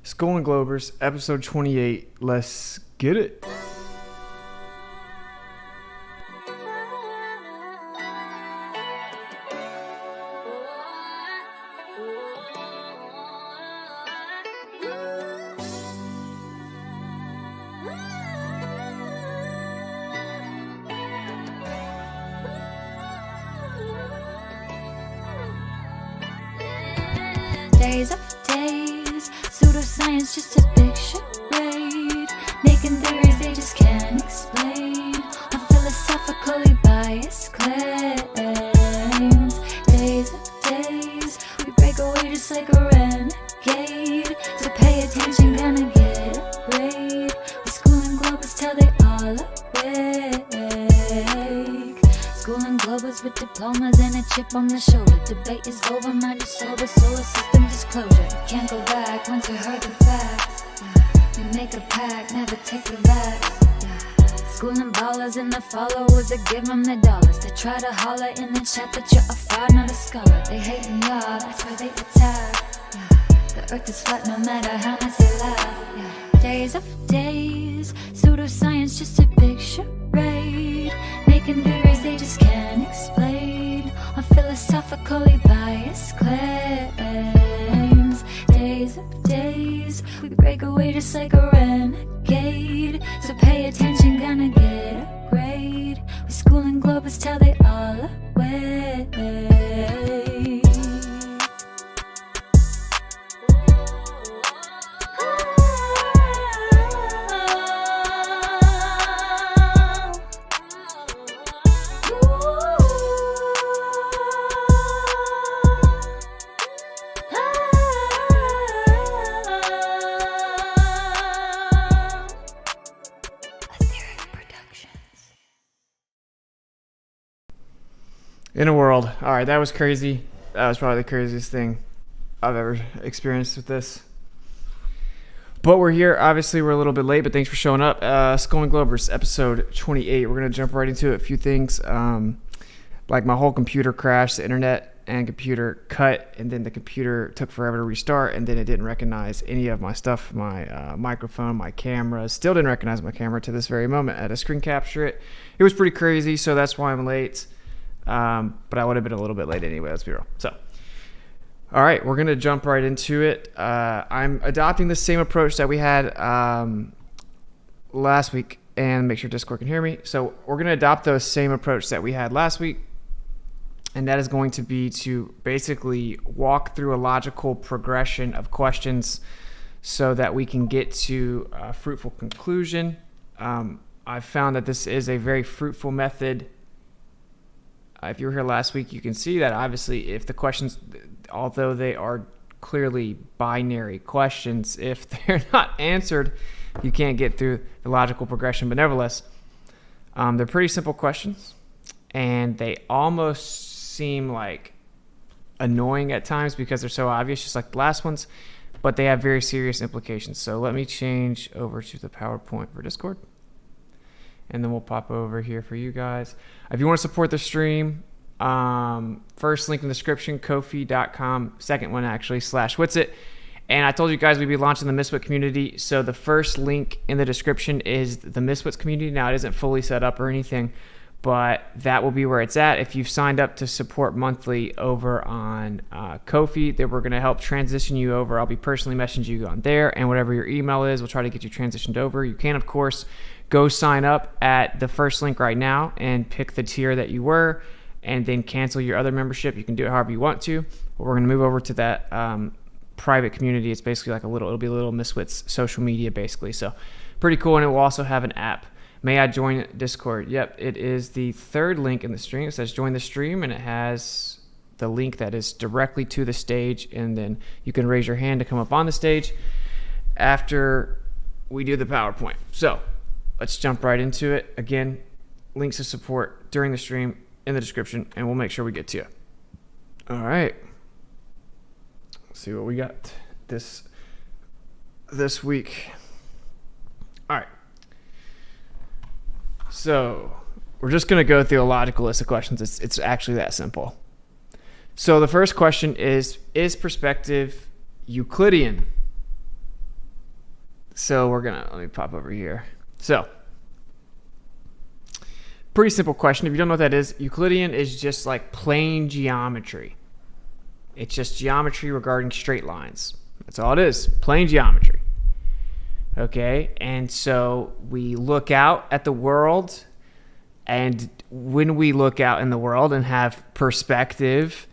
Skull and Globers, episode 28. Let's get it. Days after days, pseudoscience just a big charade, making theories they just can't explain, on philosophically biased claims. Days after days, we break away just like a renegade, so pay attention, gonna get a grade. We schooling globers till they all awake. Schooling globers with diplomas and a chip on the shoulder. Debate is over, mind is sober, solar system disclosure. Can't go back once you heard the facts. We make a pact, never take the vax. Schooling ballers and the followers that give them the dollars. They try to holler in the chat that you're a fraud, not a scholar. They hating y'all, that's why they attack. The earth is flat no matter how much they laugh. Days after days, pseudoscience just a big charade, making theories they just can't explain, on philosophically biased claims. Days after days, we break away just like a renegade, so pay attention, gonna get a grade. We schooling globers till they all awake. In a world. All right, that was crazy. That was probably the craziest thing I've ever experienced with this. But we're here. Obviously, we're a little bit late, but thanks for showing up. Skull and Globers, episode 28. We're going to jump right into it. A few things. Like my whole computer crashed, the internet and computer cut, and then the computer took forever to restart, and then it didn't recognize any of my stuff, my microphone, my camera. Still didn't recognize my camera to this very moment. I had to screen capture it. It was pretty crazy, so that's why I'm late. But I would have been a little bit late anyway, let's be real. So, all right, we're going to jump right into it. I'm adopting the same approach that we had last week, and make sure Discord can hear me. So we're going to adopt the same approach that we had last week, and that is going to be to basically walk through a logical progression of questions so that we can get to a fruitful conclusion. I've found that this is a very fruitful method. If you were here last week, you can see that obviously if the questions, although they are clearly binary questions, if they're not answered, you can't get through the logical progression. But nevertheless, they're pretty simple questions, and they almost seem like annoying at times because they're so obvious, just like the last ones, but they have very serious implications. So let me change over to the PowerPoint for Discord, and then we'll pop over here for you guys. If you want to support the stream, first link in the description, Ko-fi.com, second one actually, /Witsit. And I told you guys we'd be launching the Misfit community. So the first link in the description is the Misfits community. Now it isn't fully set up or anything, but that will be where it's at. If you've signed up to support monthly over on Ko-fi, then we're going to help transition you over. I'll be personally messaging you on there, and whatever your email is, we'll try to get you transitioned over. You can, of course, go sign up at the first link right now and pick the tier that you were, and then cancel your other membership. You can do it however you want to. But we're going to move over to that private community. It's basically like it'll be a little Misfits social media basically. So pretty cool. And it will also have an app. May I join Discord? Yep, it is the third link in the stream. It says join the stream, and it has the link that is directly to the stage, and then you can raise your hand to come up on the stage after we do the PowerPoint. So let's jump right into it. Again, links to support during the stream in the description, and we'll make sure we get to you. All right. Let's see what we got this week. All right. So we're just going to go through a logical list of questions. It's actually that simple. So the first question is perspective Euclidean? So let me pop over here. So, pretty simple question. If you don't know what that is, Euclidean is just like plane geometry. It's just geometry regarding straight lines. That's all it is, plane geometry. Okay, and so we look out at the world, and when we look out in the world and have perspective,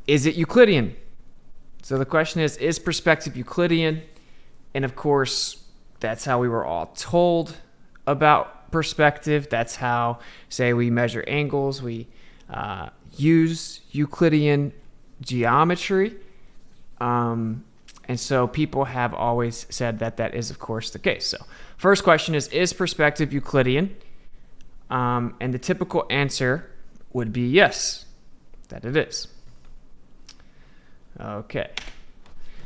is it Euclidean? So the question is perspective Euclidean? And of course, that's how we were all told about perspective. That's how, say, we measure angles. We use Euclidean geometry. And so people have always said that is, of course, the case. So first question is perspective Euclidean? And the typical answer would be yes, that it is. Okay.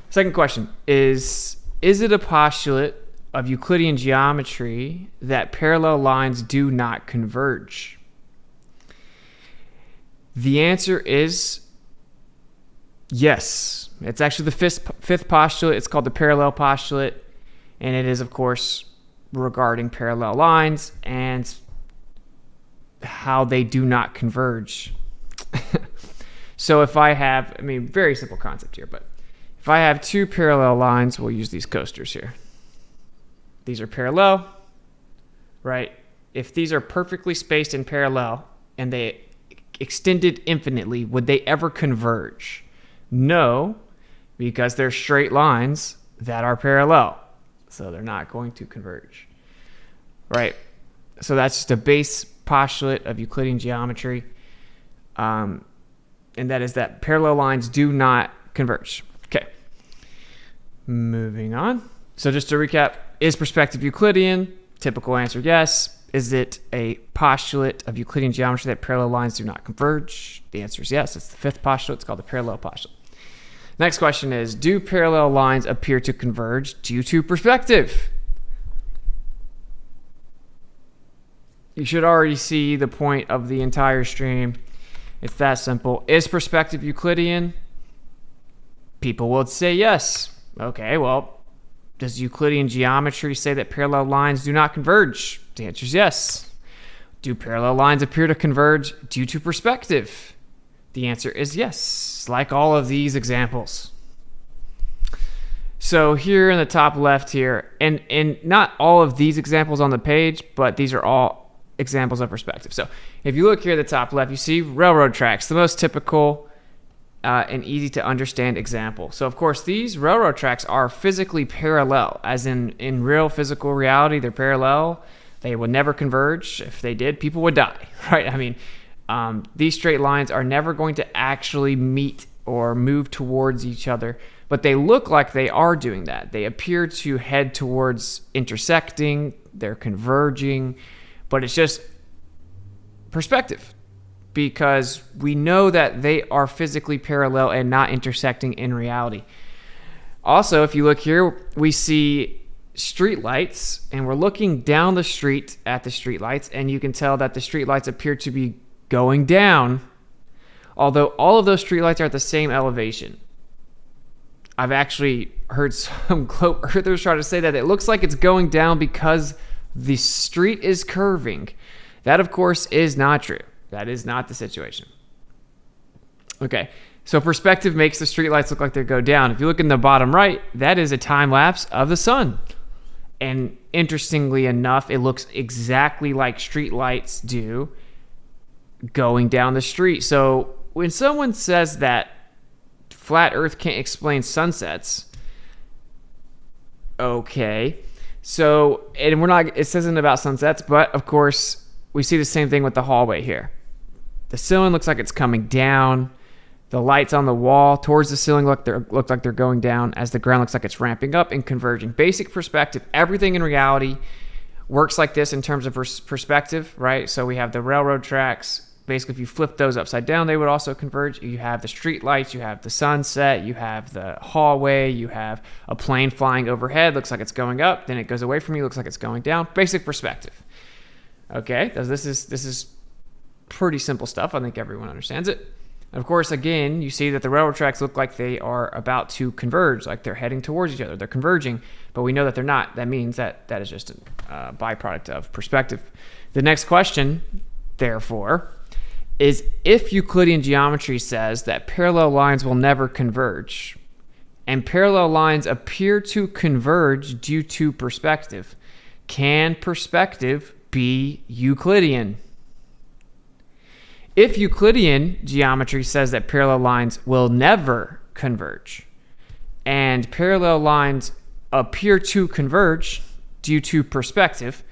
Second question is it a postulate of Euclidean geometry that parallel lines do not converge? The answer is yes. It's actually the fifth postulate. It's called the parallel postulate, and it is, of course, regarding parallel lines and how they do not converge. So if I have, very simple concept here, but if I have two parallel lines, we'll use these coasters here. These are parallel, right? If these are perfectly spaced in parallel and they extended infinitely, would they ever converge? No, because they're straight lines that are parallel. So they're not going to converge, right? So that's just a base postulate of Euclidean geometry. And that is that parallel lines do not converge. Okay, moving on. So just to recap, is perspective Euclidean? Typical answer, yes. Is it a postulate of Euclidean geometry that parallel lines do not converge? The answer is yes. It's the fifth postulate. It's called the parallel postulate. Next question is, do parallel lines appear to converge due to perspective? You should already see the point of the entire stream. It's that simple. Is perspective Euclidean? People will say yes. Okay, well, does Euclidean geometry say that parallel lines do not converge? The answer is yes. Do parallel lines appear to converge due to perspective? The answer is yes, like all of these examples. So here in the top left here, and not all of these examples on the page, but these are all examples of perspective. So if you look here at the top left, you see railroad tracks, the most typical and easy to understand example. So of course, these railroad tracks are physically parallel, as in real physical reality, they're parallel. They would never converge. If they did, people would die, right? These straight lines are never going to actually meet or move towards each other, but they look like they are doing that. They appear to head towards intersecting, they're converging, but it's just perspective, because we know that they are physically parallel and not intersecting in reality. Also, if you look here, we see street lights, and we're looking down the street at the street lights, and you can tell that the street lights appear to be going down, although all of those street lights are at the same elevation. I've actually heard some globe earthers try to say that it looks like it's going down because the street is curving. That, of course, is not true. That is not the situation. Okay, so perspective makes the streetlights look like they go down. If you look in the bottom right, that is a time lapse of the sun. And interestingly enough, it looks exactly like streetlights do going down the street. So when someone says that flat Earth can't explain sunsets, okay, so, and it isn't about sunsets, but of course, we see the same thing with the hallway here. The ceiling looks like it's coming down. The lights on the wall towards the ceiling look like they're going down, as the ground looks like it's ramping up and converging. Basic perspective, everything in reality works like this in terms of perspective, right? So we have the railroad tracks. Basically, if you flip those upside down, they would also converge. You have the street lights, you have the sunset, you have the hallway, you have a plane flying overhead, looks like it's going up, then it goes away from you, looks like it's going down. Basic perspective. Okay, this is pretty simple stuff. I think everyone understands it. Of course, again, you see that the railroad tracks look like they are about to converge, like they're heading towards each other. They're converging, but we know that they're not. That means that that is just a byproduct of perspective. The next question, therefore, is if Euclidean geometry says that parallel lines will never converge, and parallel lines appear to converge due to perspective, can perspective be Euclidean? If Euclidean geometry says that parallel lines will never converge, and parallel lines appear to converge due to perspective,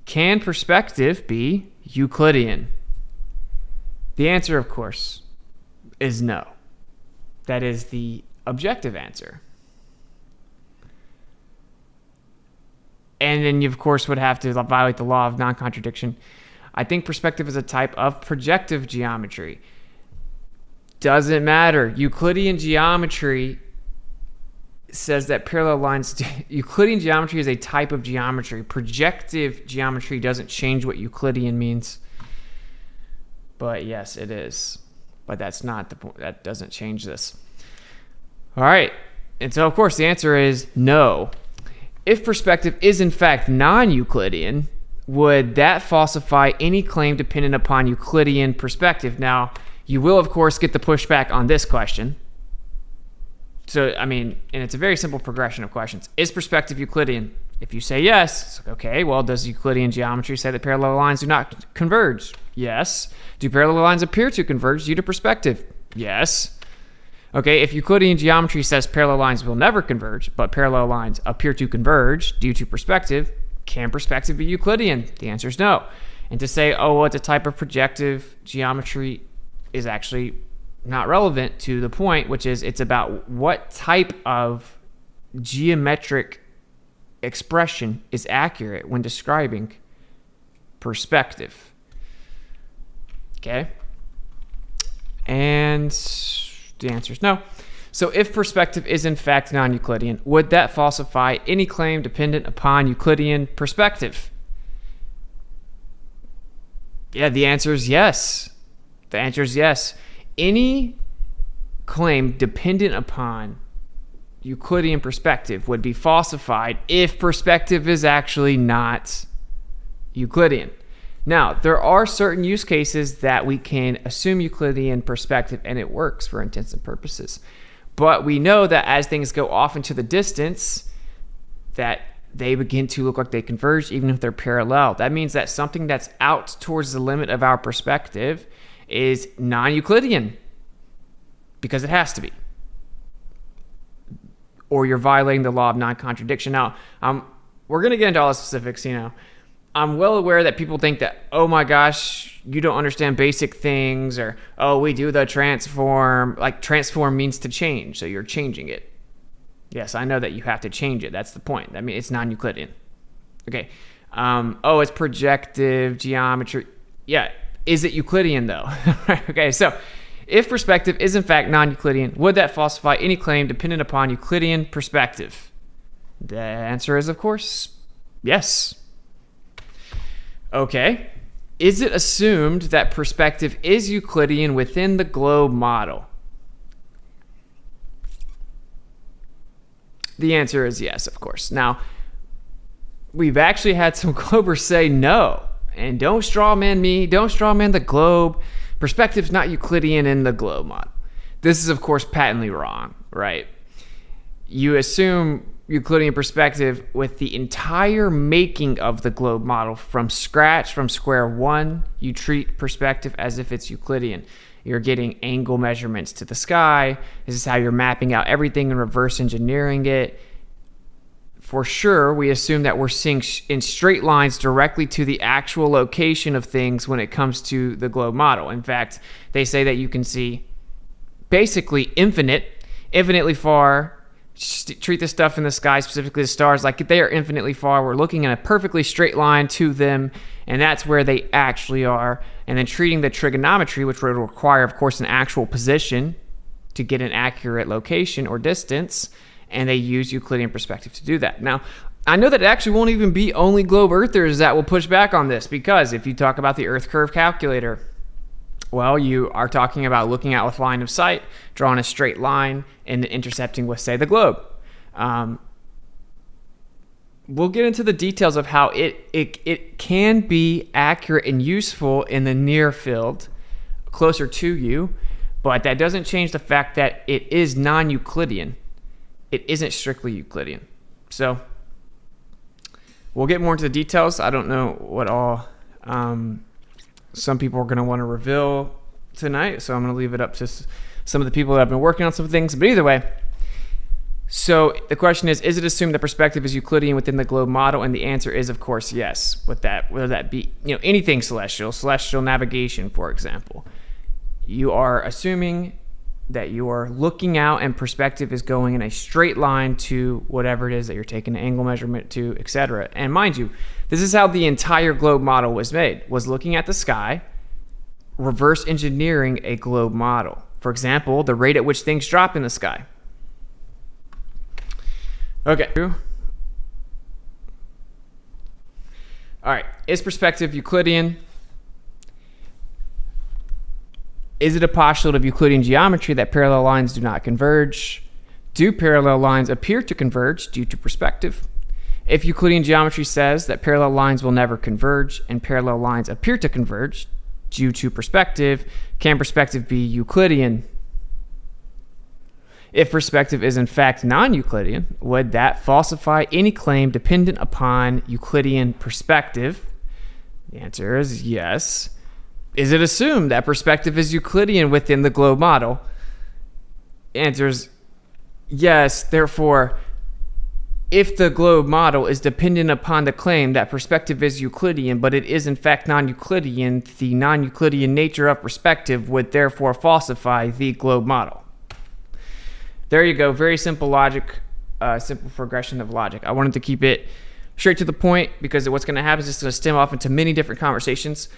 can perspective be Euclidean? The answer, of course, is no. That is the objective answer. And then you, of course, would have to violate the law of non-contradiction. I think perspective is a type of projective geometry. Doesn't matter. Euclidean geometry says that parallel lines... Euclidean geometry is a type of geometry. Projective geometry doesn't change what Euclidean means. But yes, it is. But that's not the point. That doesn't change this. All right. And so, of course, the answer is no. If perspective is, in fact, non-Euclidean, would that falsify any claim dependent upon Euclidean perspective? Now, you will, of course, get the pushback on this question. So, I mean, and it's a very simple progression of questions. Is perspective Euclidean? If you say yes, it's like, okay, well, does Euclidean geometry say that parallel lines do not converge? Yes. Do parallel lines appear to converge due to perspective? Yes. Okay, if Euclidean geometry says parallel lines will never converge, but parallel lines appear to converge due to perspective, can perspective be Euclidean? The answer is no. And to say, oh, well, it's a type of projective geometry is actually not relevant to the point, which is it's about what type of geometric expression is accurate when describing perspective. Okay? And the answer is no. So if perspective is in fact non-Euclidean, would that falsify any claim dependent upon Euclidean perspective? Yeah, the answer is yes. The answer is yes. Any claim dependent upon Euclidean perspective would be falsified if perspective is actually not Euclidean. Now, there are certain use cases that we can assume Euclidean perspective and it works for intents and purposes. But we know that as things go off into the distance, that they begin to look like they converge even if they're parallel. That means that something that's out towards the limit of our perspective is non-Euclidean because it has to be. Or you're violating the law of non-contradiction. Now, we're going to get into all the specifics, I'm well aware that people think that, oh my gosh, you don't understand basic things, or, oh, we do the transform. Like, transform means to change, so you're changing it. Yes, I know that you have to change it. That's the point. I mean, it's non-Euclidean. Okay. Oh, it's projective geometry. Yeah. Is it Euclidean, though? Okay, so if perspective is in fact non-Euclidean, would that falsify any claim dependent upon Euclidean perspective? The answer is, of course, yes. Okay. Is it assumed that perspective is Euclidean within the globe model? The answer is yes, of course. Now, we've actually had some globers say no. And don't straw man me. Don't straw man the globe. Perspective's not Euclidean in the globe model. This is, of course, patently wrong, right? You assume Euclidean perspective with the entire making of the globe model from scratch, from square one. You treat perspective as if it's Euclidean. You're getting angle measurements to the sky. This is how you're mapping out everything and reverse engineering it. For sure, we assume that we're seeing in straight lines directly to the actual location of things when it comes to the globe model. In fact, they say that you can see basically infinitely far. Treat the stuff in the sky, specifically the stars, like they are infinitely far. We're looking in a perfectly straight line to them, and that's where they actually are. And then treating the trigonometry, which would require, of course, an actual position to get an accurate location or distance, and they use Euclidean perspective to do that. Now, I know that it actually won't even be only globe earthers that will push back on this, because if you talk about the Earth curve calculator, Well, you are talking about looking at with line of sight, drawing a straight line, and intercepting with, say, the globe. We'll get into the details of how it can be accurate and useful in the near field, closer to you, but that doesn't change the fact that it is non-Euclidean. It isn't strictly Euclidean. So we'll get more into the details. I don't know what all some people are going to want to reveal tonight, so I'm going to leave it up to some of the people that have been working on some things. But either way, so the question is it assumed that perspective is Euclidean within the globe model? And the answer is, of course, yes. With that, whether that be anything celestial navigation, for example, you are assuming that you are looking out and perspective is going in a straight line to whatever it is that you're taking an angle measurement to, etc. And mind you, this is how the entire globe model was made, was looking at the sky, reverse engineering a globe model. For example, the rate at which things drop in the sky. Okay. All right. Is perspective Euclidean? Is it a postulate of Euclidean geometry that parallel lines do not converge? Do parallel lines appear to converge due to perspective? If Euclidean geometry says that parallel lines will never converge and parallel lines appear to converge due to perspective, can perspective be Euclidean? If perspective is in fact non-Euclidean, would that falsify any claim dependent upon Euclidean perspective? The answer is yes. Is it assumed that perspective is Euclidean within the globe model? The answer is yes. Therefore, if the globe model is dependent upon the claim that perspective is Euclidean, but it is in fact non-Euclidean, the non-Euclidean nature of perspective would therefore falsify the globe model. There you go. Very simple logic, simple progression of logic. I wanted to keep it straight to the point because what's going to happen is it's going to stem off into many different conversations.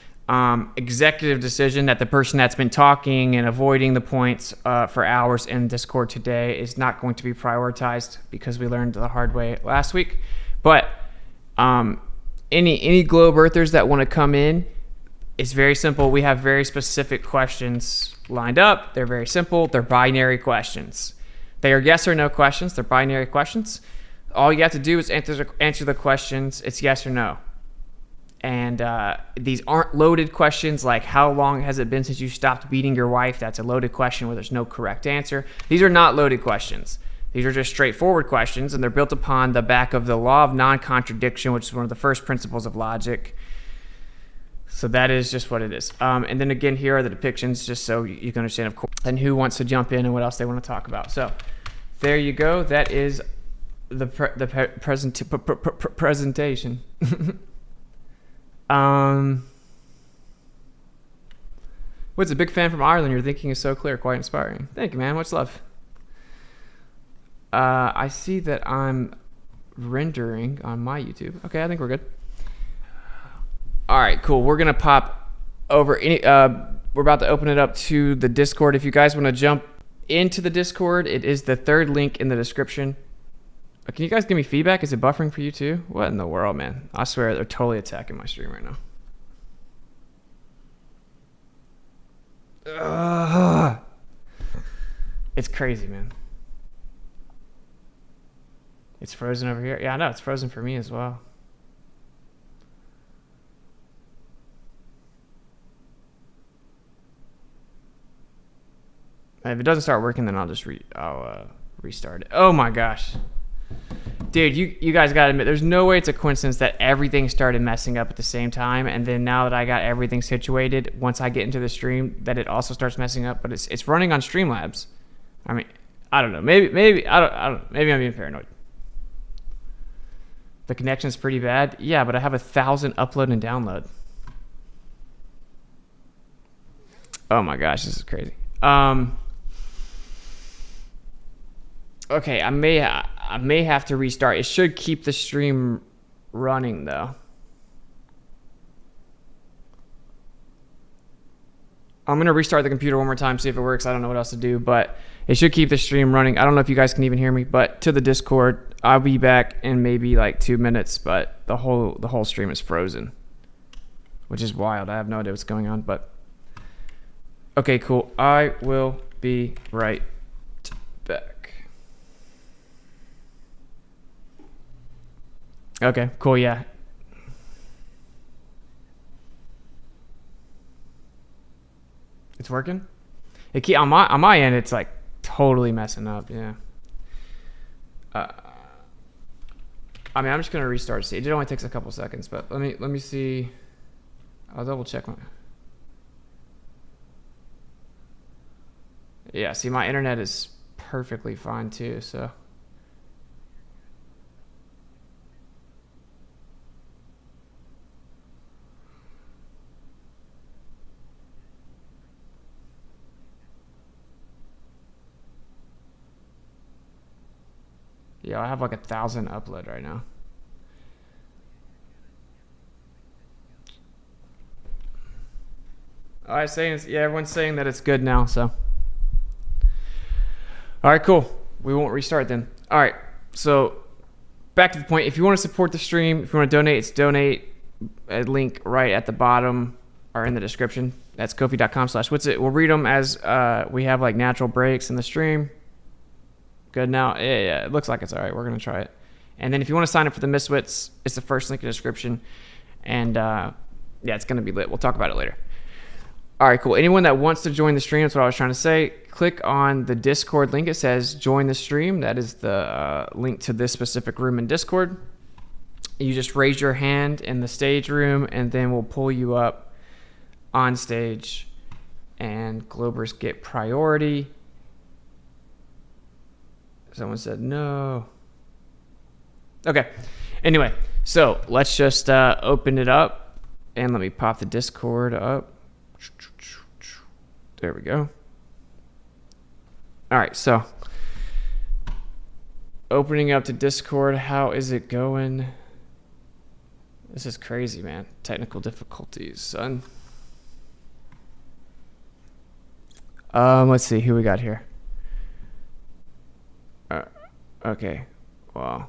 Executive decision that the person that's been talking and avoiding the points for hours in Discord today is not going to be prioritized because we learned the hard way last week. But any globe earthers that want to come in, it's very simple. We have very specific questions lined up. They're very simple. They're binary questions. They are yes or no questions. They're binary questions. All you have to do is answer the questions. It's yes or no. And these aren't loaded questions like how long has it been since you stopped beating your wife? That's a loaded question where there's no correct answer. These are not loaded questions. These are just straightforward questions, and they're built upon the back of the law of non-contradiction, which is one of the first principles of logic. So that is just what it is. And then again, here are the depictions, just so you can understand, of course, and who wants to jump in and what else they want to talk about. So there you go. That is the presentation. What's a big fan from Ireland? Your thinking is so clear, quite inspiring. Thank you, man. Much love. I see that I'm rendering on my YouTube. Okay, I think we're good. All right, cool. We're gonna pop over. We're about to open it up to the Discord. If you guys want to jump into the Discord, it is the third link in the description. Can you guys give me feedback? Is it buffering for you too? What in the world, man? I swear they're totally attacking my stream right now. It's crazy, man. It's frozen over here. Yeah, I know. It's frozen for me as well. If it doesn't start working, then I'll just restart it. Oh my gosh. Dude, you guys gotta admit, there's no way it's a coincidence that everything started messing up at the same time, and then now that I got everything situated, once I get into the stream, that it also starts messing up. But it's running on Streamlabs. I mean, I don't know. Maybe I don't. Maybe I'm being paranoid. The connection's pretty bad. Yeah, but I have 1,000 upload and download. Oh my gosh, this is crazy. Okay, I may have to restart. It should keep the stream running though. I'm gonna restart the computer one more time, see if it works. I don't know what else to do, but it should keep the stream running. I don't know if you guys can even hear me, but to the Discord, I'll be back in maybe like 2 minutes, but the whole stream is frozen, which is wild. I have no idea what's going on, but Okay, cool. I will be right back. Okay, cool. Yeah. It's working. On my end, it's like totally messing up. Yeah. I mean, I'm just gonna restart Stage. It only takes a couple seconds, but let me see. I'll double check my. Yeah, see, my internet is perfectly fine too. So. Yeah, I have like 1,000 upload right now. All right, everyone's saying that it's good now. So. All right, cool. We won't restart then. All right, so back to the point. If you want to support the stream, if you want to donate, it's donate. A link right at the bottom or in the description. That's kofi.com/Witsit. We'll read them as we have like natural breaks in the stream. Good now. Yeah, it looks like it's all right. We're going to try it. And then if you want to sign up for the Miswits, it's the first link in the description. And yeah, it's going to be lit. We'll talk about it later. All right, cool. Anyone that wants to join the stream, that's what I was trying to say, click on the Discord link. It says join the stream. That is the link to this specific room in Discord. You just raise your hand in the stage room, and then we'll pull you up on stage, and Globers get priority. Someone said no. Okay. Anyway, so let's just open it up, and let me pop the Discord up. There we go. All right, so opening up to Discord. How is it going? This is crazy, man. Technical difficulties, son. Let's see who we got here. Okay, wow.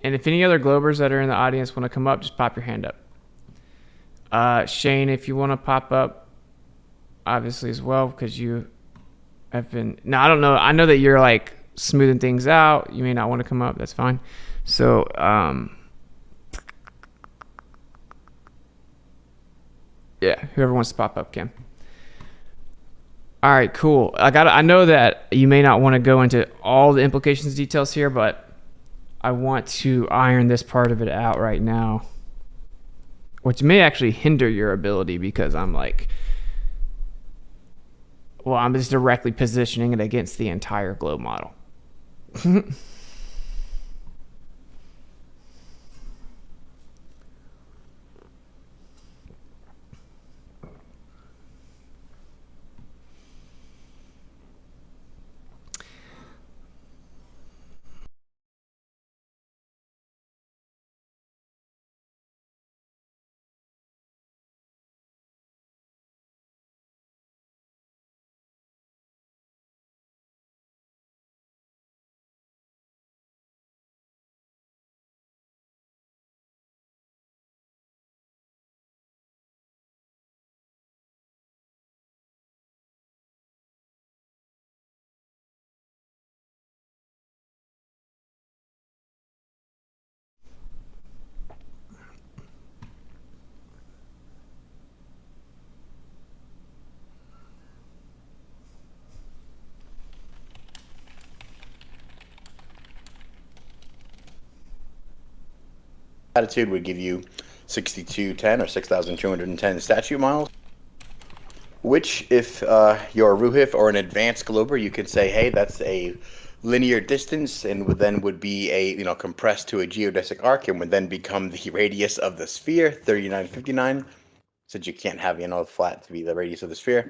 And if any other Globers that are in the audience want to come up, just pop your hand up. Shane, if you want to pop up, obviously as well, because you have been. No, I don't know. I know that you're like smoothing things out. You may not want to come up. That's fine. So, yeah, whoever wants to pop up can. All right, cool. I know that you may not want to go into all the implications details here, but I want to iron this part of it out right now, which may actually hinder your ability because I'm just directly positioning it against the entire globe model. Latitude would give you 6,210 or 6,210 statue miles, which if you're a Ruhif or an advanced Glober, you could say, hey, that's a linear distance and would be a compressed to a geodesic arc and would then become the radius of the sphere, 3959, since you can't have flat to be the radius of the sphere.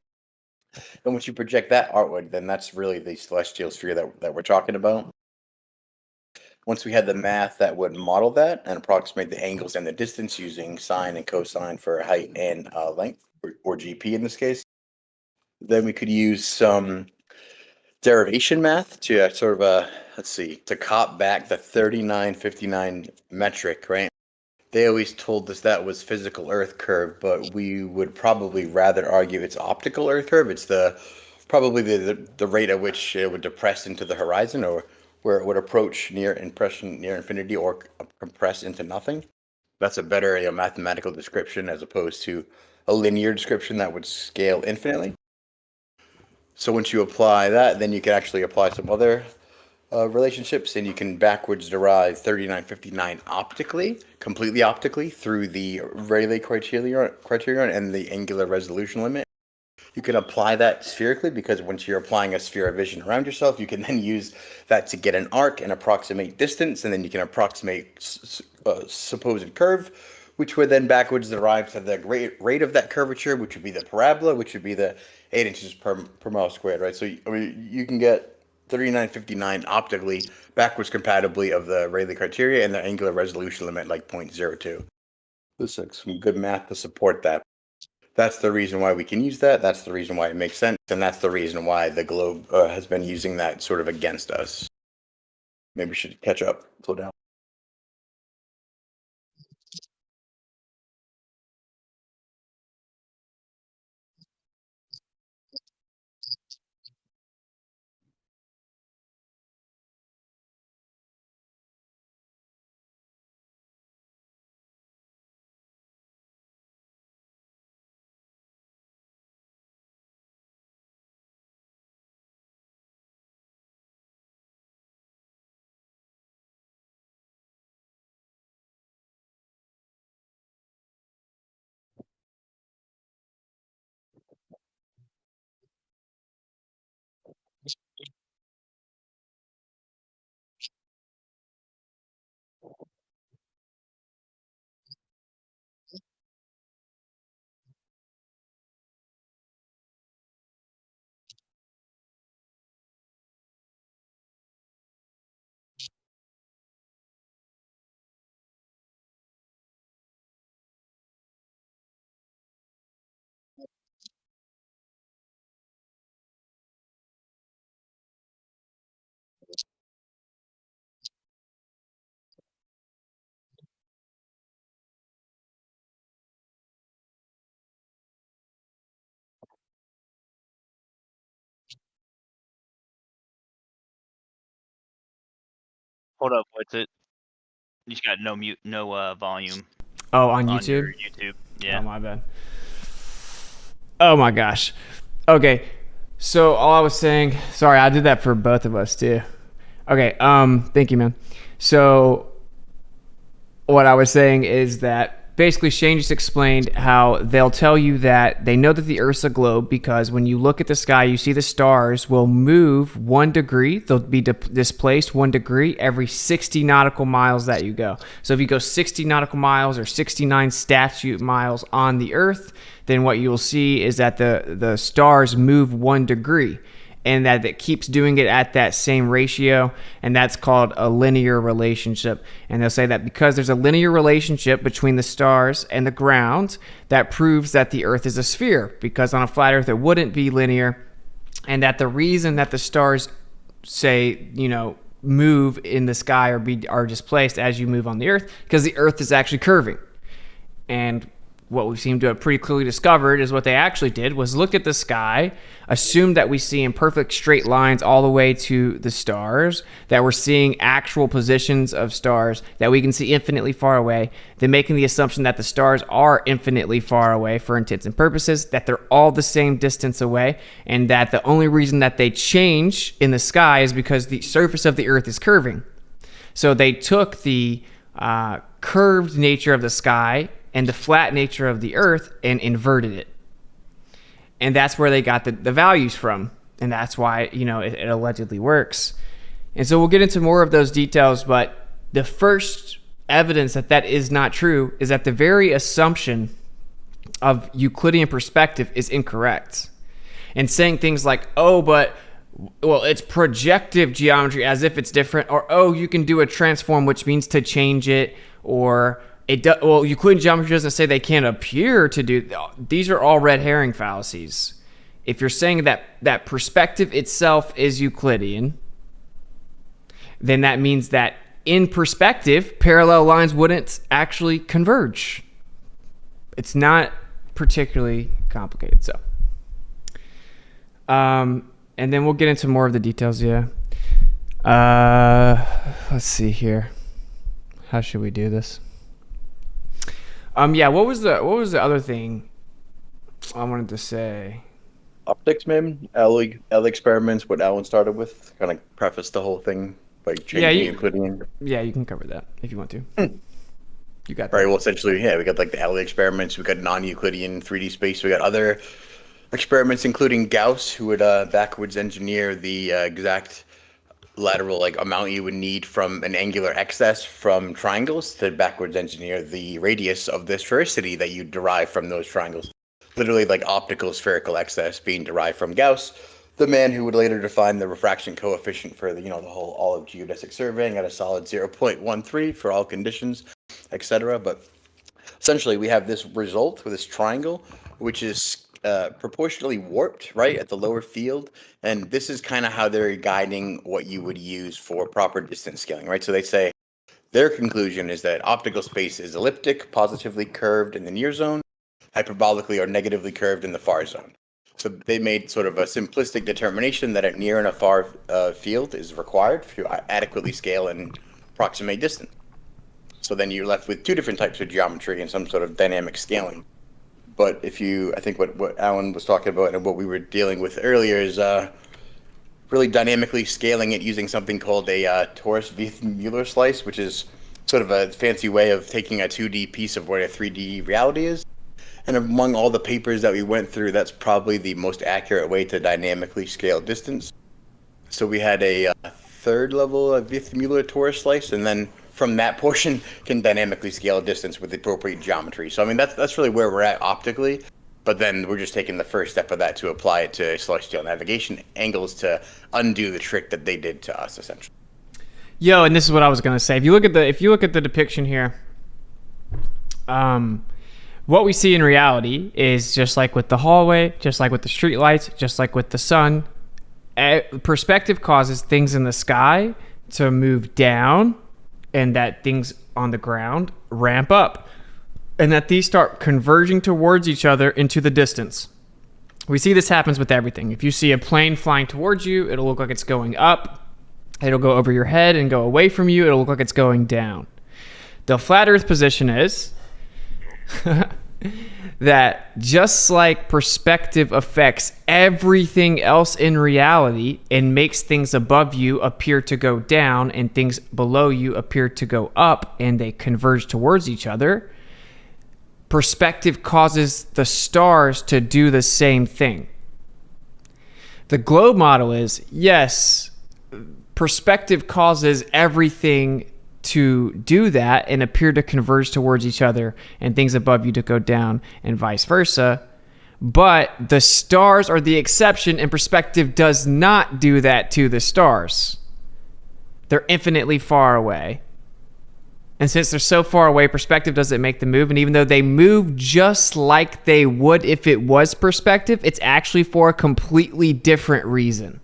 And once you project that outward, then that's really the celestial sphere that we're talking about. Once we had the math that would model that and approximate the angles and the distance using sine and cosine for height and length, or GP in this case, then we could use some derivation math to to cop back the 3959 metric, right? they always told us that was physical Earth curve, but we would probably rather argue it's optical Earth curve. It's probably the rate at which it would depress into the horizon, or where it would approach near infinity, or compress into nothing. That's a better mathematical description as opposed to a linear description that would scale infinitely. So once you apply that, then you can actually apply some other relationships, and you can backwards derive 3959 completely optically, through the Rayleigh criterion and the angular resolution limit. You can apply that spherically, because once you're applying a sphere of vision around yourself, you can then use that to get an arc and approximate distance, and then you can approximate supposed curve, which would then backwards derive to the rate of that curvature, which would be the parabola, which would be the 8 inches per mile squared, right? So I mean, you can get 3959 optically backwards compatibly of the Rayleigh criteria and the angular resolution limit like 0.02. This is some good math to support that. That's the reason why we can use that. That's the reason why it makes sense. And that's the reason why the globe has been using that sort of against us. Maybe we should catch up, slow down. Hold up, what's it? You just got no volume Oh, on on your YouTube? YouTube. Oh, Yeah. my bad. Oh my gosh. Okay. So all I was saying, sorry, I did that for both of us too. Okay. Thank you, man. So what I was saying is that basically Shane just explained how they'll tell you that they know that the Earth's a globe because when you look at the sky, you see the stars will move 1 degree. They'll be displaced 1 degree every 60 nautical miles that you go. So if you go 60 nautical miles or 69 statute miles on the Earth, then what you'll see is that the stars move 1 degree. And that it keeps doing it at that same ratio, and that's called a linear relationship. And they'll say that because there's a linear relationship between the stars and the ground, that proves that the Earth is a sphere, because on a flat Earth it wouldn't be linear, and that the reason that the stars say, move in the sky or are displaced as you move on the Earth, because the Earth is actually curving. And what we seem to have pretty clearly discovered is what they actually did was look at the sky, assume that we see in perfect straight lines all the way to the stars, that we're seeing actual positions of stars that we can see infinitely far away, then making the assumption that the stars are infinitely far away for intents and purposes, that they're all the same distance away, and that the only reason that they change in the sky is because the surface of the Earth is curving. So they took the curved nature of the sky and the flat nature of the Earth and inverted it. And that's where they got the values from. And that's why, it allegedly works. And so we'll get into more of those details, but the first evidence that is not true is that the very assumption of Euclidean perspective is incorrect. And saying things like, it's projective geometry as if it's different, or, you can do a transform, which means to change it, or Euclidean geometry doesn't say they can't appear to do. These are all red herring fallacies. If you're saying that perspective itself is Euclidean, then that means that in perspective, parallel lines wouldn't actually converge. It's not particularly complicated. So, and then we'll get into more of the details. Yeah. Let's see here. How should we do this? Yeah. What was the other thing I wanted to say? Optics, man. L experiments, what Alan started with, kind of preface the whole thing by changing Euclidean. Yeah, you can cover that if you want to. You got that. Right. Well, essentially, yeah, we got like the L experiments. We got non-Euclidean 3D space. We got other experiments, including Gauss, who would backwards engineer the exact lateral amount you would need from an angular excess from triangles to backwards engineer the radius of the sphericity that you derive from those triangles. Literally optical spherical excess being derived from Gauss, the man who would later define the refraction coefficient for the whole all of geodesic surveying at a solid 0.13 for all conditions, etc. But essentially, we have this result with this triangle, which is proportionally warped, right, at the lower field. And this is kind of how they're guiding what you would use for proper distance scaling, right? So they say their conclusion is that optical space is elliptic, positively curved in the near zone, hyperbolically or negatively curved in the far zone. So they made sort of a simplistic determination that a near and a far field is required to adequately scale and approximate distance. So then you're left with two different types of geometry and some sort of dynamic scaling. But I think what Alan was talking about and what we were dealing with earlier is really dynamically scaling it using something called a torus Mueller slice, which is sort of a fancy way of taking a 2D piece of what a 3D reality is. And among all the papers that we went through, that's probably the most accurate way to dynamically scale distance. So we had a third level of Mueller torus slice, and then from that portion can dynamically scale distance with the appropriate geometry. So I mean that's really where we're at optically, but then we're just taking the first step of that to apply it to celestial navigation angles to undo the trick that they did to us essentially. Yo, and this is what I was gonna say. If you look at the depiction here, what we see in reality is just like with the hallway, just like with the street lights, just like with the sun. Perspective causes things in the sky to move down, and that things on the ground ramp up, and that these start converging towards each other into the distance. We see this happens with everything. If you see a plane flying towards you, it'll look like it's going up. It'll go over your head and go away from you. It'll look like it's going down. The flat Earth position is that just like perspective affects everything else in reality and makes things above you appear to go down and things below you appear to go up and they converge towards each other, perspective causes the stars to do the same thing. The globe model is, yes, perspective causes everything to do that and appear to converge towards each other and things above you to go down and vice versa. But the stars are the exception, and perspective does not do that to the stars. They're infinitely far away. And since they're so far away, perspective doesn't make them move. And even though they move just like they would if it was perspective, it's actually for a completely different reason.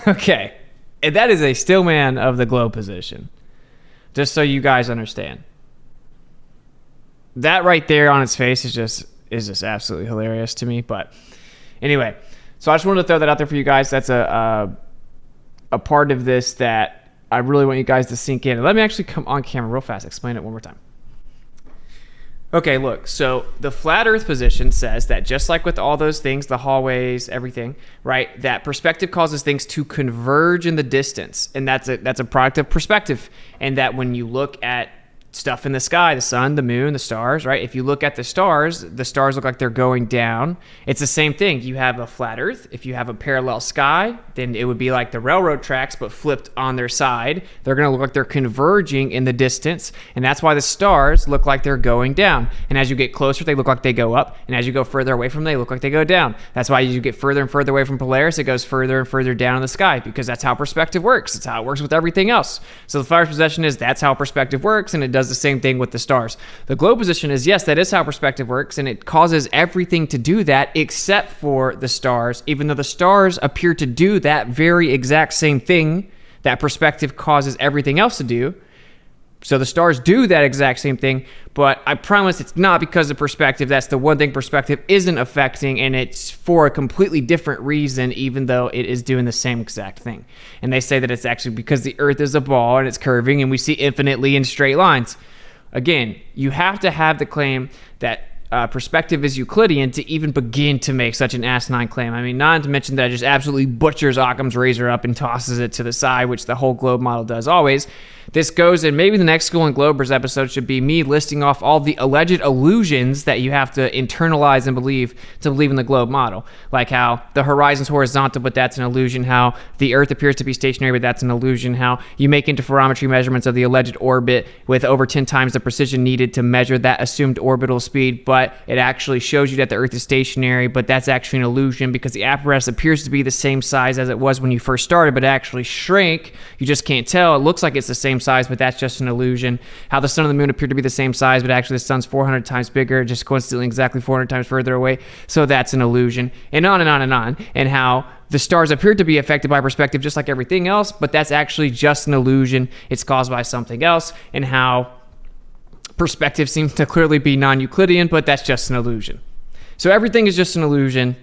Okay. And that is a stillman of the globe position. Just so you guys understand. That right there on its face is just absolutely hilarious to me. But anyway, so I just wanted to throw that out there for you guys. That's a part of this that I really want you guys to sink in. And let me actually come on camera real fast, explain it one more time. Okay, look, so the flat Earth position says that just like with all those things, the hallways, everything, right, that perspective causes things to converge in the distance. And that's a product of perspective. And that when you look at stuff in the sky, the sun, the moon, the stars, right? If you look at the stars look like they're going down. It's the same thing. You have a flat Earth. If you have a parallel sky, then it would be like the railroad tracks, but flipped on their side. They're going to look like they're converging in the distance. And that's why the stars look like they're going down. And as you get closer, they look like they go up. And as you go further away from them, they look like they go down. That's why as you get further and further away from Polaris, it goes further and further down in the sky, because that's how perspective works. It's how it works with everything else. So the flat Earth position is that's how perspective works, and it does the same thing with the stars. The globe position is, yes, that is how perspective works, and it causes everything to do that except for the stars, even though the stars appear to do that very exact same thing that perspective causes everything else to do. So the stars do that exact same thing, but I promise it's not because of perspective. That's the one thing perspective isn't affecting, and it's for a completely different reason, even though it is doing the same exact thing. And they say that it's actually because the Earth is a ball and it's curving and we see infinitely in straight lines. Again, you have to have the claim that perspective is Euclidean to even begin to make such an asinine claim. I mean, not to mention that it just absolutely butchers Occam's razor up and tosses it to the side, which the whole globe model does always. This goes, and maybe the next School and Globers episode should be me listing off all the alleged illusions that you have to internalize and believe to believe in the globe model. Like how the horizon's horizontal, but that's an illusion. How the Earth appears to be stationary, but that's an illusion. How you make interferometry measurements of the alleged orbit with over 10 times the precision needed to measure that assumed orbital speed, but it actually shows you that the Earth is stationary, but that's actually an illusion because the apparatus appears to be the same size as it was when you first started, but it actually shrank. You just can't tell. It looks like it's the same size, but that's just an illusion. How the sun and the moon appear to be the same size, but actually the sun's 400 times bigger, just coincidentally exactly 400 times further away. So that's an illusion, and on and on and on. And how the stars appear to be affected by perspective just like everything else, but that's actually just an illusion. It's caused by something else. And how perspective seems to clearly be non-Euclidean, but that's just an illusion. So everything is just an illusion.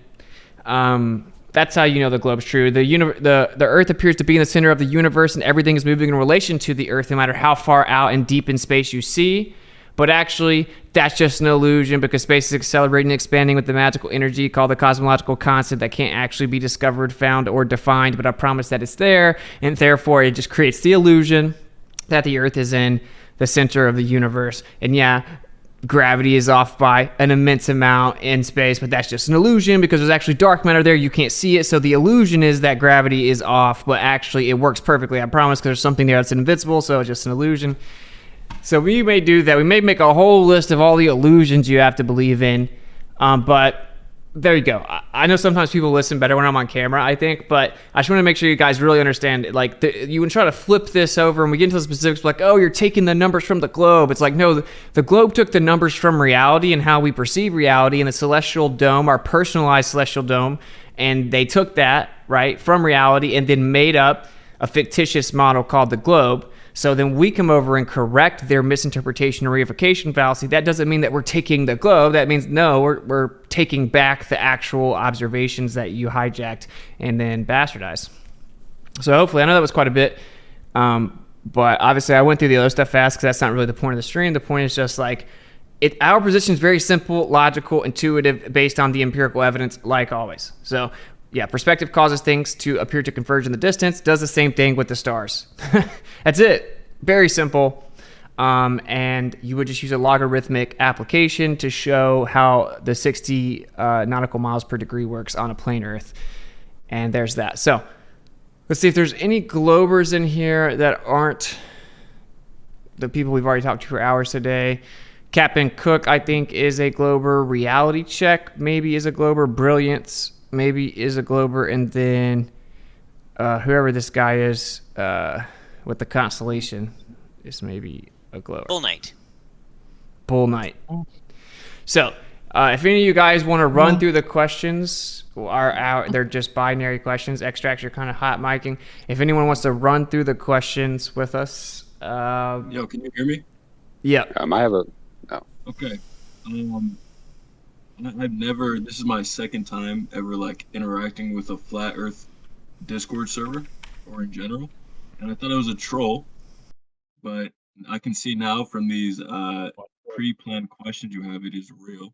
That's how you know the globe's true. The Earth appears to be in the center of the universe, and everything is moving in relation to the Earth, no matter how far out and deep in space you see. But actually, that's just an illusion because space is accelerating and expanding with the magical energy called the cosmological constant that can't actually be discovered, found, or defined. But I promise that it's there, and therefore it just creates the illusion that the Earth is in the center of the universe. And yeah, gravity is off by an immense amount in space, but that's just an illusion because there's actually dark matter there. You can't see it. So the illusion is that gravity is off, but actually it works perfectly, I promise, because there's something there that's invincible. So it's just an illusion. So we may do that. We may make a whole list of all the illusions you have to believe in. But there you go. I know sometimes people listen better when I'm on camera, I think, but I just want to make sure you guys really understand, like, you would try to flip this over and we get into the specifics, like, oh, you're taking the numbers from the globe. It's like, no, the globe took the numbers from reality and how we perceive reality in the celestial dome, our personalized celestial dome, and they took that, right, from reality and then made up a fictitious model called the globe. So then we come over and correct their misinterpretation or reification fallacy. That doesn't mean that we're taking the globe. That means, no, we're taking back the actual observations that you hijacked and then bastardized. So hopefully, I know that was quite a bit, but obviously I went through the other stuff fast because that's not really the point of the stream. The point is just like, our position is very simple, logical, intuitive, based on the empirical evidence, like always. So yeah, perspective causes things to appear to converge in the distance, does the same thing with the stars. That's it. Very simple. And you would just use a logarithmic application to show how the 60 nautical miles per degree works on a plane Earth. And there's that. So let's see if there's any globers in here that aren't the people we've already talked to for hours today. Captain Cook, I think, is a glober. Reality Check maybe is a glober. Brilliance maybe is a glober. And then whoever this guy is with the constellation is maybe a glober. Bull Knight. So if any of you guys want to run through the questions, they're just binary questions. Extracts, you're kind of hot micing. If anyone wants to run through the questions with us. Yo, can you hear me? Yeah. I have a... Oh. Okay. I've never, this is my second time ever like interacting with a flat earth Discord server or in general. And I thought it was a troll, but I can see now from these pre-planned questions you have, it is real.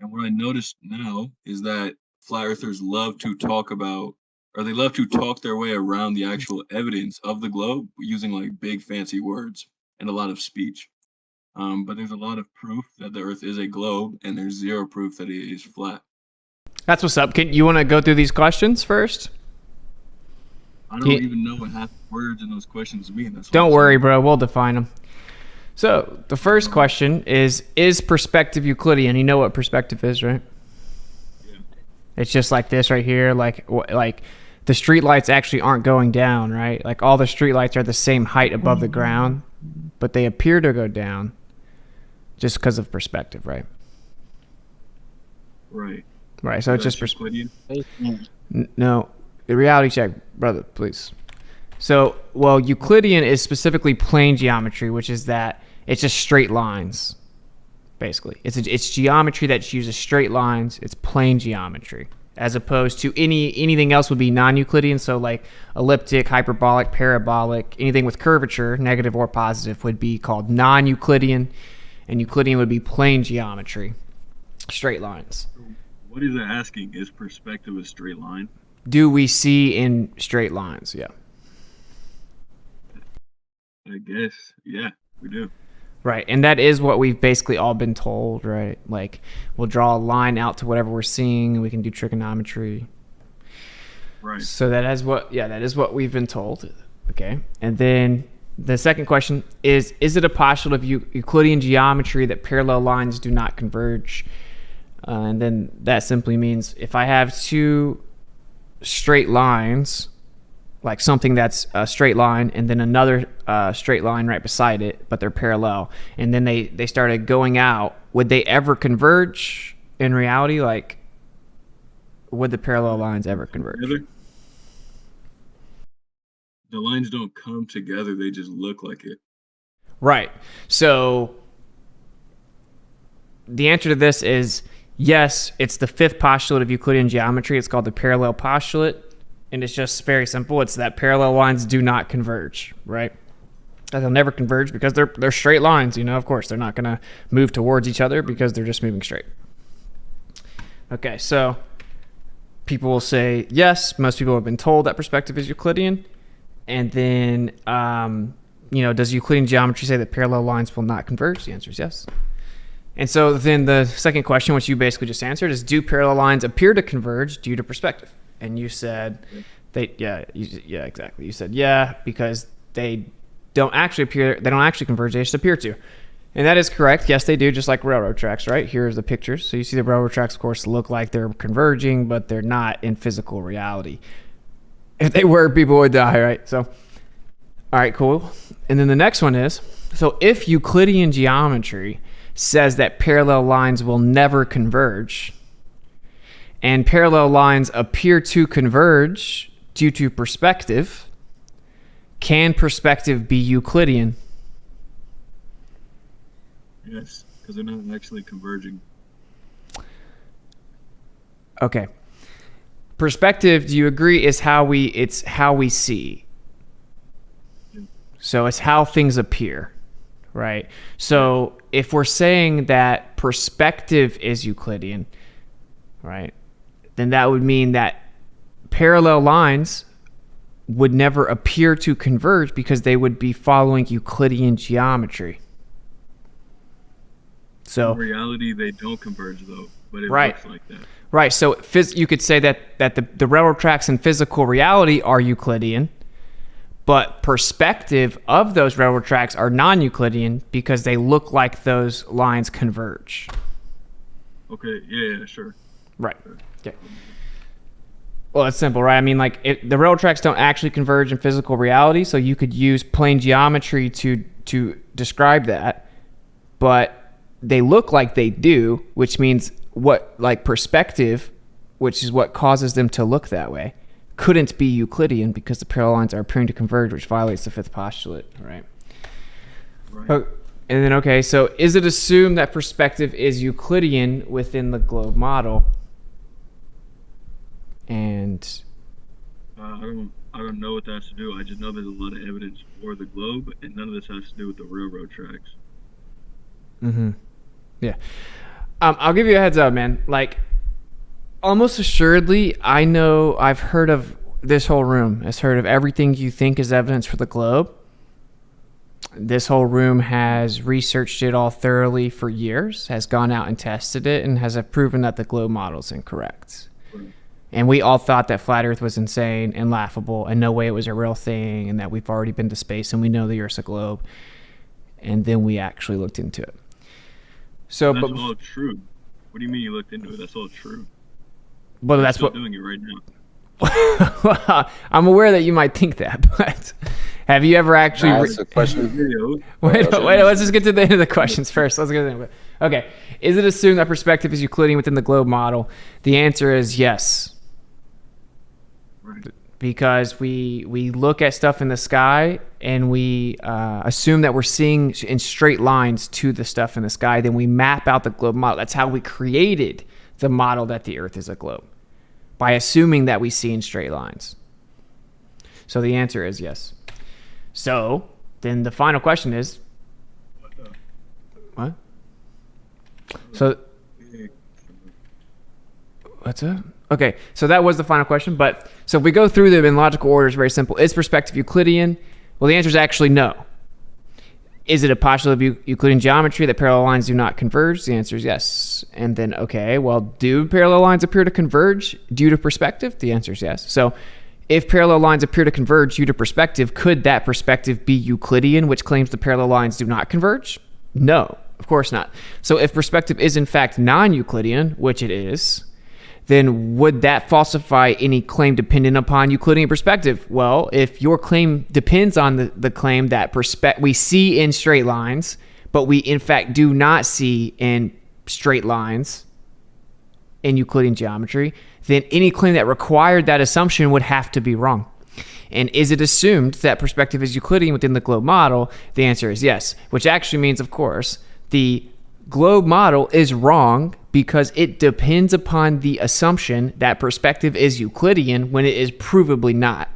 And what I noticed now is that flat earthers love to talk about, or they love to talk their way around the actual evidence of the globe using like big fancy words and a lot of speech. But there's a lot of proof that the Earth is a globe, and there's zero proof that it is flat. That's what's up. You want to go through these questions first? I don't even know what half the words in those questions mean. Don't worry, bro. We'll define them. So the first question is perspective Euclidean? You know what perspective is, right? Yeah. It's just like this right here. Like the street lights actually aren't going down, right? Like all the street lights are the same height above the ground, but they appear to go down just because of perspective, right? Right. So it's just perspective. No, the reality check, brother, please. So, well, Euclidean is specifically plane geometry, which is that it's just straight lines, basically. It's geometry that uses straight lines. It's plane geometry, as opposed to anything else would be non-Euclidean. So like elliptic, hyperbolic, parabolic, anything with curvature, negative or positive, would be called non-Euclidean, and Euclidean would be plane geometry, straight lines. What is it asking? Is perspective a straight line? Do we see in straight lines? Yeah. I guess. Yeah, we do. Right, and that is what we've basically all been told, right? Like, we'll draw a line out to whatever we're seeing, and we can do trigonometry. Right. So that is what we've been told. Okay, and then the second question is it a postulate of Euclidean geometry that parallel lines do not converge? And then that simply means if I have two straight lines, like something that's a straight line and then another straight line right beside it, but they're parallel, and then they started going out, would they ever converge in reality? Like, would the parallel lines ever converge? Together? The lines don't come together, they just look like it. Right. So the answer to this is yes, it's the fifth postulate of Euclidean geometry. It's called the parallel postulate. And it's just very simple. It's that parallel lines do not converge, right? They'll never converge because they're straight lines, of course. They're not going to move towards each other because they're just moving straight. Okay, so people will say, yes, most people have been told that perspective is Euclidean. And then, does Euclidean geometry say that parallel lines will not converge? The answer is yes. And so then the second question, which you basically just answered, is do parallel lines appear to converge due to perspective? And you said exactly. You said because they don't actually converge, they just appear to. And that is correct. Yes, they do, just like railroad tracks, right? Here's the pictures. So you see the railroad tracks, of course, look like they're converging, but they're not in physical reality. If they were, people would die, right? So, all right, cool. And then the next one is, so if Euclidean geometry says that parallel lines will never converge, and parallel lines appear to converge due to perspective, can perspective be Euclidean? Yes, because they're not actually converging. Okay. Perspective, do you agree, is how we see? Yeah. So it's how things appear, right? So if we're saying that perspective is Euclidean, right, then that would mean that parallel lines would never appear to converge because they would be following Euclidean geometry. So in reality, they don't converge, though, but it right. looks like that. Right, so you could say that the railroad tracks in physical reality are Euclidean, but perspective of those railroad tracks are non-Euclidean because they look like those lines converge. Okay, yeah, sure. Right. Okay. Well, it's simple, right? I mean, like the railroad tracks don't actually converge in physical reality, so you could use plane geometry to describe that, but they look like they do, which means perspective, which is what causes them to look that way, couldn't be Euclidean because the parallel lines are appearing to converge, which violates the fifth postulate, right? Right. Oh, and then, okay, so is it assumed that perspective is Euclidean within the globe model? And I don't know what that has to do. I just know there's a lot of evidence for the globe, and none of this has to do with the railroad tracks. Mm-hmm. Yeah. I'll give you a heads up, man. Like, almost assuredly, I know I've heard of this whole room has heard of everything you think is evidence for the globe. This whole room has researched it all thoroughly for years, has gone out and tested it, and has proven that the globe model is incorrect. Right. And we all thought that flat Earth was insane and laughable and no way it was a real thing and that we've already been to space and we know the Earth's a globe. And then we actually looked into it. So, That's all true. What do you mean you looked into it? That's all true. But I'm that's still what doing it right now. Well, I'm aware that you might think that, but have you ever actually? That's a question. Wait. Let's just get to the end of the questions first. Let's get to the end of it. Okay. Is it assumed that perspective is Euclidean within the globe model? The answer is yes. Right. because we look at stuff in the sky and we assume that we're seeing in straight lines to the stuff in the sky. Then we map out the globe model. That's how we created the model that the Earth is a globe, by assuming that we see in straight lines. So the answer is yes. So then the final question is, what? So what's that? Okay, so that was the final question. But so if we go through them in logical order, it's very simple. Is perspective Euclidean? Well, the answer is actually no. Is it a postulate of Euclidean geometry that parallel lines do not converge? The answer is yes. And then, okay, well, do parallel lines appear to converge due to perspective? The answer is yes. So if parallel lines appear to converge due to perspective, could that perspective be Euclidean, which claims the parallel lines do not converge? No, of course not. So if perspective is in fact non-Euclidean, which it is, then would that falsify any claim dependent upon Euclidean perspective? Well, if your claim depends on the claim that we see in straight lines, but we in fact do not see in straight lines in Euclidean geometry, then any claim that required that assumption would have to be wrong. And is it assumed that perspective is Euclidean within the globe model? The answer is yes, which actually means, of course, the globe model is wrong because it depends upon the assumption that perspective is Euclidean when it is provably not.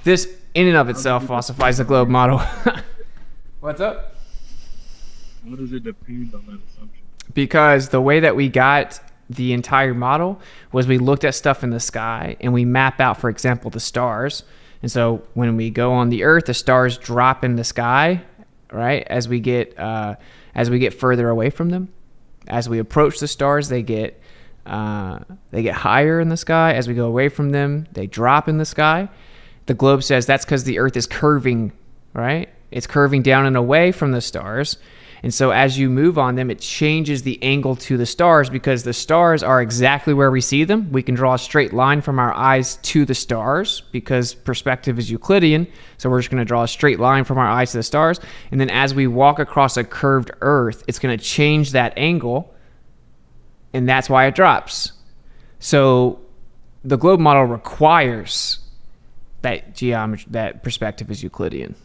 This in and of itself falsifies the globe model. What's up? How does it depend on that assumption? Because the way that we got the entire model was we looked at stuff in the sky and we map out, for example, the stars. And so when we go on the Earth, the stars drop in the sky, right? As we get further away from them. As we approach the stars, they get higher in the sky. As we go away from them, they drop in the sky. The globe says that's because the Earth is curving, right? It's curving down and away from the stars. And so as you move on them, it changes the angle to the stars because the stars are exactly where we see them. We can draw a straight line from our eyes to the stars because perspective is Euclidean. So we're just going to draw a straight line from our eyes to the stars. And then as we walk across a curved Earth, it's going to change that angle. And that's why it drops. So the globe model requires that geometry, that perspective is Euclidean.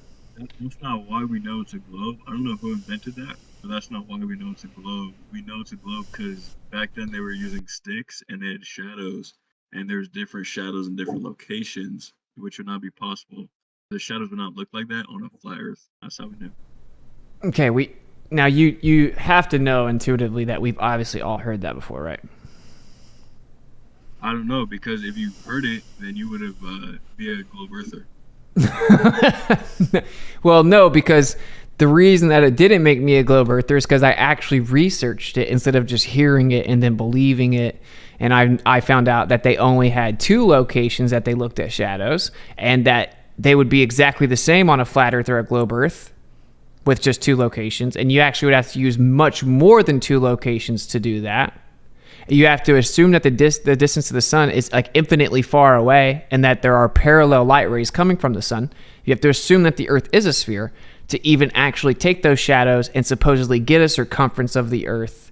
That's not why we know it's a globe. I don't know who invented that, but that's not why we know it's a globe. We know it's a globe because back then they were using sticks and they had shadows, and there's different shadows in different locations, which would not be possible. The shadows would not look like that on a flat Earth. That's how we know. Okay, now you have to know intuitively that we've obviously all heard that before, right? I don't know, because if you heard it, then you would have be a globe earther. Well, no, because the reason that it didn't make me a globe earther is because I actually researched it instead of just hearing it and then believing it. And I found out that they only had 2 locations that they looked at shadows, and that they would be exactly the same on a flat Earth or a globe Earth with just 2 locations. And you actually would have to use much more than 2 locations to do that. You have to assume that the distance to the sun is like infinitely far away and that there are parallel light rays coming from the sun. You have to assume that the Earth is a sphere to even actually take those shadows and supposedly get a circumference of the Earth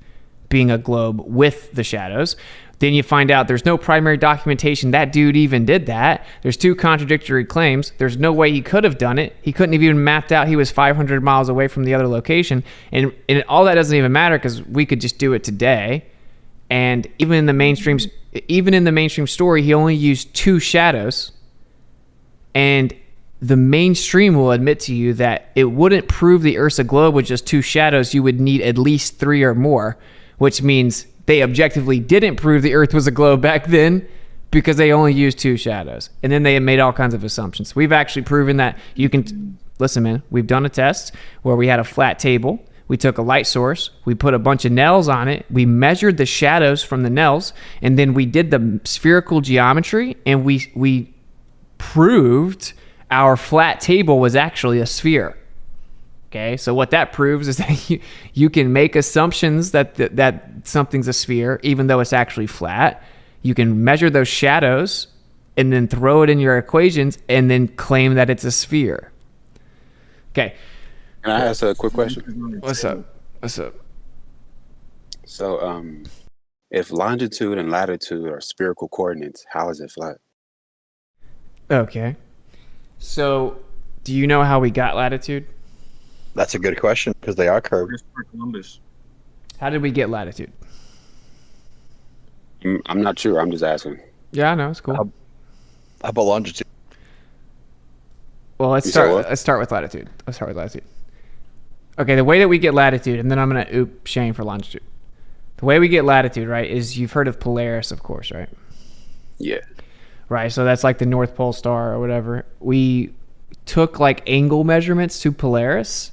being a globe with the shadows. Then you find out there's no primary documentation that dude even did that. There's 2 contradictory claims. There's no way he could have done it. He couldn't have even mapped out he was 500 miles away from the other location. And all that doesn't even matter because we could just do it today. And even in the mainstream story, he only used 2 shadows. And the mainstream will admit to you that it wouldn't prove the Earth's a globe with just 2 shadows. You would need at least 3 or more, which means they objectively didn't prove the Earth was a globe back then because they only used 2 shadows. And then they made all kinds of assumptions. We've actually proven that you can... Listen, man, we've done a test where we had a flat table. We took a light source, we put a bunch of nails on it, we measured the shadows from the nails, and then we did the spherical geometry, and we proved our flat table was actually a sphere. Okay, so what that proves is that you can make assumptions that something's a sphere, even though it's actually flat. You can measure those shadows and then throw it in your equations and then claim that it's a sphere. Okay. Can I ask a quick question? What's up? So, if longitude and latitude are spherical coordinates, how is it flat? Okay. So, do you know how we got latitude? That's a good question because they are curved. Christopher Columbus. How did we get latitude? I'm not sure. I'm just asking. Yeah, I know. It's cool. How about longitude? Well, let's You said start. what? Let's start with latitude. Okay, the way that we get latitude, and then I'm gonna oop Shane for longitude. The way we get latitude, right, is you've heard of Polaris, of course, right? Yeah. Right. So that's like the North Pole star or whatever. We took like angle measurements to Polaris,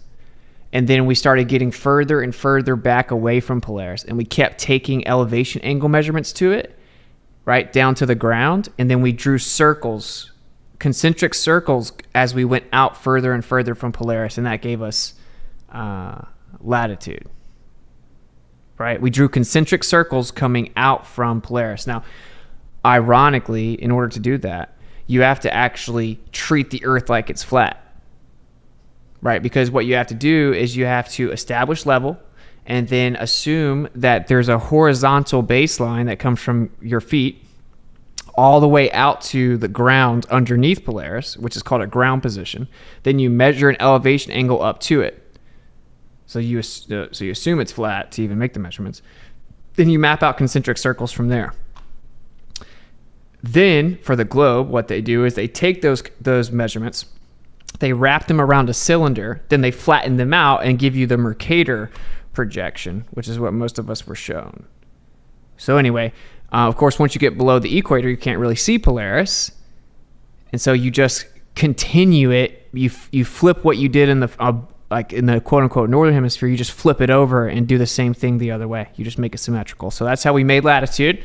and then we started getting further and further back away from Polaris, and we kept taking elevation angle measurements to it, right down to the ground, and then we drew circles, concentric circles, as we went out further and further from Polaris, and that gave us latitude. Right? We drew concentric circles coming out from Polaris. Now, ironically, in order to do that, you have to actually treat the Earth like it's flat. Right? Because what you have to do is you have to establish level and then assume that there's a horizontal baseline that comes from your feet all the way out to the ground underneath Polaris, which is called a ground position. Then you measure an elevation angle up to it. So you assume it's flat to even make the measurements. Then you map out concentric circles from there. Then for the globe, what they do is they take those measurements, they wrap them around a cylinder, then they flatten them out and give you the Mercator projection, which is what most of us were shown. So anyway, of course, once you get below the equator, you can't really see Polaris, and so you just continue it. You flip what you did in the like in the quote unquote northern hemisphere. You just flip it over and do the same thing the other way. You just make it symmetrical. So that's how we made latitude.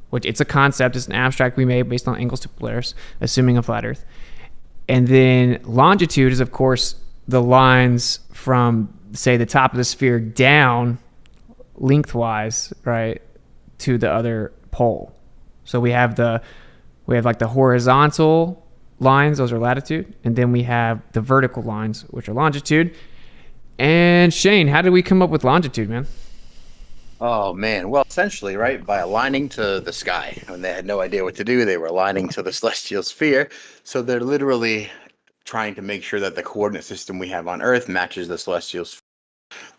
Which it's a concept, it's an abstract we made based on angles to Polaris, assuming a flat Earth. And then longitude is, of course, the lines from, say, the top of the sphere down lengthwise, right, to the other pole. So we have like the horizontal lines, those are latitude, and then we have the vertical lines, which are longitude. And Shane, how did we come up with longitude, man? Oh man, well essentially, right, by aligning to the sky. When they had no idea what to do, they were aligning to the celestial sphere. So they're literally trying to make sure that the coordinate system we have on Earth matches the celestial sphere.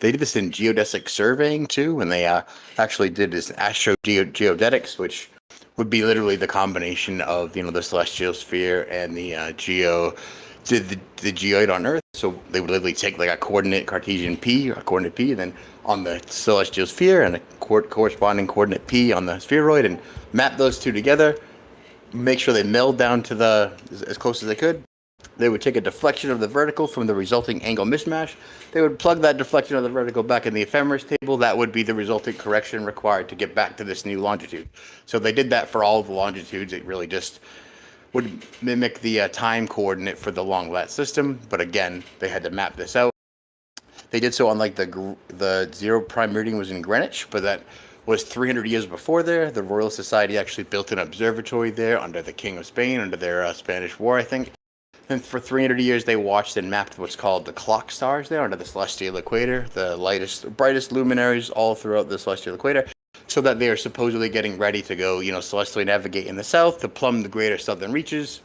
They did this in geodesic surveying too, when they actually did this geodetics, which would be literally the combination of the celestial sphere and the the geoid on Earth. So they would literally take like a coordinate Cartesian P, a coordinate P, and then on the celestial sphere and a corresponding coordinate P on the spheroid, and map those two together, make sure they meld down to as close as they could. They would take a deflection of the vertical from the resulting angle mismatch. They would plug that deflection of the vertical back in the ephemeris table. That would be the resulting correction required to get back to this new longitude. So they did that for all the longitudes. It really just would mimic the time coordinate for the long lat system. But again, they had to map this out. They did so on like the 0 prime meridian was in Greenwich, but that was 300 years before there. The Royal Society actually built an observatory there under the King of Spain, under their Spanish War, I think. And for 300 years, they watched and mapped what's called the clock stars there under the celestial equator, the brightest luminaries all throughout the celestial equator, so that they are supposedly getting ready to go, celestially navigate in the south to plumb the greater southern reaches.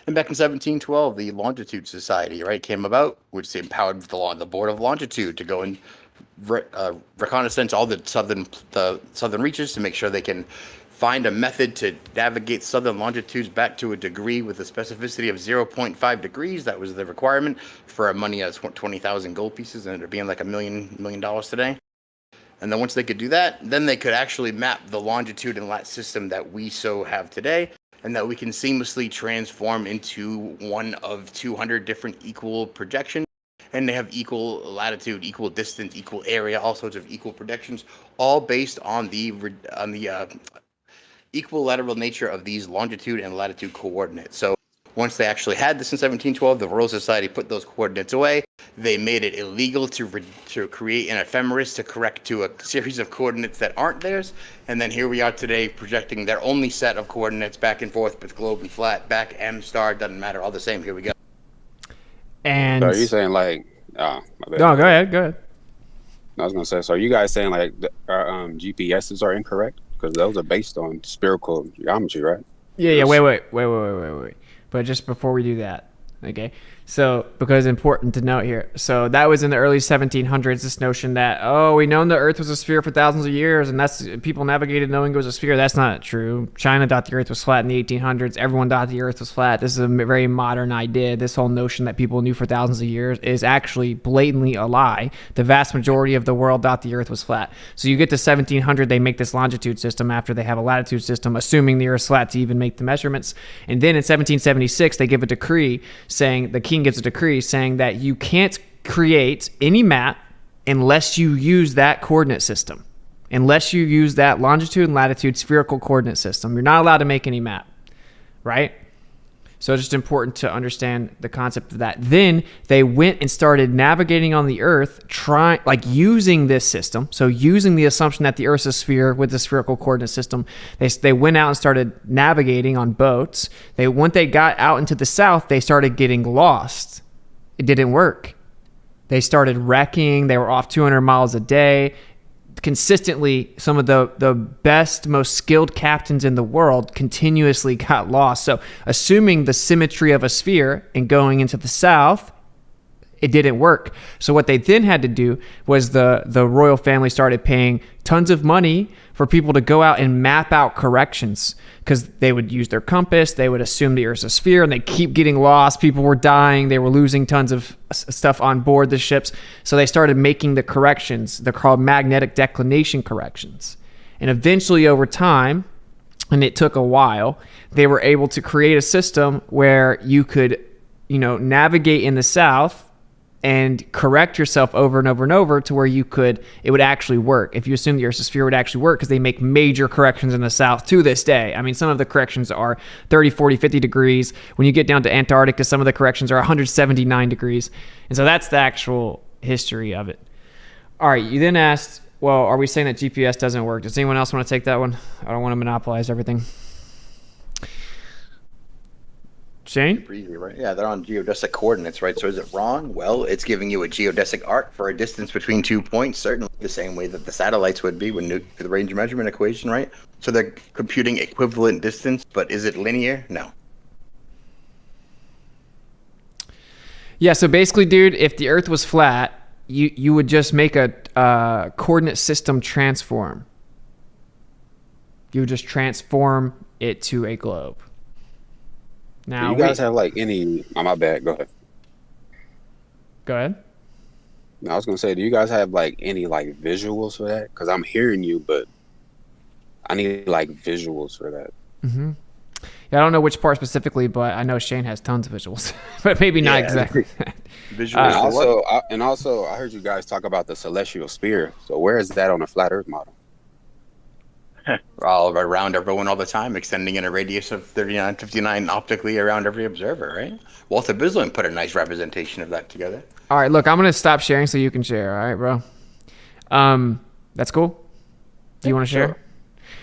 And back in 1712, the Longitude Society, right, came about, which empowered the Board of Longitude to go and reconnaissance all the southern reaches to make sure they can find a method to navigate southern longitudes back to a degree with a specificity of 0.5 degrees. That was the requirement for money as 20,000 gold pieces, and it being like $1 million today. And then once they could do that, then they could actually map the longitude and lat system that we so have today, and that we can seamlessly transform into one of 200 different equal projections. And they have equal latitude, equal distance, equal area, all sorts of equal projections, all based on the equilateral nature of these longitude and latitude coordinates. So once they actually had this in 1712, the Royal Society put those coordinates away. They made it illegal to create an ephemeris to correct to a series of coordinates that aren't theirs. And then here we are today projecting their only set of coordinates back and forth with globe and flat, back, M, star, doesn't matter, all the same. Here we go. And So are you saying like, my bad. no, go ahead. I was gonna say, so are you guys saying like our GPSs are incorrect because those are based on spherical geometry, right? Yeah. Wait. But just before we do that, okay. So, because it's important to note here. So that was in the early 1700s, this notion that, we known the Earth was a sphere for thousands of years, and that's people navigated knowing it was a sphere. That's not true. China thought the Earth was flat in the 1800s. Everyone thought the Earth was flat. This is a very modern idea. This whole notion that people knew for thousands of years is actually blatantly a lie. The vast majority of the world thought the Earth was flat. So you get to 1700, they make this longitude system after they have a latitude system, assuming the Earth's flat to even make the measurements. And then in 1776, they give a decree saying, the king gives a decree saying that you can't create any map unless you use that coordinate system. Unless you use that longitude and latitude spherical coordinate system, you're not allowed to make any map, right? So it's just important to understand the concept of that. Then they went and started navigating on the Earth, using this system. So using the assumption that the Earth's a sphere with the spherical coordinate system, they went out and started navigating on boats. Once they got out into the south, they started getting lost. It didn't work. They started wrecking. They were off 200 miles a day. Consistently, some of the best, most skilled captains in the world continuously got lost. So assuming the symmetry of a sphere and going into the south, it didn't work. So what they then had to do was the royal family started paying tons of money for people to go out and map out corrections, because they would use their compass, they would assume the Earth's a sphere, and they keep getting lost. People were dying. They were losing tons of stuff on board the ships. So they started making the corrections. They're called magnetic declination corrections. And eventually over time, and it took a while, they were able to create a system where you could, navigate in the south and correct yourself over and over and over to where it would actually work. If you assume the Earth's a sphere, it would actually work, because they make major corrections in the south to this day. I mean, some of the corrections are 30, 40, 50 degrees. When you get down to Antarctica, some of the corrections are 179 degrees. And so that's the actual history of it. All right, you then asked, well, are we saying that GPS doesn't work? Does anyone else want to take that one? I don't want to monopolize everything. Shane? Super easy, right? Yeah, they're on geodesic coordinates, right? So is it wrong? Well, it's giving you a geodesic arc for a distance between 2 points, certainly the same way that the satellites would be when the range measurement equation, right? So they're computing equivalent distance, but is it linear? No. Yeah, so basically, dude, if the Earth was flat, you would just make a coordinate system transform. You would just transform it to a globe. Now, do you guys have any? Oh, my bad. Go ahead. Go ahead. No, I was gonna say, do you guys have any visuals for that? Because I'm hearing you, but I need visuals for that. Mm-hmm. Yeah, I don't know which part specifically, but I know Shane has tons of visuals, but maybe not exactly. Visuals. Also, I heard you guys talk about the celestial sphere. So where is that on a flat Earth model? All around everyone all the time, extending in a radius of 3959 optically around every observer, right? Walter Bislin put a nice representation of that together. All right, look, I'm going to stop sharing so you can share. All right, bro. That's cool. Do you want to share?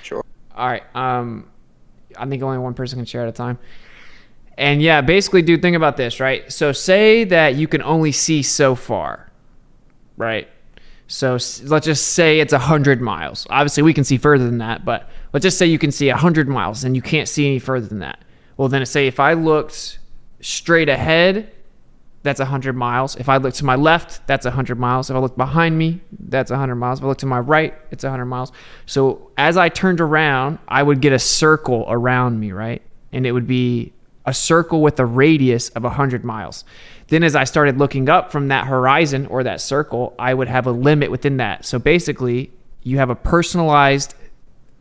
Sure. All right. I think only one person can share at a time. And yeah, basically, dude, think about this, right? So say that you can only see so far, right? So let's just say it's 100 miles. Obviously, we can see further than that, but let's just say you can see 100 miles and you can't see any further than that. Well, then say if I looked straight ahead, that's 100 miles. If I look to my left, that's 100 miles. If I look behind me, that's 100 miles. If I look to my right, it's 100 miles. So as I turned around, I would get a circle around me, right? And it would be a circle with a radius of 100 miles. Then as I started looking up from that horizon or that circle, I would have a limit within that. So basically, you have a personalized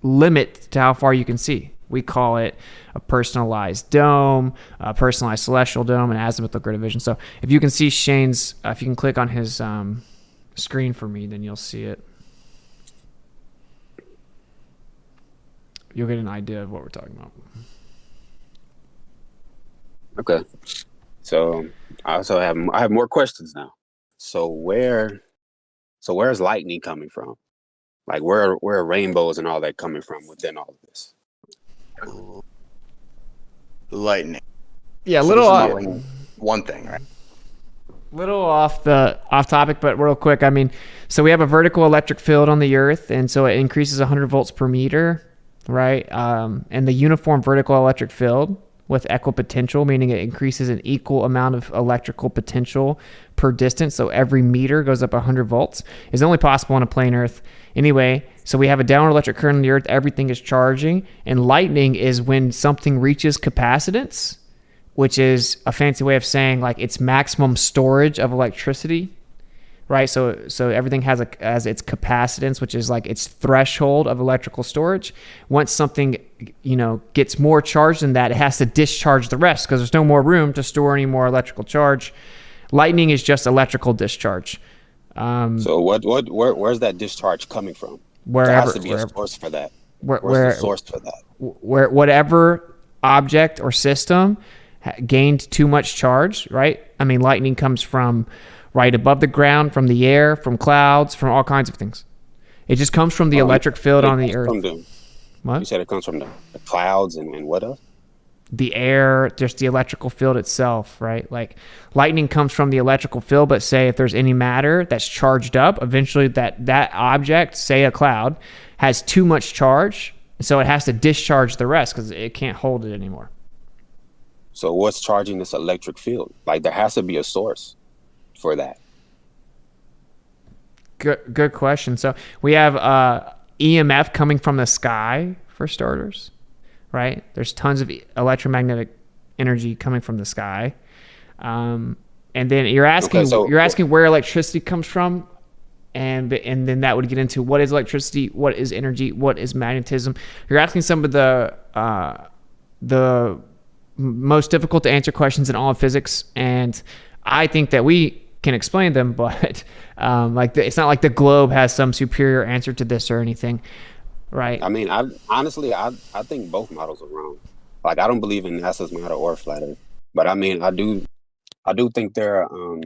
limit to how far you can see. We call it a personalized dome, a personalized celestial dome, and azimuthal grid of vision. So if you can see Shane's, if you can click on his screen for me, then you'll see it. You'll get an idea of what we're talking about. Okay. So I have more questions now. So where's lightning coming from? Where are rainbows and all that coming from within all of this? Lightning. Yeah, So little this is one thing, right? little off topic, but real quick. I mean, so we have a vertical electric field on the Earth, and so it increases 100 volts per meter. right? And the uniform vertical electric field with equipotential, meaning it increases an equal amount of electrical potential per distance. So every meter goes up 100 volts, is only possible on a plane Earth. Anyway, so we have a downward electric current on the Earth. Everything is charging. And lightning is when something reaches capacitance, which is a fancy way of saying like its maximum storage of electricity, right? So everything has its capacitance, which is like its threshold of electrical storage. Once something, gets more charge than that, it has to discharge the rest because there's no more room to store any more electrical charge. Lightning is just electrical discharge. So where's that discharge coming from? Wherever, there has to be a source for that. Where's the source for that? Whatever object or system gained too much charge, right? I mean, lightning comes from right above the ground, from the air, from clouds, from all kinds of things. It just comes from the electric field on the Earth. What? You said it comes from the clouds and what else? The air, just the electrical field itself, right? Like lightning comes from the electrical field, but say if there's any matter that's charged up, eventually that object, say a cloud, has too much charge, so it has to discharge the rest because it can't hold it anymore. So what's charging this electric field? Like there has to be a source for that. Good question. So we have EMF coming from the sky for starters, right? There's tons of electromagnetic energy coming from the sky, and then you're asking where electricity comes from, and then that would get into what is electricity, what is energy, what is magnetism. You're asking some of the most difficult to answer questions in all of physics, and I think that we can explain them, but it's not like the globe has some superior answer to this or anything, right? I mean, I think both models are wrong. Like I don't believe in NASA's model or flat Earth, but I mean, I do think there are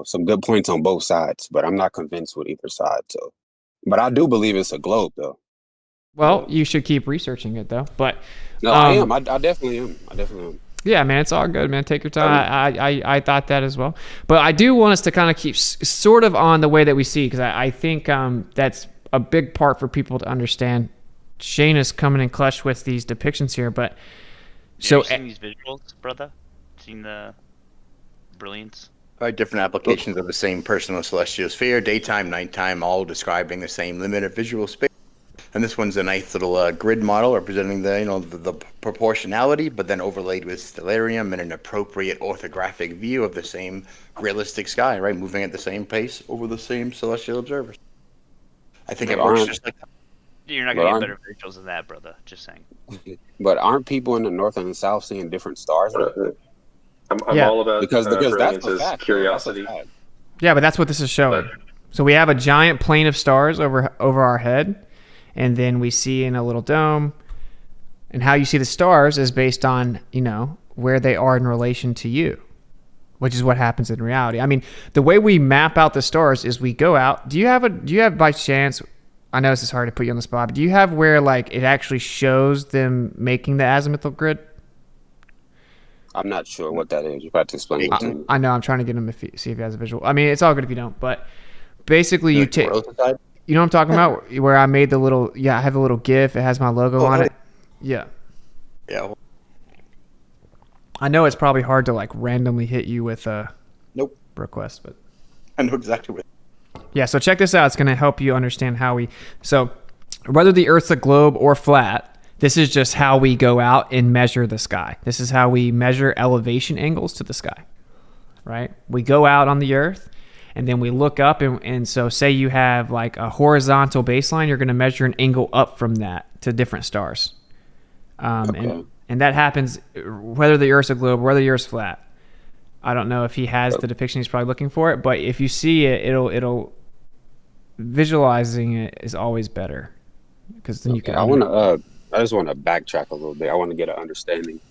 some good points on both sides, but I'm not convinced with either side. So, but I do believe it's a globe, though. Well, you should keep researching it, though. But no, I am. I definitely am. Yeah, man, it's all good, man. Take your time. I thought that as well. But I do want us to kind of keep sort of on the way that we see, because I think that's a big part for people to understand. Shane is coming in clutch with these depictions here, but Have you seen these visuals, brother? Seen the brilliance? Different applications of the same personal celestial sphere, daytime, nighttime, all describing the same limited visual space. And this one's a nice little grid model representing the proportionality, but then overlaid with stellarium and an appropriate orthographic view of the same realistic sky, right? Moving at the same pace over the same celestial observers. I think it works just like that. You're not going to get better visuals than that, brother. Just saying. But aren't people in the north and the south seeing different stars? I'm all about because that's a fact. Curiosity. Yeah, but that's what this is showing. So we have a giant plane of stars over our head, and then we see in a little dome. And how you see the stars is based on, where they are in relation to you, which is what happens in reality. I mean, the way we map out the stars is we go out. Do you have by chance, I know this is hard to put you on the spot, but do you have where like it actually shows them making the azimuthal grid? I'm not sure what that is. You have to explain it to me. I know. I'm trying to get him to see if he has a visual. I mean, it's all good if you don't, but basically you take, you know what I'm talking about? Where I made the little, I have a little GIF. It has my logo on it. Yeah. Yeah. I know it's probably hard to like randomly hit you with a request, but I know exactly what. Yeah. So check this out. It's going to help you understand so whether the Earth's a globe or flat, this is just how we go out and measure the sky. This is how we measure elevation angles to the sky, right? We go out on the Earth, and then we look up, and so say you have like a horizontal baseline, you're going to measure an angle up from that to different stars. And that happens whether the Earth's a globe or whether the Earth's flat. I don't know if he has the depiction. He's probably looking for it, but if you see it, it'll visualizing it is always better, because then you can. I just want to backtrack a little bit. I want to get an understanding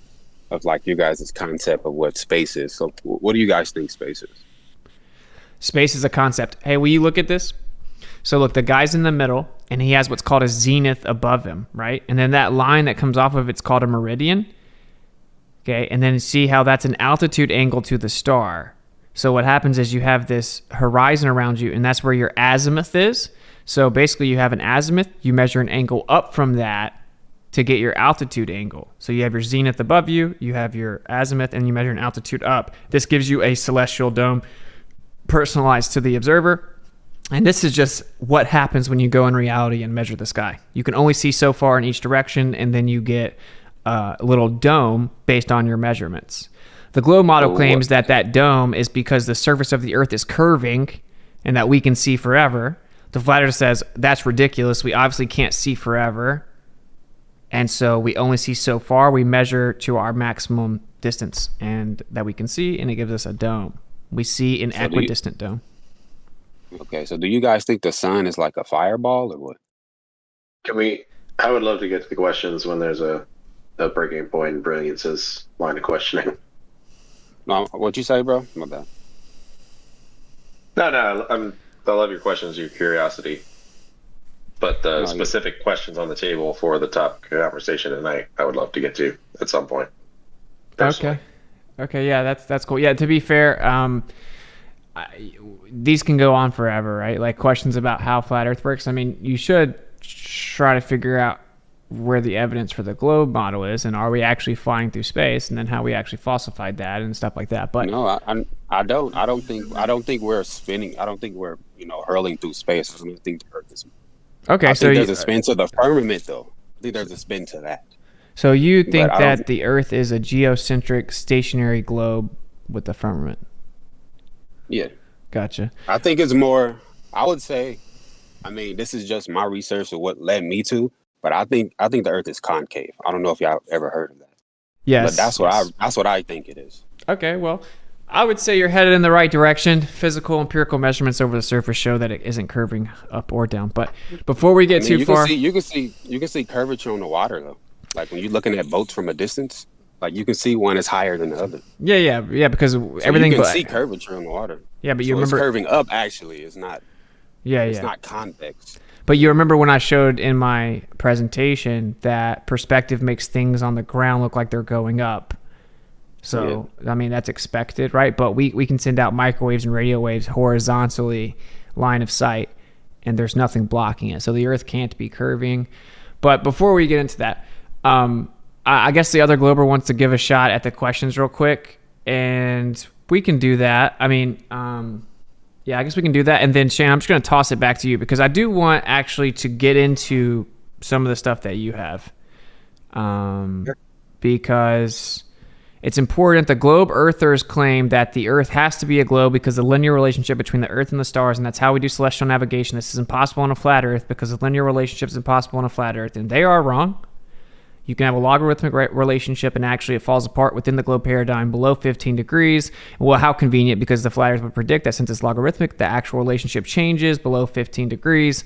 of like you guys' concept of what space is. So what do you guys think space is? Space is a concept. Hey, will you look at this? So look, the guy's in the middle, and he has what's called a zenith above him, right? And then that line that comes off of it's called a meridian. Okay, and then see how that's an altitude angle to the star. So what happens is you have this horizon around you, and that's where your azimuth is. So basically you have an azimuth, you measure an angle up from that, to get your altitude angle. So you have your zenith above you, you have your azimuth, and you measure an altitude up. This gives you a celestial dome personalized to the observer. And this is just what happens when you go in reality and measure the sky. You can only see so far in each direction, and then you get a little dome based on your measurements. The globe model claims that that dome is because the surface of the Earth is curving and that we can see forever. The flat earth says that's ridiculous. We obviously can't see forever. And so we only see so far. We measure to our maximum distance and that we can see, and it gives us a dome. We see an equidistant dome. Okay, so do you guys think the sun is like a fireball or what? I would love to get to the questions when there's a breaking point in Brilliance's line of questioning. No, what'd you say, bro? My bad. No, I love your questions, your curiosity. But the specific questions on the table for the top conversation tonight, I would love to get to at some point. Personally. Okay, yeah, that's cool. Yeah, to be fair, these can go on forever, right? Like questions about how flat Earth works. I mean, you should try to figure out where the evidence for the globe model is, and are we actually flying through space, and then how we actually falsified that and stuff like that. But no, I don't think we're spinning. I don't think we're hurling through space. I don't think the Earth is. Okay, I so think there's a spin to the firmament, though. I think there's a spin to that. So you think that the Earth is a geocentric stationary globe with the firmament? Yeah. Gotcha. I think it's more. I would say. I mean, this is just my research of what led me to. But I think the Earth is concave. I don't know if y'all ever heard of that. Yes. But that's what I think it is. Okay, well, I would say you're headed in the right direction. Physical, empirical measurements over the surface show that it isn't curving up or down. But before we get too far, you can see curvature on the water though. Like when you're looking at boats from a distance, like you can see one is higher than the other. Yeah, because everything. You can see curvature on the water. Yeah, but you remember it's curving up. Actually, it's not. Yeah, it's not convex. But you remember when I showed in my presentation that perspective makes things on the ground look like they're going up. So, yeah. I mean, that's expected, right? But we can send out microwaves and radio waves horizontally, line of sight, and there's nothing blocking it. So the Earth can't be curving. But before we get into that, I guess the other Glober wants to give a shot at the questions real quick, and we can do that. I mean, yeah, I guess we can do that. And then, Shane, I'm just going to toss it back to you because I do want actually to get into some of the stuff that you have. Because it's important. The globe earthers claim that the Earth has to be a globe because of the linear relationship between the Earth and the stars, and that's how we do celestial navigation. This is impossible on a flat Earth because the linear relationship is impossible on a flat Earth, and they are wrong. You can have a logarithmic relationship, and actually it falls apart within the globe paradigm below 15 degrees. Well, how convenient, because the flat Earth would predict that since it's logarithmic, the actual relationship changes below 15 degrees.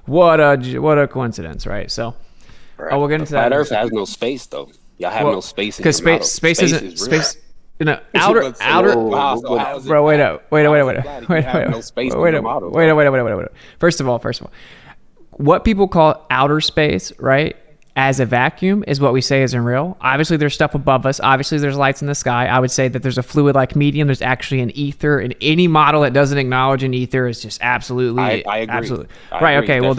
What a coincidence, right? So, right. We'll get into that. Flat Earth has no space, though. Y'all have no space in your model. Because space isn't space. Outer. Bro, wait. First of all, what people call outer space, right? As a vacuum is what we say isn't real. Obviously, there's stuff above us. Obviously, there's lights in the sky. I would say that there's a fluid-like medium. There's actually an ether. And any model that doesn't acknowledge an ether is just absolutely... I agree. Absolutely. I right, agree. okay. Well,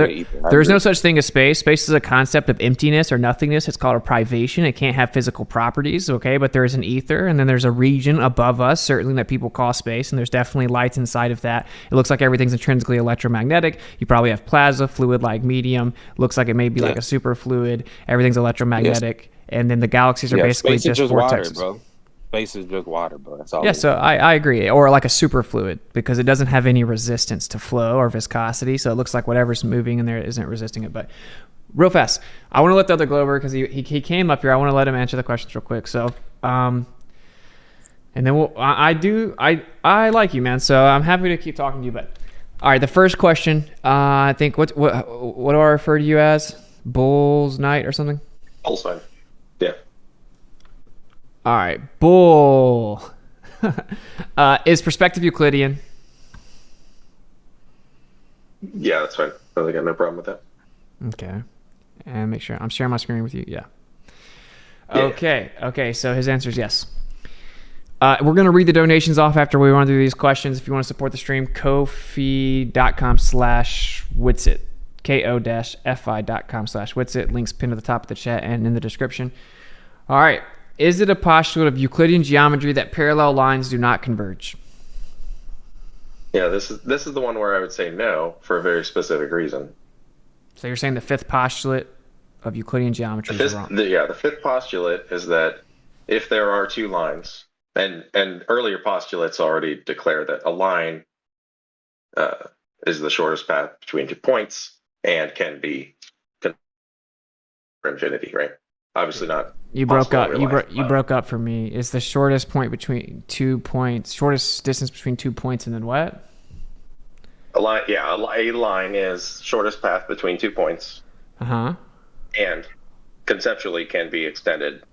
there's no such thing as space. Space is a concept of emptiness or nothingness. It's called a privation. It can't have physical properties, okay? But there is an ether, and then there's a region above us, certainly, that people call space, and there's definitely lights inside of that. It looks like everything's intrinsically electromagnetic. You probably have plasma, fluid-like medium. Looks like it may be like a superfluid. Everything's electromagnetic, and then the galaxies are basically just vortexes. Water, bro. Space is just water, bro. That's all. Yeah, so I agree. Or like a superfluid, because it doesn't have any resistance to flow or viscosity, so it looks like whatever's moving in there isn't resisting it. But real fast, I want to let the other Glober, because he came up here, I want to let him answer the questions real quick. So, and then I like you, man, so I'm happy to keep talking to you. But all right, the first question, I think, what do I refer to you as? Bull's Night or something? Bull's fine. Yeah. All right, Bull. Is perspective Euclidean? Yeah, that's fine. I got no problem with that. Okay. And make sure I'm sharing my screen with you. Yeah. Okay, so his answer is yes. We're going to read the donations off after we run through these questions. If you want to support the stream, Ko-fi.com/Witsit. ko-fi.com/Witsit. Links pinned to the top of the chat and in the description. All right. Is it a postulate of Euclidean geometry that parallel lines do not converge? Yeah, this is the one where I would say no for a very specific reason. So you're saying the fifth postulate of Euclidean geometry is wrong? The fifth postulate is that if there are two lines, and earlier postulates already declare that a line is the shortest path between 2 points and can be for infinity, right? Obviously not. You broke up. You broke up for me. Is the shortest point between 2 points, shortest distance between 2 points, and then what? A line, yeah, a line is shortest path between 2 points. And conceptually can be extended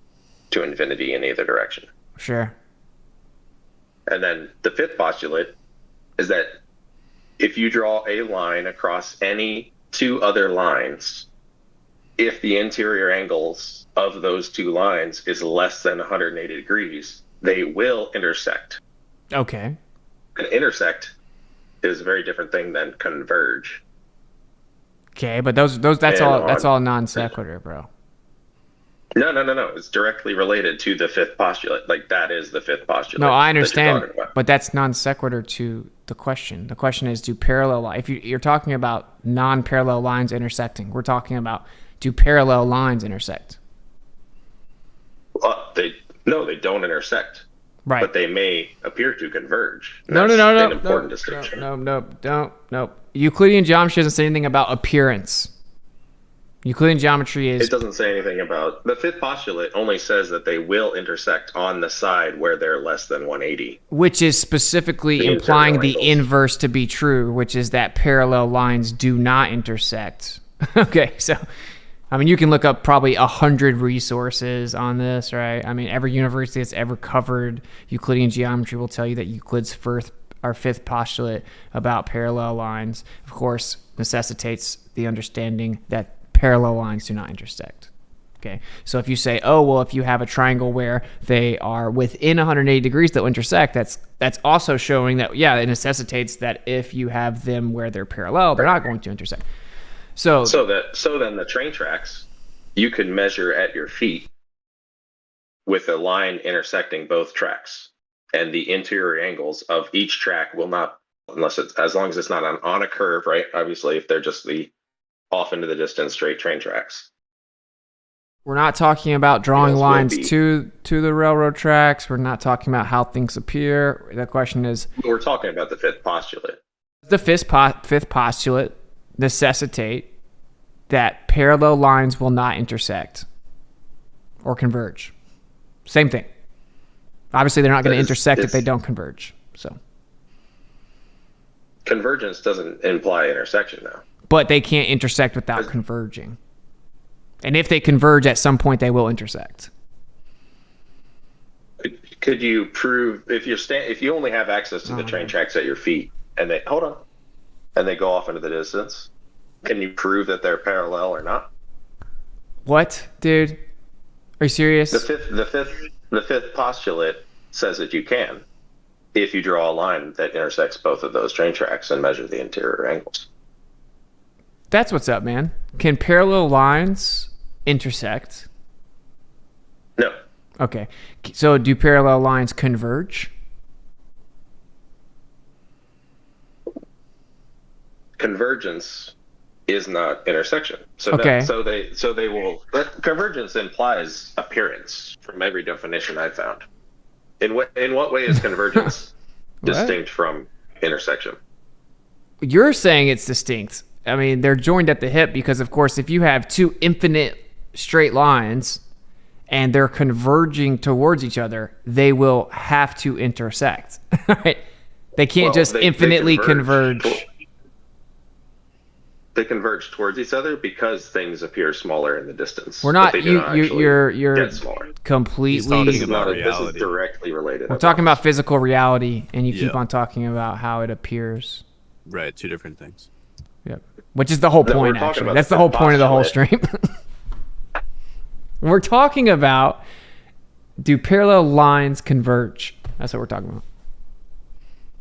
to infinity in either direction. Sure. And then the fifth postulate is that if you draw a line across any two other lines, if the interior angles of those two lines is less than 180 degrees, they will intersect. Okay. And intersect is a very different thing than converge. Okay, but that's all non sequitur, bro. No. It's directly related to the fifth postulate. Like, that is the fifth postulate. No, I understand, but that's non sequitur to the question. The question is, do parallel lines, if you're talking about non-parallel lines intersecting, we're talking about, do parallel lines intersect? They don't intersect. Right. But they may appear to converge. No. An important distinction. No. Euclidean geometry doesn't say anything about appearance. Euclidean geometry is... It doesn't say anything about... The fifth postulate only says that they will intersect on the side where they're less than 180. Which is specifically implying the inverse to be true, which is that parallel lines do not intersect. Okay, so... I mean, you can look up probably 100 resources on this, right? I mean, every university that's ever covered Euclidean geometry will tell you that Euclid's fifth postulate about parallel lines, of course, necessitates the understanding that parallel lines do not intersect. Okay, so if you say, oh, well, if you have a triangle where they are within 180 degrees they'll intersect, that's also showing that, yeah, it necessitates that if you have them where they're parallel, they're not going to intersect. So then the train tracks, you can measure at your feet with a line intersecting both tracks, and the interior angles of each track will not, as long as it's not on a curve, right? Obviously, if they're just the off into the distance straight train tracks. We're not talking about drawing lines to the railroad tracks. We're not talking about how things appear. The question is, we're talking about the fifth postulate. The fifth postulate necessitate that parallel lines will not intersect or converge. Same thing. Obviously, they're not going to intersect if they don't converge. So convergence doesn't imply intersection, though. But they can't intersect without converging. And if they converge at some point, they will intersect. Could you prove if you only have access to the train tracks at your feet and they go off into the distance? Can you prove that they're parallel or not? What, dude? Are you serious? The fifth postulate says that you can, if you draw a line that intersects both of those train tracks and measure the interior angles. That's what's up, man. Can parallel lines intersect? No. Okay. So do parallel lines converge? Convergence is not intersection. So okay. They will. Convergence implies appearance from every definition I've found. In what way is convergence distinct from intersection? You're saying it's distinct. I mean, they're joined at the hip because, of course, if you have two infinite straight lines and they're converging towards each other, they will have to intersect. Right? They can't infinitely converge. They converge towards each other because things appear smaller in the distance. We're not. You're completely. This is directly related. We're talking about physical reality, and you keep on talking about how it appears. Right, two different things. Yep. Which is the whole point, actually. That's the whole point of the whole stream. We're talking about, do parallel lines converge? That's what we're talking about.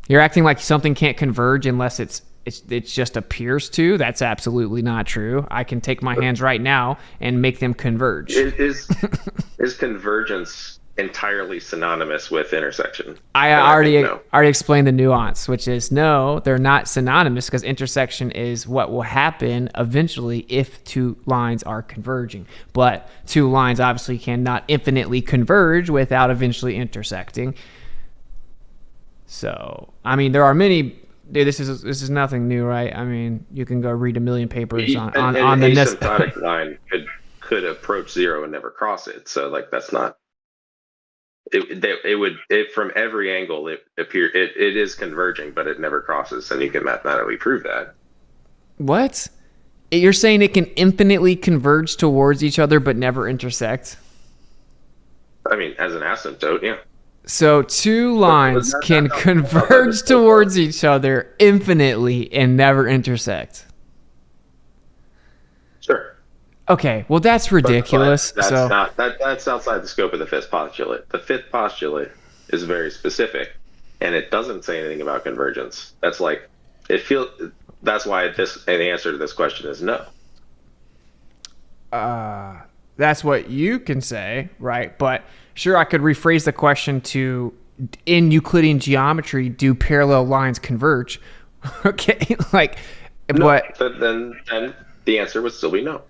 You're acting like something can't converge unless it's it just appears to. That's absolutely not true. I can take my hands right now and make them converge. Is convergence entirely synonymous with intersection? I And already think no. already explained the nuance, which is no, they're not synonymous, because intersection is what will happen eventually if two lines are converging. But two lines obviously cannot infinitely converge without eventually intersecting. So, I mean, there are many. Dude, this is nothing new, right? I mean, you can go read a million papers on An the asymptotic line could approach zero and never cross it. So like that's not. It would from every angle it is converging, but it never crosses, and you can mathematically prove that. What? You're saying it can infinitely converge towards each other but never intersect? I mean, as an asymptote, yeah. So two lines can converge towards each other infinitely and never intersect. Sure. Okay, well that's ridiculous. But that's outside the scope of the fifth postulate. The fifth postulate is very specific, and it doesn't say anything about convergence. That's why the answer to this question is no. That's what you can say, right? But sure, I could rephrase the question to, in Euclidean geometry, do parallel lines converge? Okay, like, No, but then the answer would still be no.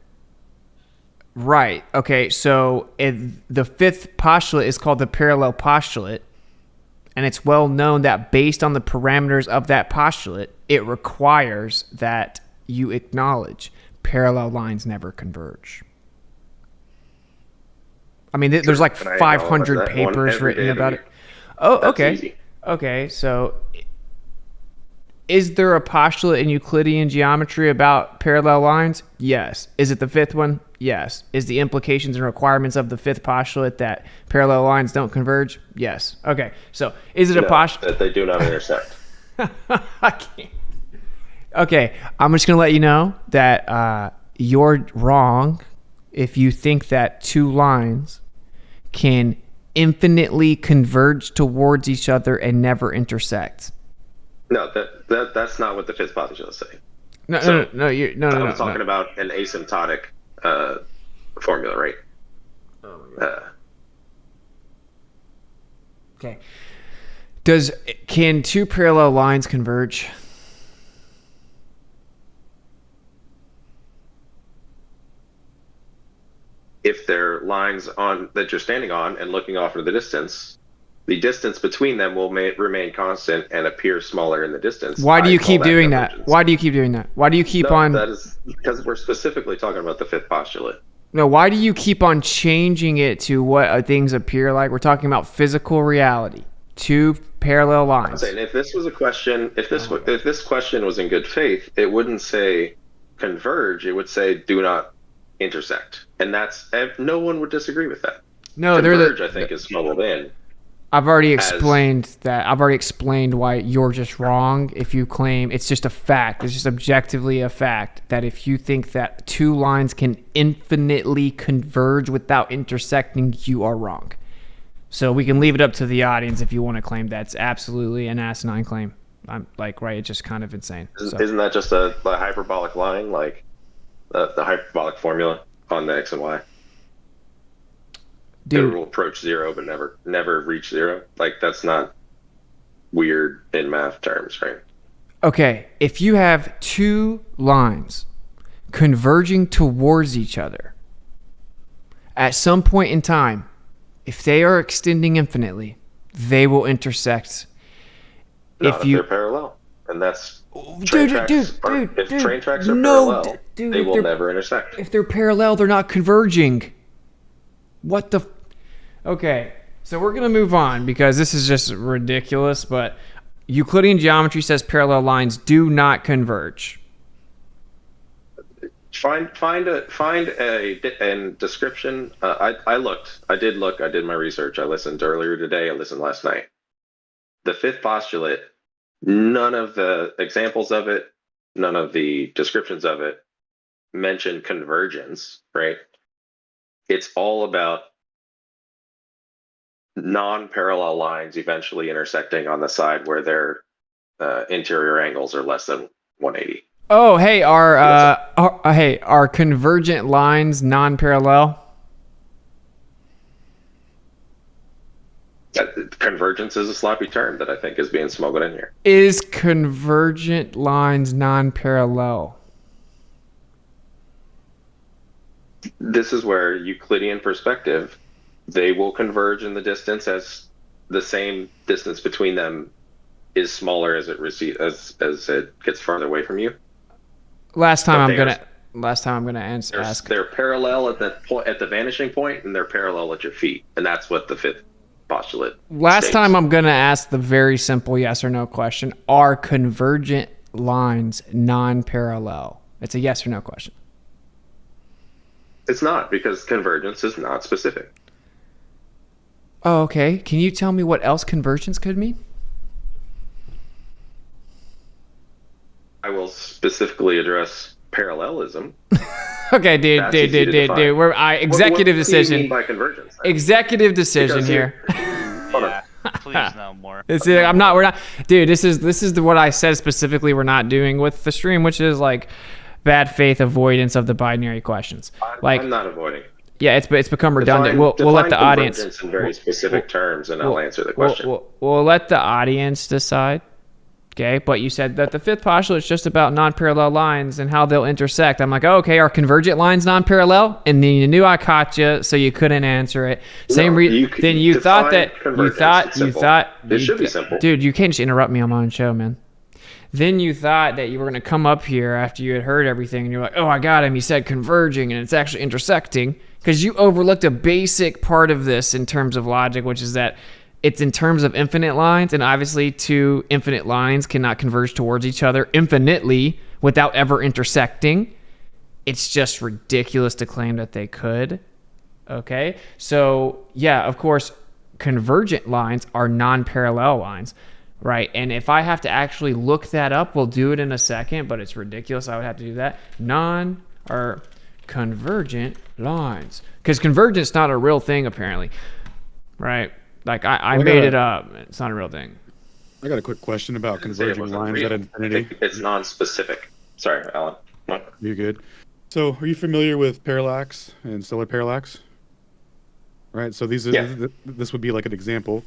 right. Okay, so the fifth postulate is called the parallel postulate, and it's well known that based on the parameters of that postulate, it requires that you acknowledge parallel lines never converge. I mean, there's like 500 papers written about it. Oh, okay. Easy. Okay, so is there a postulate in Euclidean geometry about parallel lines? Yes. Is it the fifth one? Yes. Is the implications and requirements of the fifth postulate that parallel lines don't converge? Yes. Okay, so is it a postulate? That they do not intersect. I can't. Okay, I'm just going to let you know that you're wrong if you think that two lines can infinitely converge towards each other and never intersect. No, that's not what the fifth postulate is saying. No, I'm talking about an asymptotic formula, right? Okay. Can two parallel lines converge? If they're lines on that you're standing on and looking off into the distance, the distance between them will remain constant and appear smaller in the distance. Why do you keep doing that? Why do you keep doing that? Why do you keep on? That is because we're specifically talking about the fifth postulate. No, why do you keep on changing it to what things appear like? We're talking about physical reality. Two parallel lines. I'm saying if this was a question, if this question was in good faith, it wouldn't say converge. It would say do not intersect, and no one would disagree with that. No, converge, I think, is smuggled in. I've already explained that. I've already explained why you're just wrong if you claim it's just a fact. It's just objectively a fact that if you think that two lines can infinitely converge without intersecting, you are wrong. So we can leave it up to the audience if you want to claim that's absolutely an asinine claim. I'm like, right, it's just kind of insane. Isn't that just a hyperbolic line, like the hyperbolic formula on the x and y? Dude, it will approach zero but never reach zero. Like, that's not weird in math terms, right? Okay, if you have two lines converging towards each other, at some point in time, if they are extending infinitely, they will intersect. If they're parallel, and that's if train tracks are parallel, they will never intersect. If they're parallel, they're not converging. What the? Okay, so we're going to move on because this is just ridiculous, but Euclidean geometry says parallel lines do not converge. Find a description. I did my research. I listened earlier today. I listened last night. The fifth postulate, none of the examples of it, none of the descriptions of it mention convergence, right? It's all about non-parallel lines eventually intersecting on the side where their interior angles are less than 180. Oh, hey, are convergent lines non-parallel? Convergence is a sloppy term that I think is being smuggled in here. Is convergent lines non-parallel? This is where Euclidean perspective, they will converge in the distance as the same distance between them is smaller as it gets farther away from you. Last time I'm gonna ask. They're parallel at the vanishing point, and they're parallel at your feet, and that's what the fifth postulate. Last states. time I'm gonna ask the very simple yes or no question: are convergent lines non-parallel? It's a yes or no question. It's not, because convergence is not specific. Oh, okay. Can you tell me what else convergence could mean? I will specifically address parallelism. Okay, dude. We're executive what decision. do you mean by convergence? Executive decision Because here. Hold on. Please no more. We're not. Dude, this is what I said specifically. We're not doing with the stream, which is like bad faith avoidance of the binary questions. I'm not avoiding. Yeah, it's become redundant. We'll let the audience in very specific terms, and I'll answer the question. We'll let the audience decide. Okay, but you said that the fifth postulate is just about non-parallel lines and how they'll intersect. I'm like, oh, okay, are convergent lines non-parallel? And then you knew I caught you, so you couldn't answer it. Same reason. Then you thought that It should be simple. Dude, you can't just interrupt me on my own show, man. Then you thought that you were going to come up here after you had heard everything, and you're like, oh, I got him. He said converging, and it's actually intersecting, because you overlooked a basic part of this in terms of logic, which is that it's in terms of infinite lines, and obviously two infinite lines cannot converge towards each other infinitely without ever intersecting. It's just ridiculous to claim that they could. Okay? So, yeah, of course, convergent lines are non-parallel lines, right? And if I have to actually look that up, we'll do it in a second, but it's ridiculous. I would have to do that. Convergent lines. Because convergence is not a real thing, apparently, right? Like, I made it up. It's not a real thing. I got a quick question about converging lines at infinity. It's non-specific. Sorry, Alan. What? You're good. So, are you familiar with parallax and stellar parallax? Right. So this would be like an example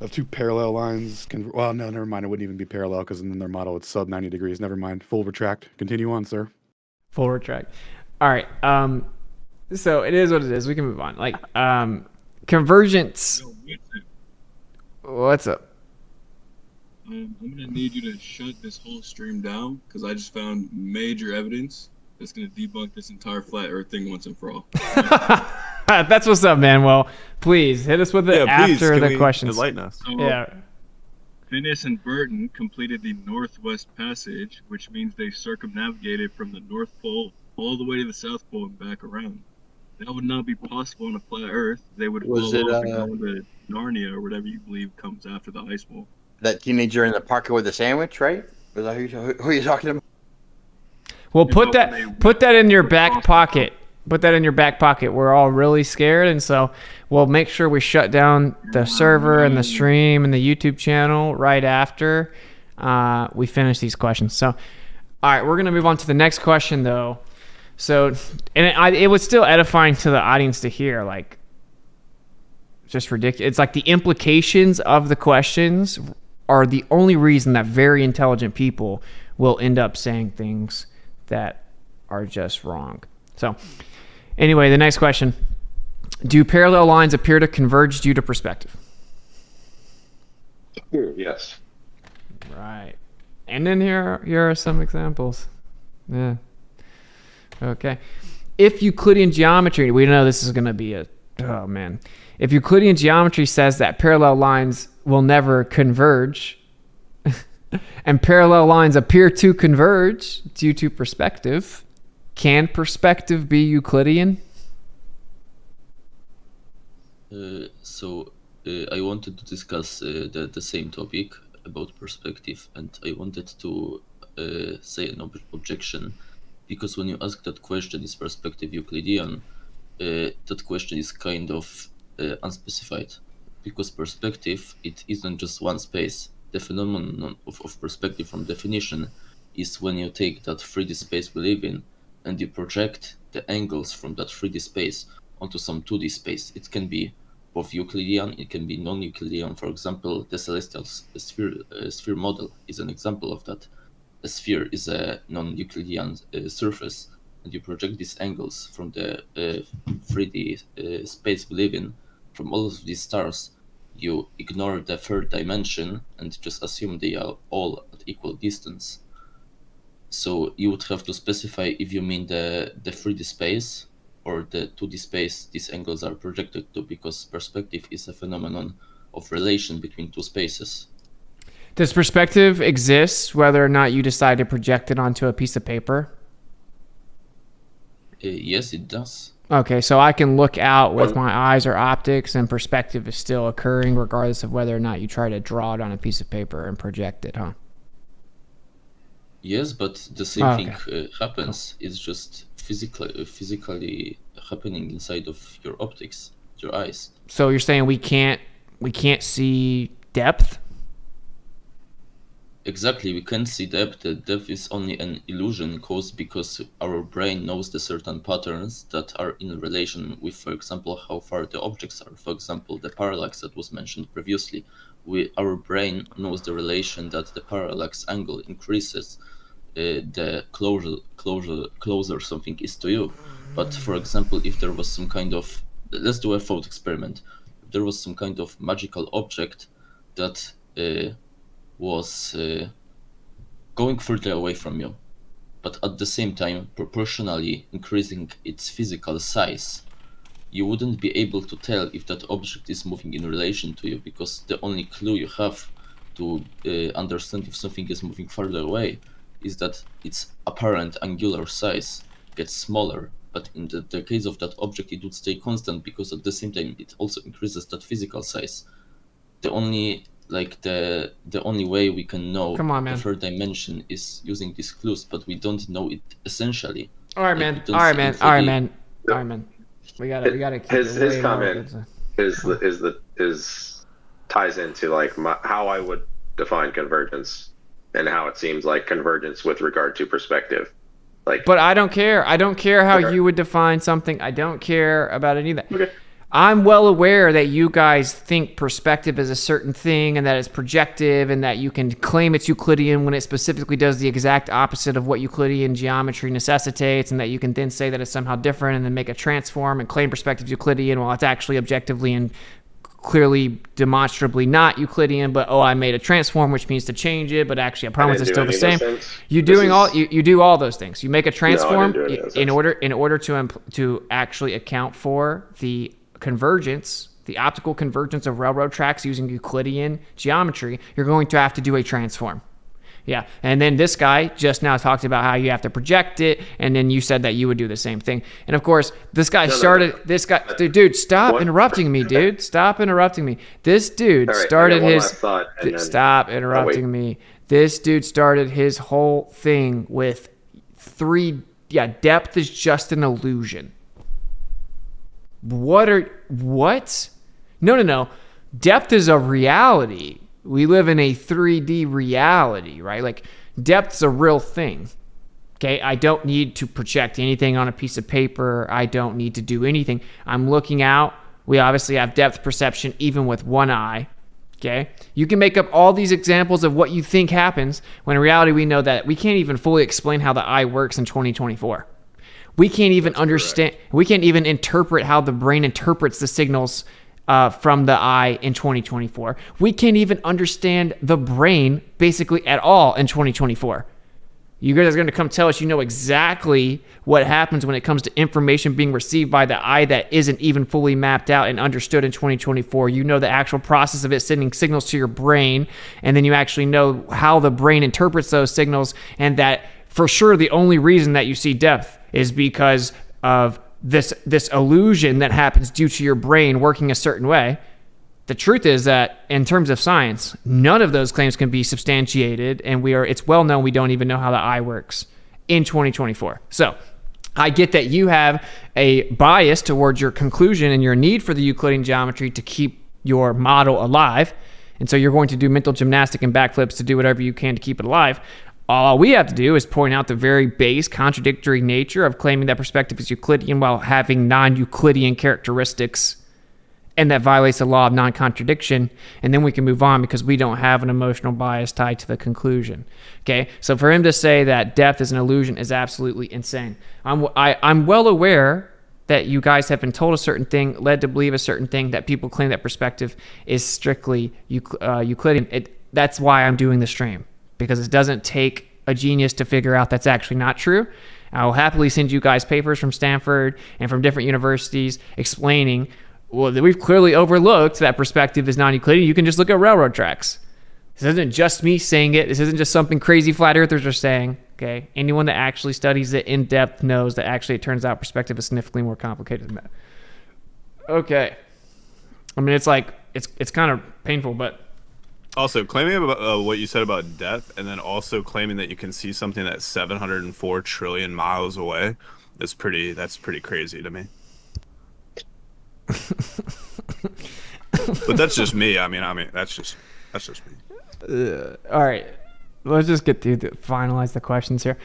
of two parallel lines. Well, no, never mind. It wouldn't even be parallel because in their model it's sub 90 degrees. Never mind. Full retract. Continue on, sir. Full retract. All right. So it is what it is. We can move on. Like, convergence. What's up? I'm gonna need you to shut this whole stream down because I just found major evidence that's gonna debunk this entire flat Earth thing once and for all. That's what's up, man. Well, please hit us with it after the questions. Enlighten us. So, Yeah. Phineas and Burton completed the Northwest Passage, which means they circumnavigated from the North Pole all the way to the South Pole and back around. That would not be possible on a flat Earth. They would fall off and go into Narnia or whatever you believe comes after the ice wall. That teenager in the parker with the sandwich, right? Was that who you're talking about? Well, put that in your back pocket. Put that in your back pocket. We're all really scared, and so we'll make sure we shut down the server and the stream and the YouTube channel right after we finish these questions. So, all right, we're gonna move on to the next question, though. So, and it was still edifying to the audience to hear, like, just ridiculous. It's like the implications of the questions are the only reason that very intelligent people will end up saying things that are just wrong. So, anyway, the next question. Do parallel lines appear to converge due to perspective? Yes. Right. And then here are some examples. Yeah. Okay. If Euclidean geometry, we know this is going to be oh man. If Euclidean geometry says that parallel lines will never converge, and parallel lines appear to converge due to perspective, can perspective be Euclidean? I wanted to discuss the same topic about perspective, and I wanted to say an objection, because when you ask that question, is perspective Euclidean, that question is kind of unspecified, because perspective, it isn't just one space. The phenomenon of perspective from definition is when you take that 3D space we live in and you project the angles from that 3D space onto some 2D space. It can be both Euclidean, it can be non-Euclidean. For example, the celestial sphere model is an example of that. A sphere is a non-Euclidean surface, and you project these angles from the 3D space we live in, from all of these stars. You ignore the third dimension and just assume they are all at equal distance. So you would have to specify if you mean the 3D space or the 2D space these angles are projected to, because perspective is a phenomenon of relation between two spaces. Does perspective exist whether or not you decide to project it onto a piece of paper? Yes, it does. Okay, so I can look out with my eyes or optics, and perspective is still occurring regardless of whether or not you try to draw it on a piece of paper and project it, huh? Yes, but the same thing happens. It's just physically happening inside of your optics, your eyes. So you're saying we can't see depth? Exactly, we can't see depth. The depth is only an illusion caused because our brain knows the certain patterns that are in relation with, for example, how far the objects are. For example, the parallax that was mentioned previously. Our brain knows the relation that the parallax angle increases the closer something is to you. But for example, if there was some kind of, let's do a thought experiment. If there was some kind of magical object that was going further away from you, but at the same time proportionally increasing its physical size, you wouldn't be able to tell if that object is moving in relation to you, because the only clue you have to understand if something is moving further away is that its apparent angular size gets smaller. But in the case of that object, it would stay constant because at the same time it also increases that physical size. The only way we can know the third dimension is using these clues, but we don't know it essentially. All right, man. All right, man. We gotta keep his comment is ties into like how I would define convergence and how it seems like convergence with regard to perspective. But I don't care. I don't care how you would define something. I don't care about any of that. Okay. I'm well aware that you guys think perspective is a certain thing and that it's projective and that you can claim it's Euclidean when it specifically does the exact opposite of what Euclidean geometry necessitates, and that you can then say that it's somehow different and then make a transform and claim perspective Euclidean while it's actually objectively and clearly demonstrably not Euclidean, but I made a transform, which means to change it, but actually I promise it's still the same. You do all those things. You make a transform in order to actually account for the convergence, the optical convergence of railroad tracks using Euclidean geometry. You're going to have to do a transform. Yeah, and then this guy just now talked about how you have to project it, and then you said that you would do the same thing. And of course, this guy dude, stop interrupting me, dude. Stop interrupting me. This dude started his stop interrupting me. This dude started his whole thing with depth is just an illusion. What? No. Depth is a reality. We live in a 3D reality, right? Like, depth's a real thing. Okay, I don't need to project anything on a piece of paper. I don't need to do anything. I'm looking out. We obviously have depth perception even with one eye. Okay, you can make up all these examples of what you think happens when in reality we know that we can't even fully explain how the eye works in 2024. We can't even understand. We can't even interpret how the brain interprets the signals from the eye in 2024. We can't even understand the brain basically at all in 2024. You guys are going to come tell us you know exactly what happens when it comes to information being received by the eye that isn't even fully mapped out and understood in 2024. You know the actual process of it sending signals to your brain, and then you actually know how the brain interprets those signals, and that for sure the only reason that you see depth is because of this illusion that happens due to your brain working a certain way. The truth is that in terms of science, none of those claims can be substantiated, and it's well known we don't even know how the eye works in 2024. So I get that you have a bias towards your conclusion and your need for the Euclidean geometry to keep your model alive, and so you're going to do mental gymnastic and backflips to do whatever you can to keep it alive. All we have to do is point out the very base contradictory nature of claiming that perspective is Euclidean while having non-Euclidean characteristics, and that violates the law of non-contradiction, and then we can move on because we don't have an emotional bias tied to the conclusion. Okay, so for him to say that depth is an illusion is absolutely insane. I'm well aware that you guys have been told a certain thing, led to believe a certain thing, that people claim that perspective is strictly Euclidean. That's why I'm doing the stream, because it doesn't take a genius to figure out that's actually not true. I will happily send you guys papers from Stanford and from different universities explaining, well, that we've clearly overlooked that perspective is non-Euclidean. You can just look at railroad tracks. This isn't just me saying it. This isn't just something crazy flat earthers are saying. Okay, anyone that actually studies it in depth knows that actually it turns out perspective is significantly more complicated than that. Okay, I mean it's like it's kind of painful, but also claiming about what you said about depth, and then also claiming that you can see something that's 704 trillion miles away. That's pretty crazy to me. But that's just me. I mean that's just me. All right, let's just get to finalize the questions here,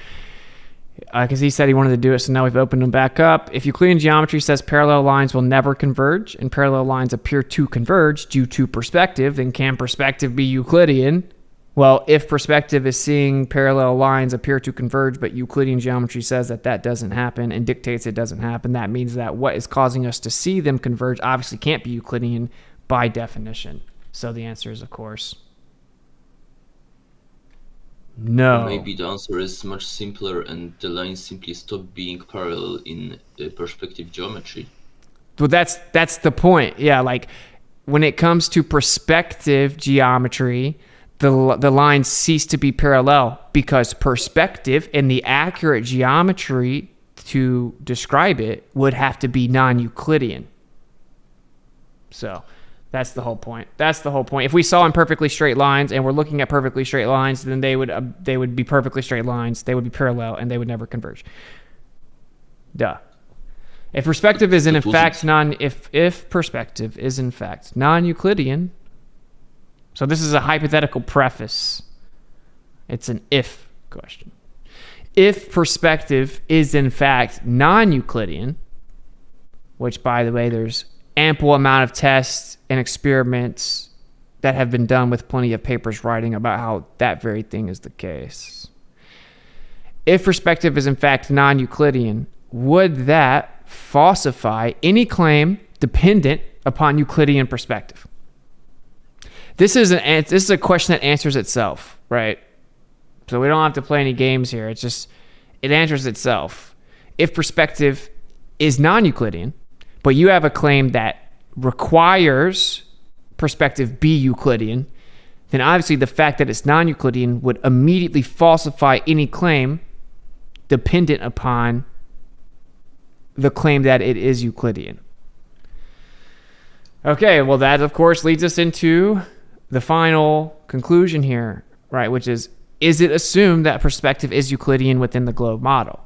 because he said he wanted to do it, so now we've opened them back up. If Euclidean geometry says parallel lines will never converge and parallel lines appear to converge due to perspective, then can perspective be Euclidean? Well, if perspective is seeing parallel lines appear to converge, but Euclidean geometry says that doesn't happen and dictates it doesn't happen, that means that what is causing us to see them converge obviously can't be Euclidean by definition. So the answer is, of course, no. Maybe the answer is much simpler and the lines simply stop being parallel in perspective geometry. Well, that's the point. Yeah, like when it comes to perspective geometry, the lines cease to be parallel because perspective and the accurate geometry to describe it would have to be non-Euclidean. So that's the whole point. If we saw in perfectly straight lines and we're looking at perfectly straight lines, then they would be perfectly straight lines. They would be parallel and they would never converge. Duh. If perspective is in fact if perspective is in fact non-Euclidean, so this is a hypothetical preface. It's an if question. If perspective is in fact non-Euclidean, which by the way, there's ample amount of tests and experiments that have been done with plenty of papers writing about how that very thing is the case. If perspective is in fact non-Euclidean, would that falsify any claim dependent upon Euclidean perspective? This is a question that answers itself, right? So we don't have to play any games here. It answers itself. If perspective is non-Euclidean, but you have a claim that requires perspective be Euclidean, then obviously the fact that it's non-Euclidean would immediately falsify any claim dependent upon the claim that it is Euclidean. Okay, well that of course leads us into the final conclusion here, right? Which is it assumed that perspective is Euclidean within the globe model?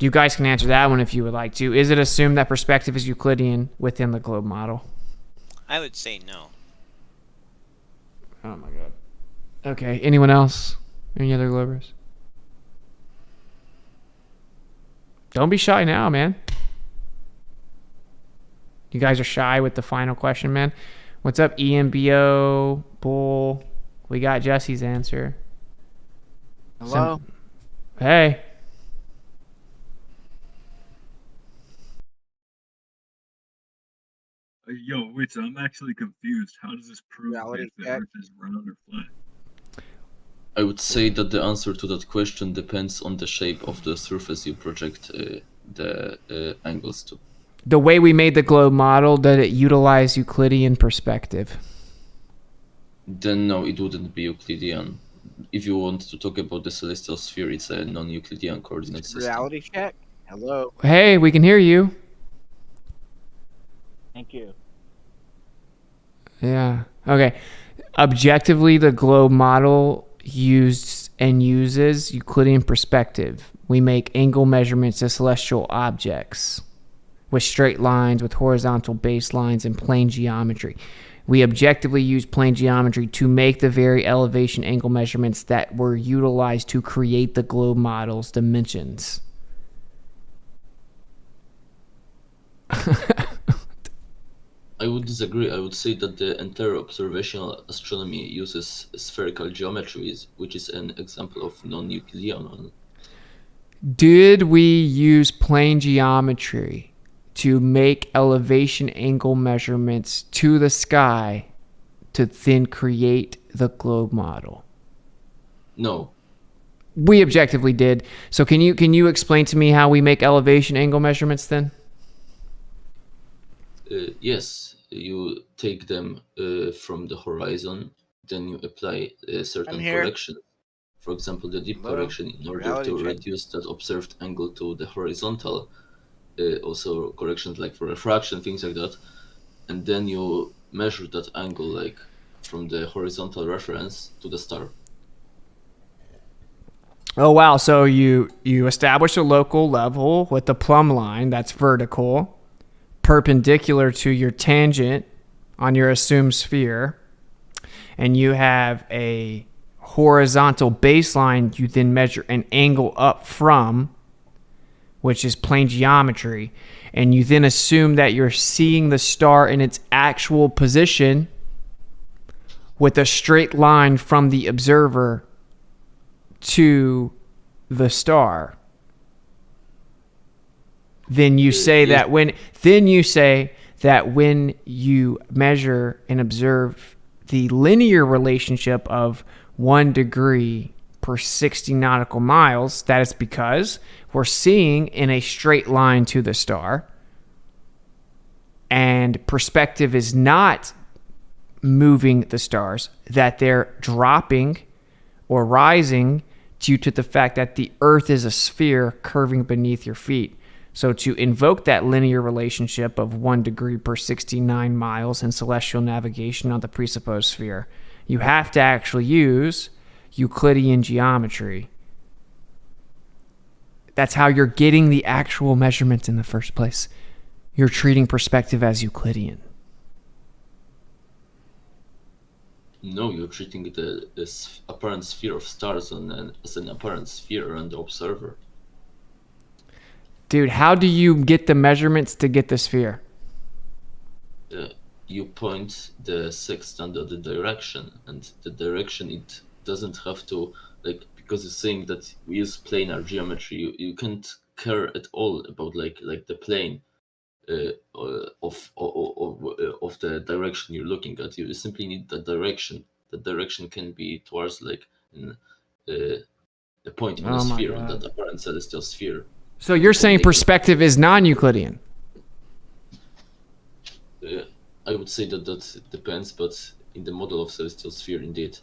You guys can answer that one if you would like to. Is it assumed that perspective is Euclidean within the globe model? I would say no. Oh my god. Okay, anyone else? Any other globers? Don't be shy now, man. You guys are shy with the final question, man. What's up, EMBO, Bull? We got Jesse's answer. Hello? Hey. Yo, wait, so I'm actually confused. How does this prove if the Earth is round or flat? I would say that the answer to that question depends on the shape of the surface you project the angles to. The way we made the globe model, did it utilize Euclidean perspective? Then no, it wouldn't be Euclidean. If you want to talk about the celestial sphere, it's a non-Euclidean coordinate system. Reality check? Hello? Hey, we can hear you. Thank you. Yeah. Okay. Objectively, the globe model uses Euclidean perspective. We make angle measurements of celestial objects with straight lines, with horizontal baselines, and plane geometry. we objectively use plane geometry to make the very elevation angle measurements that were utilized to create the globe model's dimensions. I would disagree. I would say that the entire observational astronomy uses spherical geometries, which is an example of non-Euclidean one. Did we use plane geometry to make elevation angle measurements to the sky to then create the globe model? No. We objectively did. So can you explain to me how we make elevation angle measurements then? Yes, you take them from the horizon, then you apply certain correction. For example, the deep correction in order to reduce that observed angle to the horizontal. Also corrections like for refraction, things like that. And then you measure that angle like from the horizontal reference to the star. Oh, wow. So you establish a local level with the plumb line that's vertical, perpendicular to your tangent on your assumed sphere, and you have a horizontal baseline you then measure an angle up from, which is plane geometry, and you then assume that you're seeing the star in its actual position with a straight line from the observer to the star. Then you say that when you measure and observe the linear relationship of 1 degree per 60 nautical miles, that is because we're seeing in a straight line to the star, and perspective is not moving the stars, that they're dropping or rising due to the fact that the Earth is a sphere curving beneath your feet. So to invoke that linear relationship of 1 degree per 69 miles in celestial navigation on the presupposed sphere, you have to actually use Euclidean geometry. That's how you're getting the actual measurements in the first place. You're treating perspective as Euclidean. No, you're treating the apparent sphere of stars as an apparent sphere around the observer. Dude, how do you get the measurements to get the sphere? You point the sextant at the direction, and the direction, it doesn't have to, like, because you're saying that we use planar geometry, you can't care at all about like the plane of the direction you're looking at. You simply need the direction. The direction can be towards like a point on a sphere, on that apparent celestial sphere. So you're saying perspective is non-Euclidean? I would say that depends, but in the model of celestial sphere, indeed.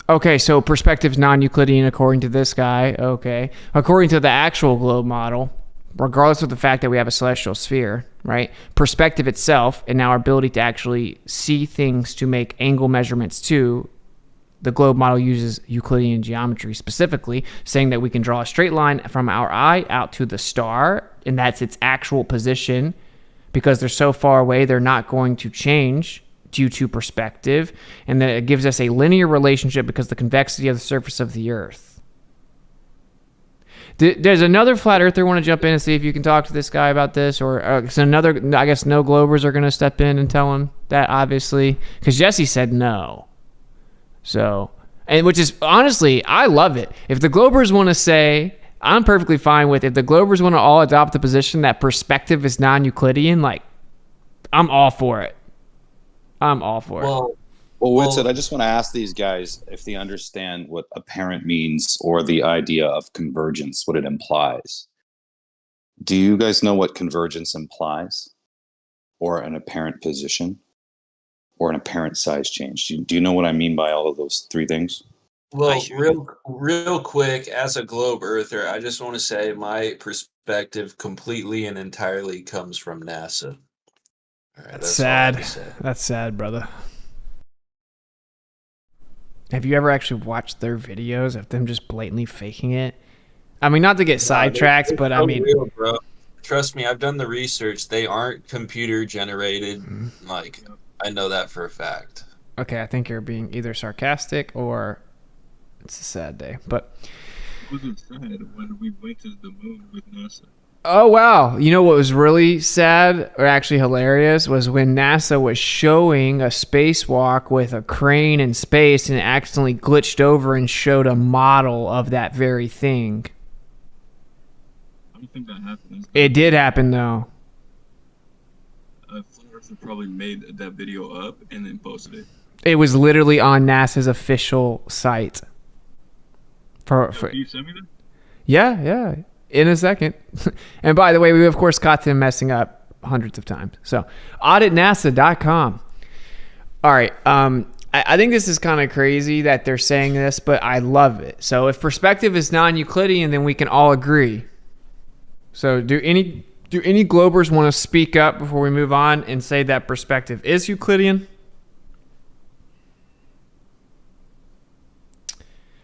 Okay, so perspective is non-Euclidean according to this guy. Okay. According to the actual globe model, regardless of the fact that we have a celestial sphere, right? Perspective itself, and now our ability to actually see things to make angle measurements too, the globe model uses Euclidean geometry specifically, saying that we can draw a straight line from our eye out to the star, and that's its actual position. Because they're so far away, they're not going to change due to perspective. And then it gives us a linear relationship because the convexity of the surface of the Earth. There's another flat earther want to jump in and see if you can talk to this guy about this, or so another. I guess no globers are going to step in and tell him that, obviously, because Jesse said no. So, and which is honestly, I love it. If the globers want to say, I'm perfectly fine with, if the globers want to all adopt the position that perspective is non-Euclidean, like, I'm all for it. I'm all for it. Well, Witsit, I just want to ask these guys if they understand what apparent means, or the idea of convergence, what it implies. Do you guys know what convergence implies? Or an apparent position? Or an apparent size change? Do you know what I mean by all of those three things? Well, real quick, as a globe earther, I just want to say my perspective completely and entirely comes from NASA. All right, that's sad. That's sad, brother. Have you ever actually watched their videos of them just blatantly faking it? I mean, not to get sidetracked, but I mean, real, bro. Trust me, I've done the research. They aren't computer generated. Like, I know that for a fact. Okay, I think you're being either sarcastic or it's a sad day. But It wasn't sad when we went to the moon with NASA. oh wow, you know what was really sad or actually hilarious was when NASA was showing a spacewalk with a crane in space and it accidentally glitched over and showed a model of that very thing. I don't think that happened. It did happen though. Flat Earther probably made that video up and then posted it. It was literally on NASA's official site. Can you send me that? Yeah, in a second. And by the way, we of course caught them messing up hundreds of times. So auditnasa.com. All right. I think this is kind of crazy that they're saying this, but I love it. So if perspective is non-Euclidean, then we can all agree. So do any Globers want to speak up before we move on and say that perspective is Euclidean?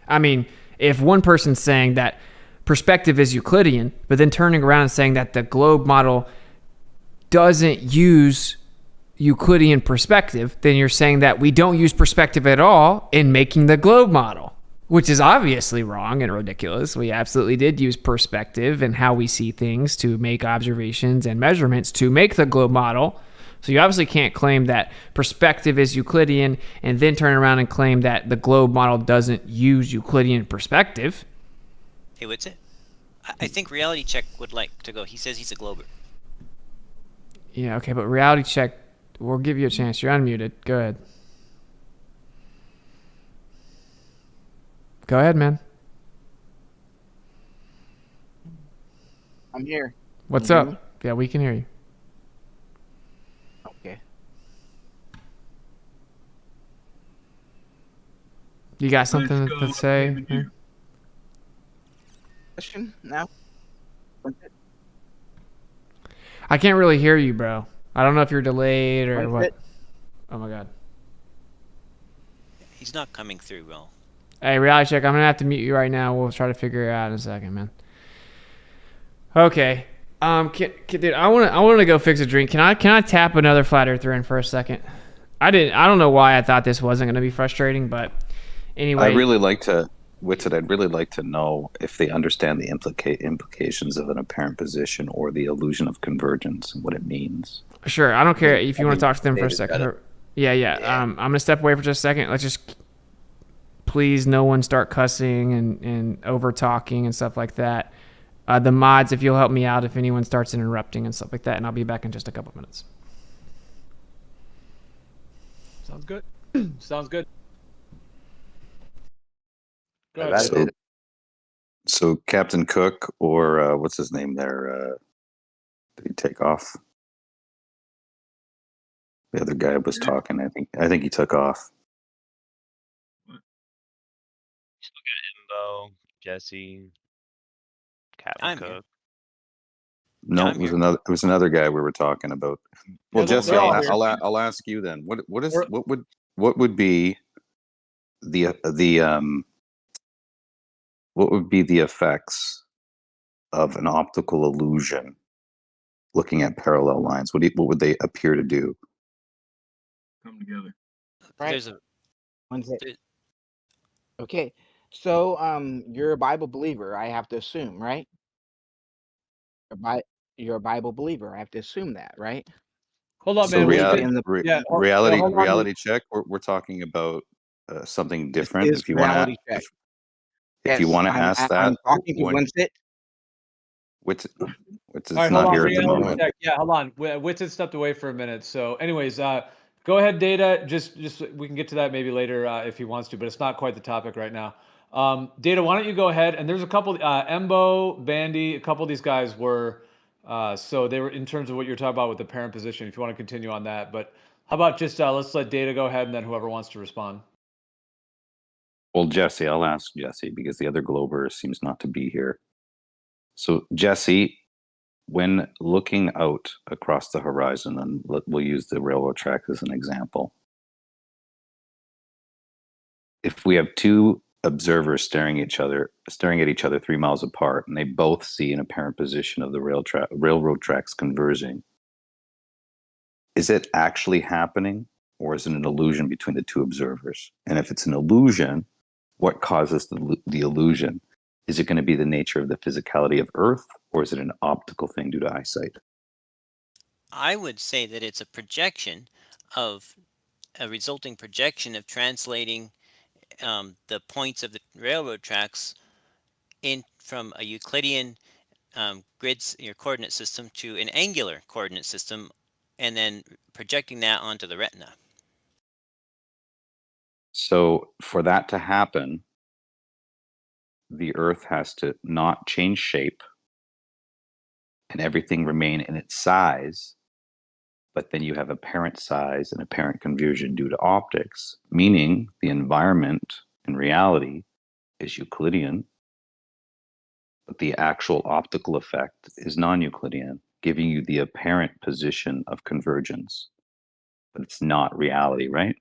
I mean, if one person's saying that perspective is Euclidean, but then turning around and saying that the globe model doesn't use Euclidean perspective, then you're saying that we don't use perspective at all in making the globe model, which is obviously wrong and ridiculous. We absolutely did use perspective and how we see things to make observations and measurements to make the globe model. So you obviously can't claim that perspective is Euclidean and then turn around and claim that the globe model doesn't use Euclidean perspective. Hey, Witsit. I think Reality Check would like to go. He says he's a Glober. Yeah, okay, but Reality Check, we'll give you a chance. You're unmuted. Go ahead. Go ahead, man. I'm here. What's Can you hear me? up? Yeah, we can hear you. Okay. You got something to say? Yeah. Question now? I can't really hear you, bro. I don't know if you're delayed or What's what. it? Oh my god. He's not coming through well. Hey, Reality Check, I'm gonna have to mute you right now. We'll try to figure it out in a second, man. Okay. Dude, I want to go fix a drink. Can I tap another flat earther in for a second? I don't know why I thought this wasn't gonna be frustrating, but anyway. I'd really like to know if they understand the implications of an apparent position or the illusion of convergence and what it means. Sure, I don't care if you want to talk to them for a David second. got it. Yeah. I'm gonna step away for just a second. Let's just please no one start cussing and over talking and stuff like that. The mods, if you'll help me out if anyone starts interrupting and stuff like that, and I'll be back in just a couple minutes. Sounds good. Sounds good. Go So, ahead. so Captain Cook or what's his name there? Did he take off? The other guy was talking. I think he took off. Still got Imbo, Jesse, Captain I'm here. Cook. No, I'm it was here. another. It was another guy we were talking about. Well, Yeah, they're Jesse, all here. I'll ask you then. What would be the what would be the effects of an optical illusion looking at parallel lines? What would they appear to do? Come together. Right. There's a When's it? there- Okay. So you're a Bible believer, I have to assume, right? You're a Bible believer. I have to assume that, right? Hold on, So man. reality- in the- reality hold on. reality check. We're talking about something different. This is If you want reality to, check. if you Yes, want to I'm- ask I'm that, talking to when- Witsit. Witsit All is right, hold not on. here at the Reality moment. check. Yeah, hold on. Witsit stepped away for a minute. So, anyways, go ahead, Data. Just we can get to that maybe later if he wants to, but it's not quite the topic right now. Data, why don't you go ahead? And there's a couple. Embo, Bandy, a couple of these guys were. So they were in terms of what you're talking about with the parent position. If you want to continue on that, but how about just let's let Data go ahead and then whoever wants to respond. Well, Jesse, I'll ask Jesse because the other Glober seems not to be here. So, Jesse, when looking out across the horizon, and we'll use the railroad track as an example, if we have two observers staring at each other 3 miles apart, and they both see an apparent position of the railroad tracks converging, is it actually happening, or is it an illusion between the two observers? And if it's an illusion, what causes the illusion? Is it going to be the nature of the physicality of Earth, or is it an optical thing due to eyesight? I would say that it's a projection of a resulting projection of translating the points of the railroad tracks in from a Euclidean grids, your coordinate system, to an angular coordinate system, and then projecting that onto the retina. So for that to happen, the Earth has to not change shape and everything remain in its size, but then you have apparent size and apparent confusion due to optics, meaning the environment in reality is Euclidean, but the actual optical effect is non-Euclidean, giving you the apparent position of convergence. But it's not reality, right?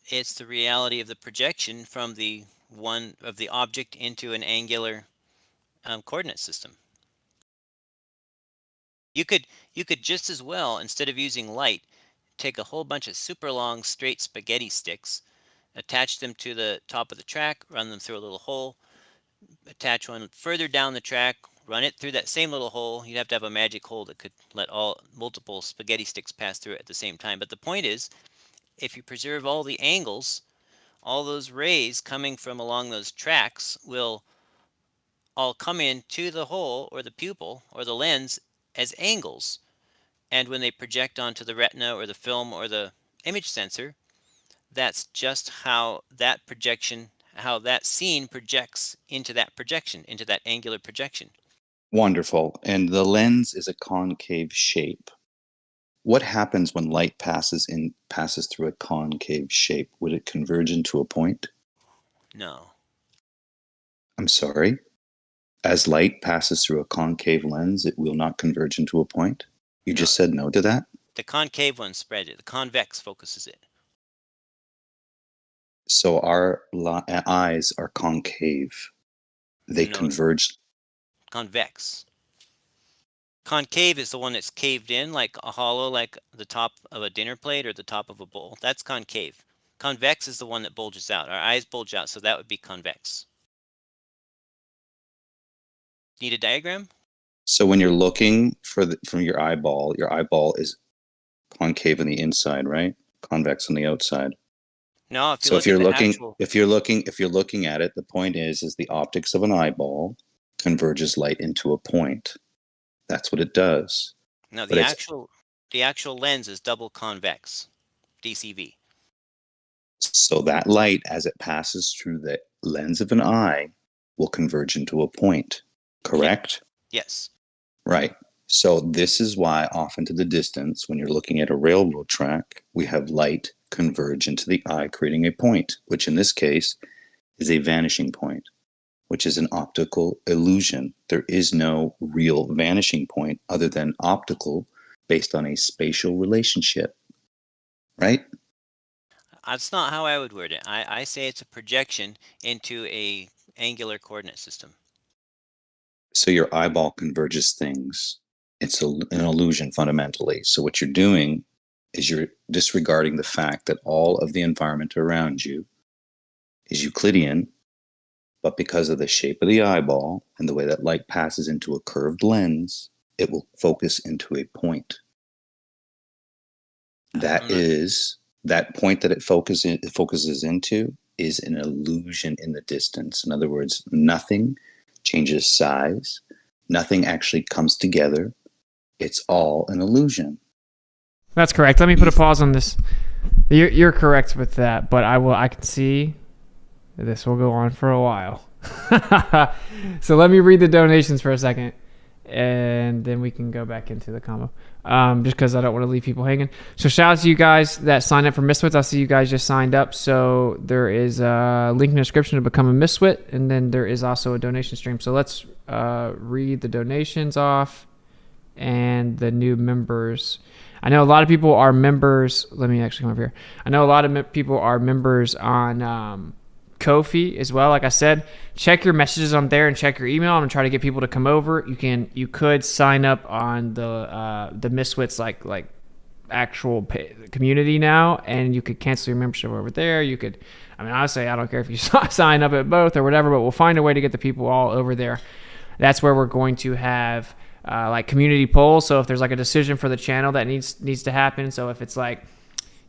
It's the reality of the projection from the one of the object into an angular coordinate system. You could just as well, instead of using light, take a whole bunch of super long straight spaghetti sticks, attach them to the top of the track, run them through a little hole, attach one further down the track, run it through that same little hole. You'd have to have a magic hole that could let multiple spaghetti sticks pass through it at the same time. But the point is, if you preserve all the angles, all those rays coming from along those tracks will all come into the hole or the pupil or the lens as angles. And when they project onto the retina or the film or the image sensor, that's just how that projection, how that scene projects into that projection, into that angular projection. Wonderful. And the lens is a concave shape. What happens when light passes through a concave shape? Would it converge into a point? No. I'm sorry? As light passes through a concave lens, it will not converge into a point? You just said no to that? The concave one spread it. The convex focuses it. So our eyes are concave. They converge. Convex. Concave is the one that's caved in, like a hollow, like the top of a dinner plate or the top of a bowl. That's concave. Convex is the one that bulges out. Our eyes bulge out, so that would be convex. Need a diagram? So when you're looking from your eyeball is concave on the inside, right? Convex on the outside. No, If you're looking at it, the point is the optics of an eyeball converges light into a point. That's what it does. No, the actual lens is double convex, DCV. So that light, as it passes through the lens of an eye, will converge into a point. Correct? Yes. Right. So this is why off into the distance, when you're looking at a railroad track, we have light converge into the eye, creating a point, which in this case is a vanishing point, which is an optical illusion. There is no real vanishing point other than optical based on a spatial relationship, right? That's not how I would word it. I say it's a projection into a angular coordinate system. So your eyeball converges things. It's an illusion fundamentally. So what you're doing is you're disregarding the fact that all of the environment around you is Euclidean, but because of the shape of the eyeball and the way that light passes into a curved lens, it will focus into a point. That point that it focuses into is an illusion in the distance. In other words, nothing changes size. Nothing actually comes together. It's all an illusion. That's correct. Let me put a pause on this. You're correct with that, but I can see this will go on for a while. So let me read the donations for a second, and then we can go back into the combo. Just because I don't want to leave people hanging. So shout out to you guys that signed up for Misfits. I see you guys just signed up. So there is a link in the description to become a Misfit, and then there is also a donation stream. So let's read the donations off and the new members. I know a lot of people are members. Let me actually come over here. I know a lot of people are members on Ko-fi as well. Like I said, check your messages on there and check your email. I'm gonna try to get people to come over. You could sign up on the Misfits like actual community now, and you could cancel your membership over there. You could, I mean, honestly, I don't care if you sign up at both or whatever, but we'll find a way to get the people all over there. That's where we're going to have like community polls. So if there's like a decision for the channel that needs to happen, so if it's like,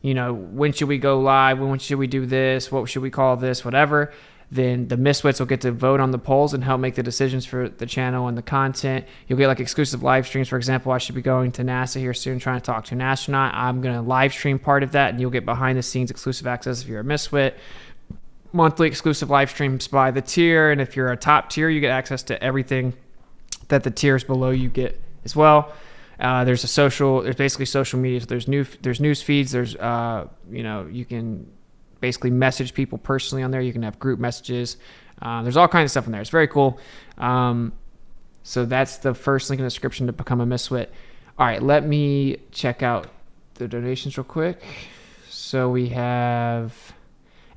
you know, when should we go live? When should we do this? What should we call this? Whatever. Then the Misfits will get to vote on the polls and help make the decisions for the channel and the content. You'll get like exclusive live streams. For example, I should be going to NASA here soon, trying to talk to an astronaut. I'm going to live stream part of that, and you'll get behind the scenes exclusive access if you're a Misfit. Monthly exclusive live streams by the tier, and if you're a top tier, you get access to everything that the tiers below you get as well. There's basically social media. So there's news feeds. There's you know, you can basically message people personally on there. You can have group messages. There's all kinds of stuff in there. It's very cool. So that's the first link in the description to become a Misfit. All right, let me check out the donations real quick. So we have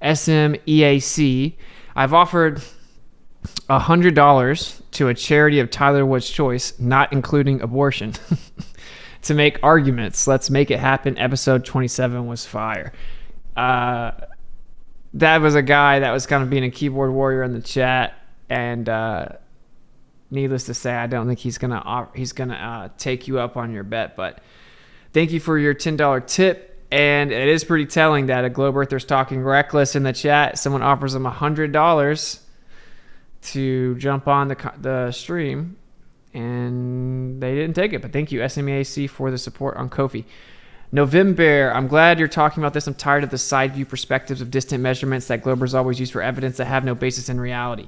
SMEAC. I've offered $100 to a charity of Tyler Wood's choice, not including abortion, to make arguments. Let's make it happen. Episode 27 was fire. That was a guy that was kind of being a keyboard warrior in the chat, and needless to say, I don't think he's gonna take you up on your bet. But thank you for your $10 tip. And it is pretty telling that a Globe Earther's talking reckless in the chat. Someone offers him $100 to jump on the stream, and they didn't take it. But thank you, SMEAC, for the support on Ko-fi. November, I'm glad you're talking about this. I'm tired of the side view perspectives of distant measurements that Globers always use for evidence that have no basis in reality.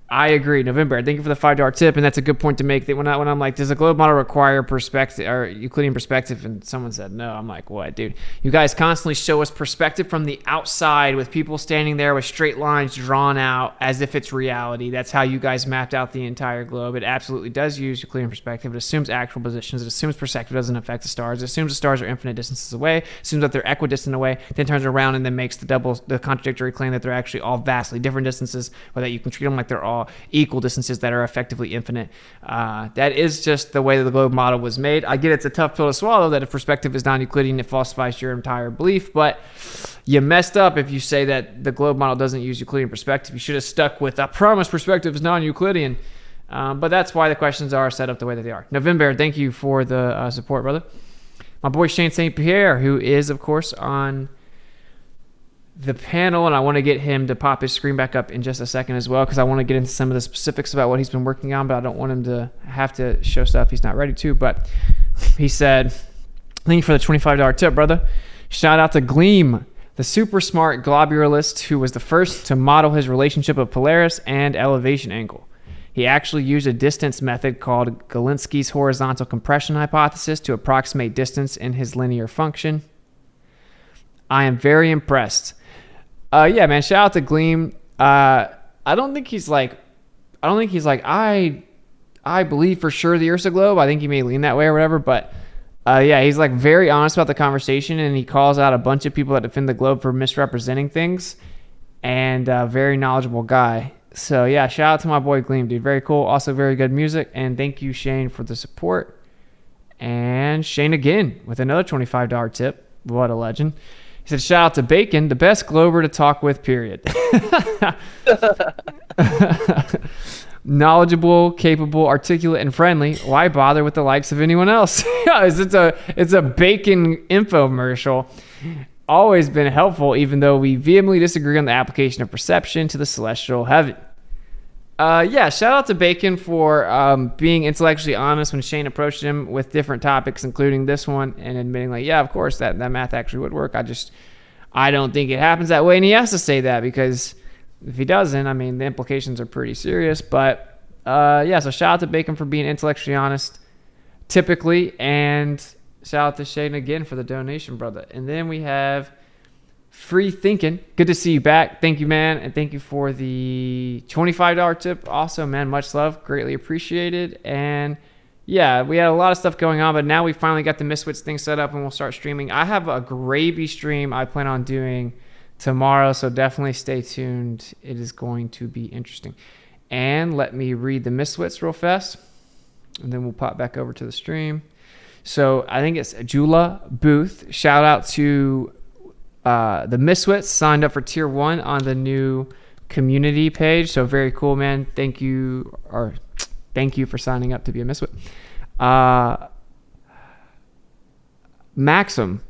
I agree. November, thank you for the $5 tip, and that's a good point to make. That when I'm like, does a globe model require perspective or Euclidean perspective? And someone said no. I'm like, what, dude? You guys constantly show us perspective from the outside with people standing there with straight lines drawn out as if it's reality. That's how you guys mapped out the entire globe. It absolutely does use Euclidean perspective. It assumes actual positions. It assumes perspective doesn't affect the stars. It assumes the stars are infinite distances away. It assumes that they're equidistant away. Then turns around and then makes the contradictory claim that they're actually all vastly different distances, or that you can treat them like they're all equal distances that are effectively infinite. That is just the way that the globe model was made. I get it's a tough pill to swallow that if perspective is non-Euclidean, it falsifies your entire belief, but you messed up if you say that the globe model doesn't use Euclidean perspective. You should have stuck with, I promise perspective is non-Euclidean. But that's why the questions are set up the way that they are. November, thank you for the support, brother. My boy Shane St. Pierre, who is, of course, on the panel, and I want to get him to pop his screen back up in just a second as well, because I want to get into some of the specifics about what he's been working on, but I don't want him to have to show stuff he's not ready to. But he said, thank you for the $25 tip, brother. Shout out to Gleam, the super smart globularist who was the first to model his relationship of Polaris and elevation angle. He actually used a distance method called Galinsky's horizontal compression hypothesis to approximate distance in his linear function. I am very impressed. Yeah, man. Shout out to Gleam. I don't think he's like I believe for sure the Earth's a globe. I think he may lean that way or whatever. But yeah, he's like very honest about the conversation, and he calls out a bunch of people that defend the globe for misrepresenting things. And very knowledgeable guy. So yeah, shout out to my boy Gleam, dude. Very cool. Also very good music. And thank you, Shane, for the support. And Shane again with another $25 tip. What a legend. He said, shout out to Bacon, the best Glober to talk with, period. Knowledgeable, capable, articulate, and friendly. Why bother with the likes of anyone else? It's a Bacon infomercial. Always been helpful, even though we vehemently disagree on the application of perception to the celestial heaven. Yeah, shout out to Bacon for being intellectually honest when Shane approached him with different topics, including this one, and admitting like, yeah, of course, that math actually would work. I don't think it happens that way, and he has to say that, because if he doesn't, I mean, the implications are pretty serious. But yeah, so shout out to Bacon for being intellectually honest, typically, and shout out to Shane again for the donation, brother. And then we have Free Thinking. Good to see you back. Thank you, man. And thank you for the $25 tip. Also, man, much love. Greatly appreciated. And yeah, we had a lot of stuff going on, but now we finally got the Misfits thing set up and we'll start streaming. I have a gravy stream I plan on doing tomorrow, so definitely stay tuned. It is going to be interesting. And let me read the Misfits real fast, and then we'll pop back over to the stream. So I think it's Jula Booth. Shout out to the Miswits signed up for tier 1 on the new community page. So very cool, man. Thank you for signing up to be a Miswit. Maxim,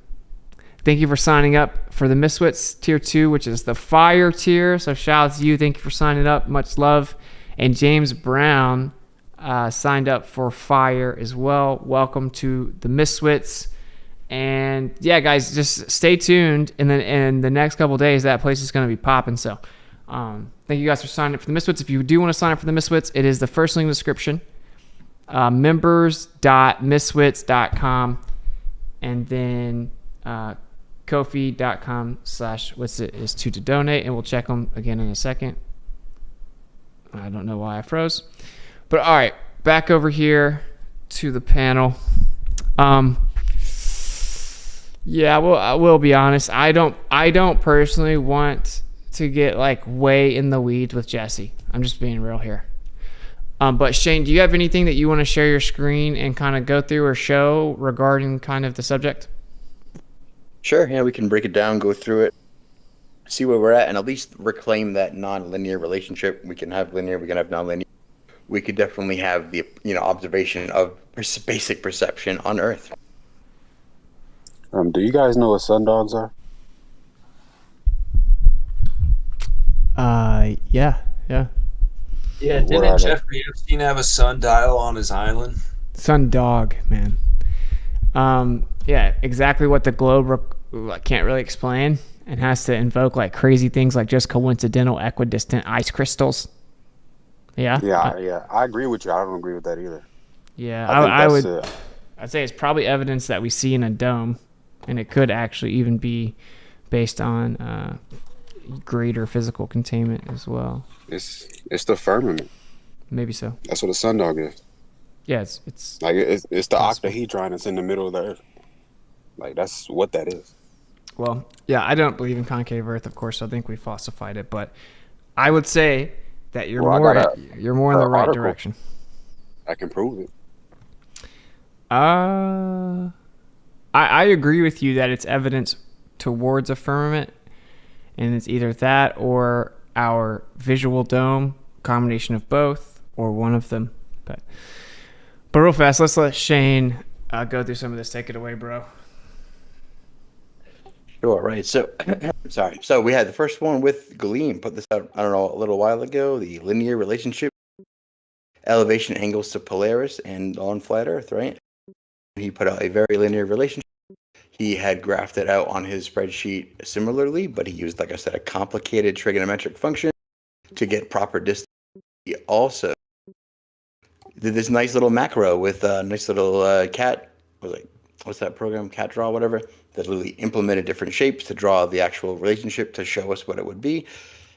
thank you for signing up for the Miswits tier 2, which is the fire tier. So shout out to you. Thank you for signing up. Much love. And James Brown signed up for fire as well. Welcome to the Miswits. And yeah, guys, just stay tuned. And then in the next couple of days, that place is going to be popping. So thank you guys for signing up for the Miswits. If you do want to sign up for the Miswits, it is the first link in the description. Members.miswits.com. And then Ko-fi.com/Witsit is to donate. And we'll check them again in a second. I don't know why I froze. But all right, back over here to the panel. Yeah, well, I will be honest. I don't personally want to get like way in the weeds with Jesse. I'm just being real here. But Shane, do you have anything that you want to share your screen and kind of go through or show regarding kind of the subject? Sure. Yeah, we can break it down, go through it, see where we're at, and at least reclaim that non-linear relationship. We can have linear, we can have non-linear. We could definitely have the observation of basic perception on Earth. Do you guys know what sundogs are? Yeah. Yeah, didn't Jeffrey Epstein have a sundial on his island? Sundog, man. Yeah, exactly what the globe can't really explain, and has to invoke like crazy things like just coincidental equidistant ice crystals. Yeah. Yeah. I agree with you. I don't agree with that either. Yeah, I'd say it's probably evidence that we see in a dome, and it could actually even be based on greater physical containment as well. It's the firmament. Maybe so. That's what a sundog is. Yeah, it's like it's the octahedron that's in the middle of the Earth. Like that's what that is. Well, yeah, I don't believe in concave Earth, of course. So I think we falsified it, but I would say that you're more in the right direction. I can prove it. I agree with you that it's evidence towards a firmament, and it's either that or our visual dome, combination of both, or one of them. But real fast, let's let Shane go through some of this. Take it away, bro. Sure, right. So, sorry. So we had the first one with Gleam. Put this out, I don't know, a little while ago. The linear relationship, elevation angles to Polaris and on flat Earth, right? He put out a very linear relationship. He had graphed it out on his spreadsheet similarly, but he used, like I said, a complicated trigonometric function to get proper distance. He also did this nice little macro with a nice little cat. What's that program? Cat draw, whatever. That literally implemented different shapes to draw the actual relationship to show us what it would be.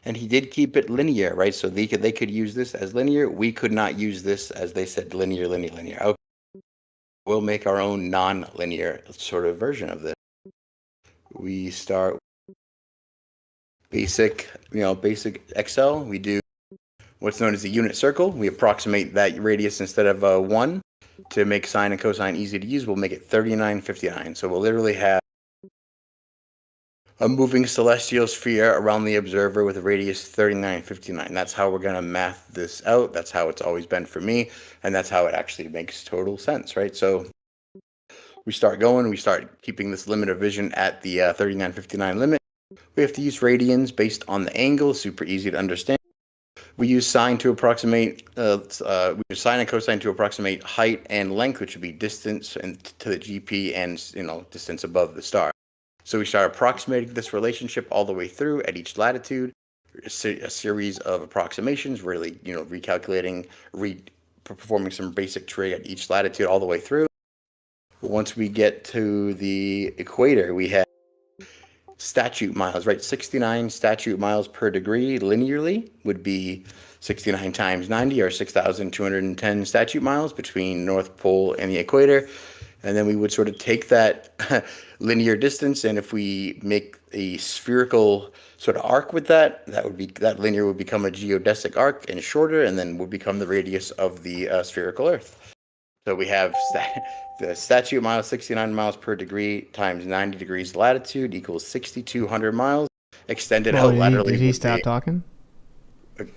And he did keep it linear, right? So they could use this as linear. We could not use this as they said linear. Okay. We'll make our own non-linear sort of version of this. We start basic Excel. We do what's known as a unit circle. We approximate that radius instead of 1 to make sine and cosine easy to use. We'll make it 3959. So we'll literally have a moving celestial sphere around the observer with a radius 3959. That's how we're going to math this out. That's how it's always been for me. And that's how it actually makes total sense, right? So we start going. We start keeping this limit of vision at the 3959 limit. We have to use radians based on the angle. Super easy to understand. We use sine to approximate. We use sine and cosine to approximate height and length, which would be distance and to the GP and distance above the star. So we start approximating this relationship all the way through at each latitude. A series of approximations, really, recalculating, performing some basic trig at each latitude all the way through. Once we get to the equator, we have statute miles, right? 69 statute miles per degree linearly would be 69 times 90 or 6,210 statute miles between North Pole and the equator. And then we would sort of take that linear distance, and if we make a spherical sort of arc with that linear would become a geodesic arc and shorter, and then would become the radius of the spherical Earth. So we have the statute mile 69 miles per degree times 90 degrees latitude equals 6,200 miles. Extended Well, out laterally did he would stop be. talking?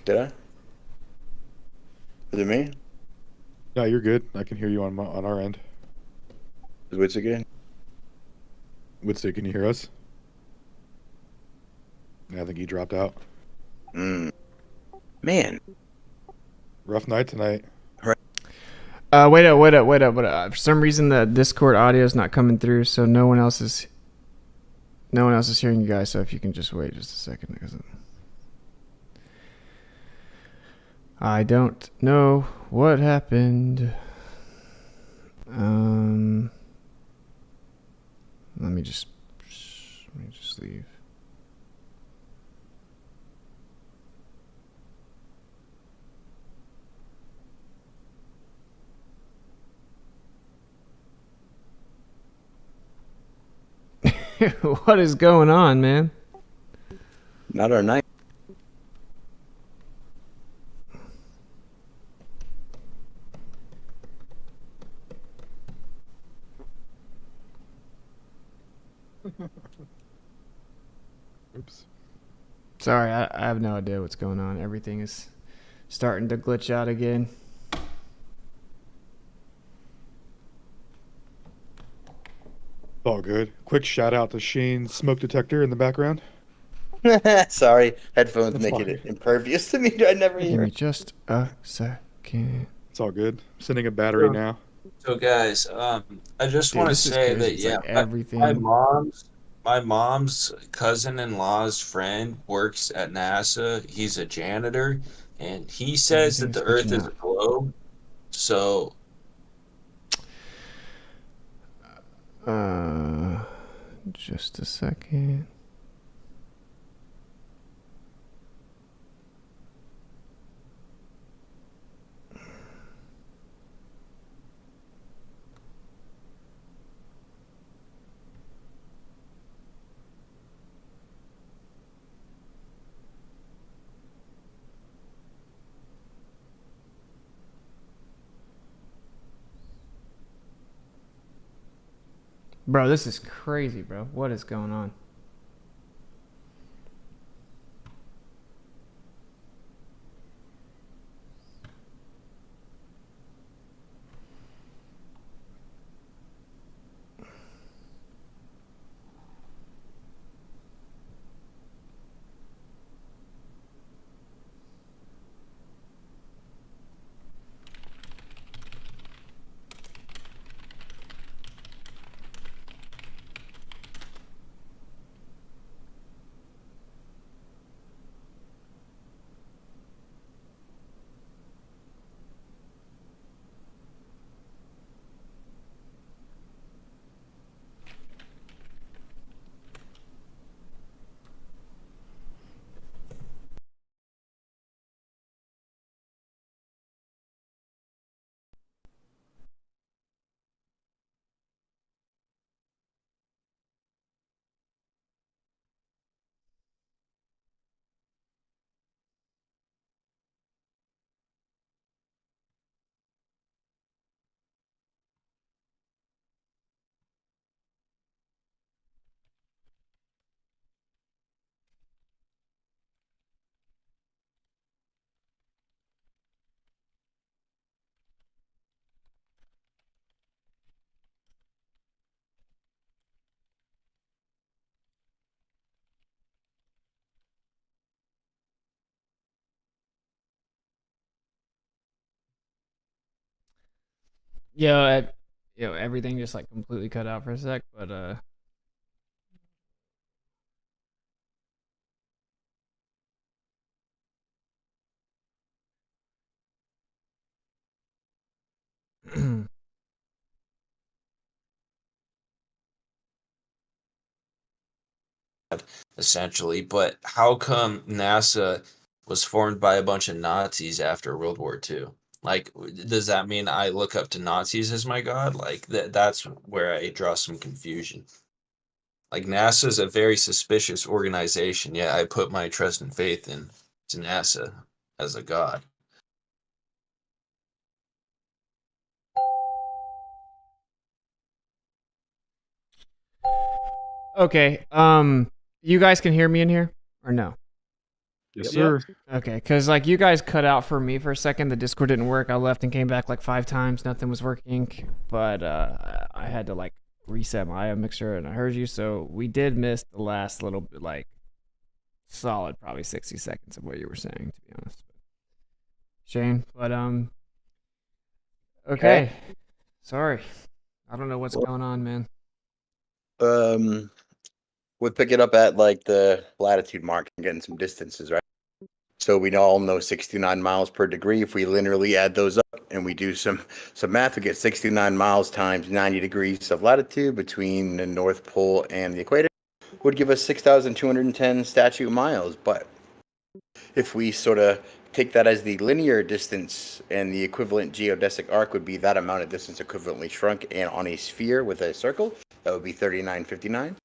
Did I? Is it me? No, you're good. I can hear you on our end. Is Witsit good? Witsit, can you hear us? I think he dropped out. Man. Rough night tonight. Wait up. For some reason, the Discord audio is not coming through, so no one else is hearing you guys. So if you can just wait just a second, because I don't know what happened. Let me just leave. What is going on, man? Not our night. Oops. Sorry, I have no idea what's going on. Everything is starting to glitch out again. All good. Quick shout out to Shane's smoke detector in the background. Sorry, headphones That's make fine. it impervious to me. I never Give hear me it. just a second. It's all good. Sending a battery now. So guys, I just Dude, want to this is say crazy. that It's yeah, like everything. my mom's cousin-in-law's friend works at NASA. He's a janitor, and he says Everything that is the Earth glitching is a out. globe. So Just a second. Bro, this is crazy, bro. What is going on? Everything just like completely cut out for a sec, but essentially, but how come NASA was formed by a bunch of Nazis after World War II? Like, does that mean I look up to Nazis as my god? Like, that's where I draw some confusion. Like, NASA is a very suspicious organization, yet I put my trust and faith in to NASA as a god. Okay. You guys can hear me in here or no? Yes, Yep. sir. Okay, because like you guys cut out for me for a second. The Discord didn't work. I left and came back like 5 times. Nothing was working. But I had to like reset my IO mixer and I heard you. So we did miss the last little bit, like solid probably 60 seconds of what you were saying, to be honest. Shane, but okay. Sorry. I don't know what's going on, man. We'll pick it up at like the latitude mark and getting some distances, right? So we all know 69 miles per degree. If we linearly add those up and we do some math, we get 69 miles times 90 degrees of latitude between the North Pole and the equator would give us 6,210 statute miles. But if we sort of take that as the linear distance, and the equivalent geodesic arc would be that amount of distance equivalently shrunk and on a sphere with a circle, that would be 3959.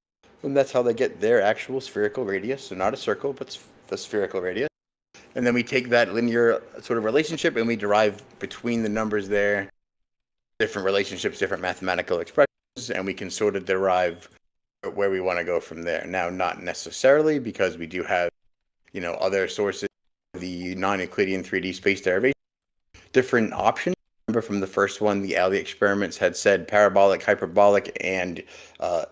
And that's how they get their actual spherical radius. So not a circle, but the spherical radius. And then we take that linear sort of relationship and we derive between the numbers there different relationships, different mathematical expressions, and we can sort of derive where we want to go from there. Now, not necessarily, because we do have, other sources, the non-Euclidean 3D space derivation, different options. Remember from the first one, the Alley experiments had said parabolic, hyperbolic, and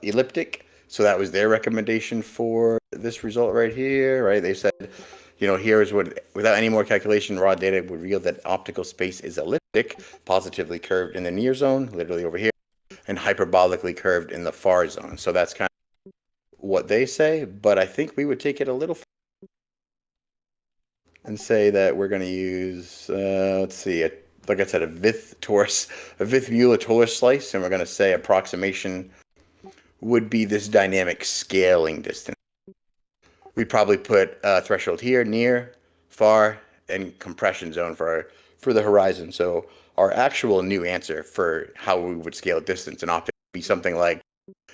elliptic. So that was their recommendation for this result right here, right? They said, here's what, without any more calculation, raw data would reveal that optical space is elliptic, positively curved in the near zone, literally over here, and hyperbolically curved in the far zone. So that's kind of what they say, but I think we would take it a little and say that we're going to use, let's see, like I said, a Vith Mueller torus slice, and we're going to say approximation would be this dynamic scaling distance. We'd probably put a threshold here, near, far, and compression zone for the horizon. So our actual new answer for how we would scale distance in optics would be something like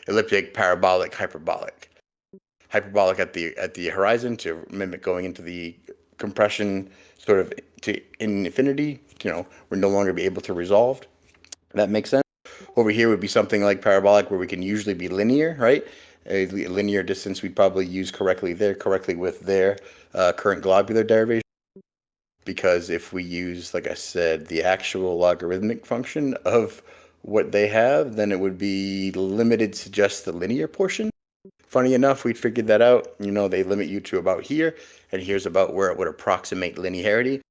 elliptic, parabolic, hyperbolic. Hyperbolic at the horizon to mimic going into the compression sort of to infinity, we're no longer be able to resolve. That makes sense. Over here would be something like parabolic, where we can usually be linear, right? A linear distance we'd probably use correctly with their current globular derivation. Because if we use, like I said, the actual logarithmic function of what they have, then it would be limited to just the linear portion. Funny enough, we'd figured that out. They limit you to about here, and here's about where it would approximate linearity.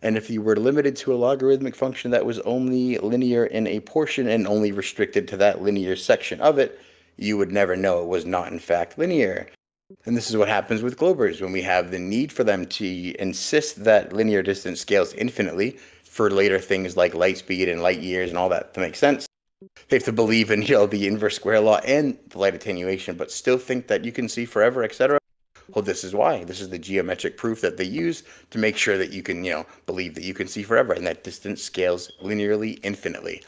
And if you were limited to a logarithmic function that was only linear in a portion and only restricted to that linear section of it, you would never know it was not in fact linear. And this is what happens with globers when we have the need for them to insist that linear distance scales infinitely for later things like light speed and light years and all that to make sense. They have to believe in, the inverse square law and the light attenuation, but still think that you can see forever, etc. Well, this is why. This is the geometric proof that they use to make sure that you can, believe that you can see forever and that distance scales linearly infinitely.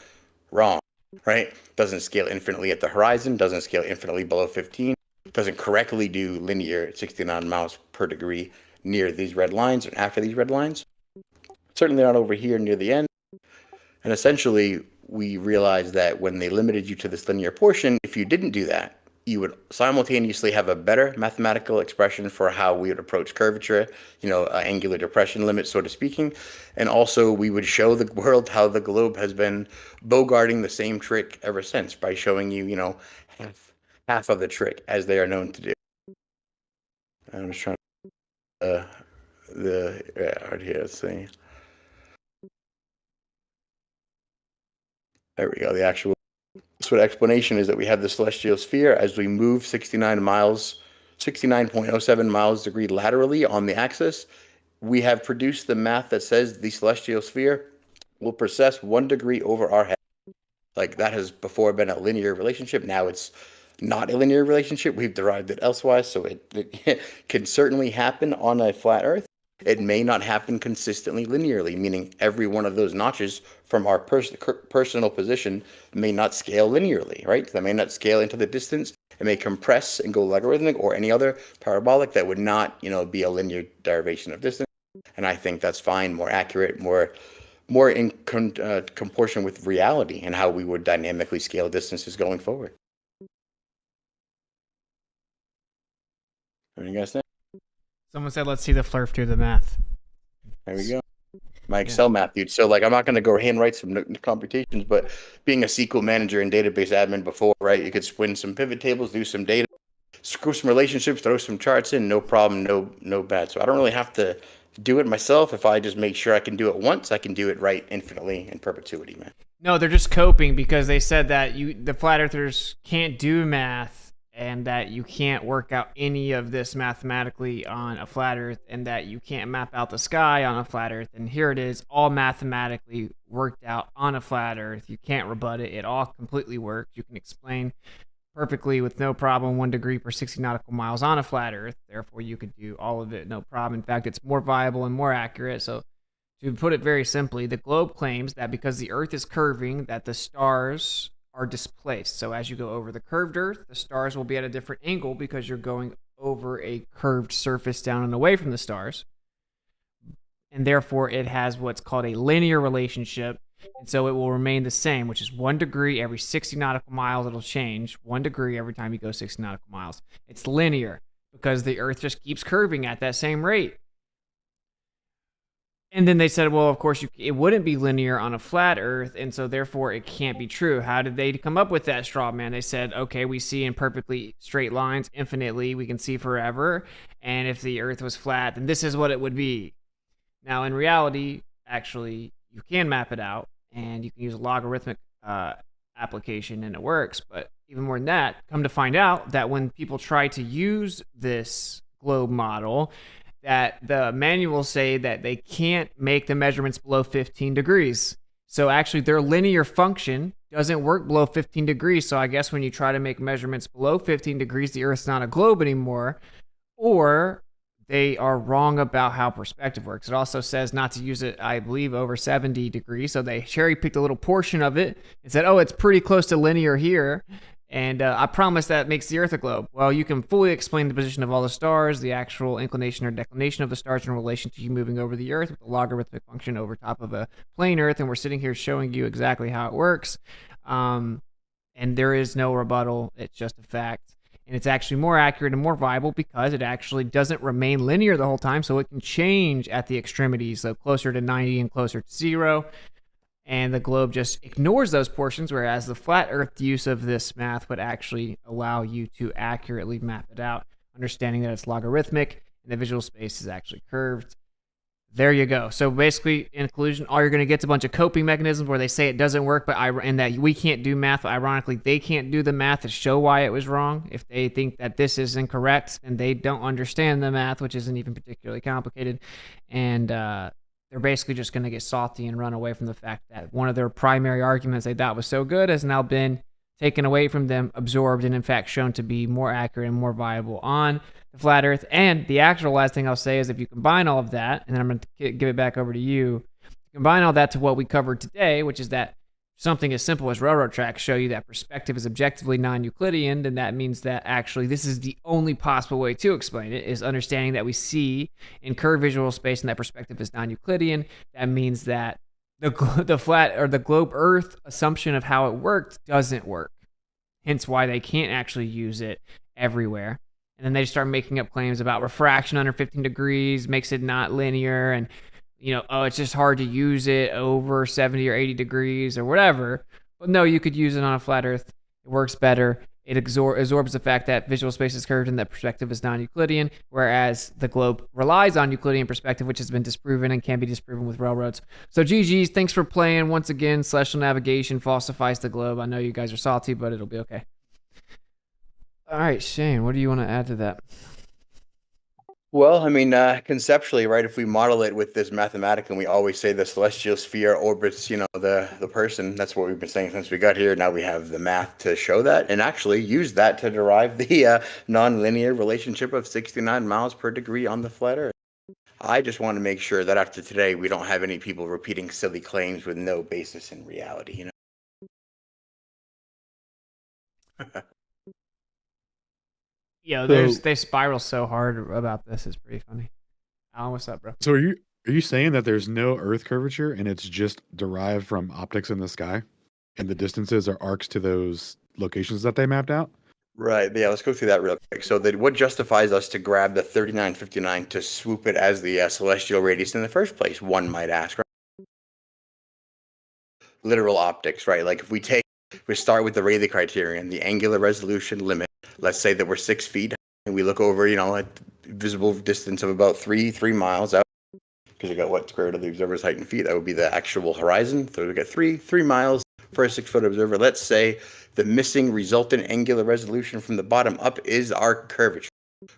Wrong, right? Doesn't scale infinitely at the horizon, doesn't scale infinitely below 15, doesn't correctly do linear 69 miles per degree near these red lines and after these red lines. Certainly not over here near the end. And essentially, we realized that when they limited you to this linear portion, if you didn't do that, you would simultaneously have a better mathematical expression for how we would approach curvature, angular depression limit, so to speaking. And also we would show the world how the globe has been bogarting the same trick ever since by showing you, half of the trick as they are known to do. I'm just trying to, right here, let's see. There we go, the actual. So the explanation is that we have the celestial sphere as we move 69.07 miles degree laterally on the axis. We have produced the math that says the celestial sphere will precess 1 degree over our head. Like that has before been a linear relationship. Now it's not a linear relationship. We've derived it elsewise. So it can certainly happen on a flat Earth. It may not happen consistently linearly, meaning every one of those notches from our personal position may not scale linearly, right? They may not scale into the distance. It may compress and go logarithmic or any other parabolic that would not, be a linear derivation of distance. And I think that's fine, more accurate, more in proportion with reality and how we would dynamically scale distances going forward. What do you guys think? Someone said, let's see the flurf do the math. There we go. My Excel math, dude. So, like, I'm not going to go handwrite some computations, but being a SQL manager and database admin before, right, you could spin some pivot tables, do some data, screw some relationships, throw some charts in, no problem, no bad. So I don't really have to do it myself. If I just make sure I can do it once, I can do it right infinitely in perpetuity, man. No, they're just coping because they said that the flat earthers can't do math and that you can't work out any of this mathematically on a flat earth and that you can't map out the sky on a flat earth. And here it is, all mathematically worked out on a flat earth. You can't rebut it. It all completely works. You can explain perfectly with no problem 1 degree per 60 nautical miles on a flat earth. Therefore, you could do all of it no problem. In fact, it's more viable and more accurate. So to put it very simply, the globe claims that because the Earth is curving, that the stars are displaced. So as you go over the curved Earth, the stars will be at a different angle because you're going over a curved surface down and away from the stars. And therefore, it has what's called a linear relationship. And so it will remain the same, which is 1 degree every 60 nautical miles. It'll change 1 degree every time you go 60 nautical miles. It's linear because the Earth just keeps curving at that same rate. And then they said, well, of course, it wouldn't be linear on a flat Earth, and so therefore it can't be true. How did they come up with that straw man? They said, okay, we see in perfectly straight lines infinitely. We can see forever. And if the Earth was flat, then this is what it would be. Now, in reality, actually, you can map it out, and you can use a logarithmic application, and it works. But even more than that, come to find out that when people try to use this globe model, that the manuals say that they can't make the measurements below 15 degrees. So actually their linear function doesn't work below 15 degrees. So I guess when you try to make measurements below 15 degrees, the Earth's not a globe anymore, or they are wrong about how perspective works. It also says not to use it, I believe, over 70 degrees. So they cherry picked a little portion of it and said, oh, it's pretty close to linear here. And I promise that makes the Earth a globe. Well, you can fully explain the position of all the stars, the actual inclination or declination of the stars in relation to you moving over the Earth with a logarithmic function over top of a plane Earth. And we're sitting here showing you exactly how it works. And there is no rebuttal. It's just a fact. And it's actually more accurate and more viable because it actually doesn't remain linear the whole time. So it can change at the extremities, so closer to 90 and closer to 0. And the globe just ignores those portions, whereas the flat Earth use of this math would actually allow you to accurately map it out, understanding that it's logarithmic and the visual space is actually curved. There you go. So basically, in conclusion, all you're going to get is a bunch of coping mechanisms where they say it doesn't work, and that we can't do math. But ironically, they can't do the math to show why it was wrong. If they think that this is incorrect, and they don't understand the math, which isn't even particularly complicated, and they're basically just going to get salty and run away from the fact that one of their primary arguments they thought was so good has now been taken away from them, absorbed, and in fact shown to be more accurate and more viable on the flat Earth. And the actual last thing I'll say is if you combine all of that, and then I'm going to give it back over to you, combine all that to what we covered today, which is that something as simple as railroad tracks show you that perspective is objectively non-Euclidean, then that means that actually this is the only possible way to explain it, is understanding that we see in curved visual space and that perspective is non-Euclidean. That means that the flat or the globe Earth assumption of how it worked doesn't work. Hence why they can't actually use it everywhere. And then they start making up claims about refraction under 15 degrees makes it not linear, and it's just hard to use it over 70 or 80 degrees or whatever. But no, you could use it on a flat Earth. It works better. It absorbs the fact that visual space is curved and that perspective is non-Euclidean, whereas the globe relies on Euclidean perspective, which has been disproven and can be disproven with railroads. So GG's, thanks for playing once again. Celestial navigation falsifies the globe. I know you guys are salty, but it'll be okay. All right, Shane, what do you want to add to that? Well, I mean, conceptually, right, if we model it with this mathematic and we always say the celestial sphere orbits, the person, that's what we've been saying since we got here. Now we have the math to show that and actually use that to derive the nonlinear relationship of 69 miles per degree on the flat Earth. I just want to make sure that after today, we don't have any people repeating silly claims with no basis in reality, Yeah, they spiral so hard about this. It's pretty funny. Alan, what's up, bro? So are you saying that there's no Earth curvature and it's just derived from optics in the sky, and the distances are arcs to those locations that they mapped out? Right. Yeah, let's go through that real quick. So that what justifies us to grab the 3959 to swoop it as the celestial radius in the first place? One might ask. Right? Literal optics, right? Like if we start with the Rayleigh criterion, the angular resolution limit. Let's say that we're 6 feet and we look over, at visible distance of about 3 miles out. Because you got what square root of the observer's height in feet? That would be the actual horizon. So we got 3 miles for a 6-foot observer. Let's say the missing resultant angular resolution from the bottom up is our curvature.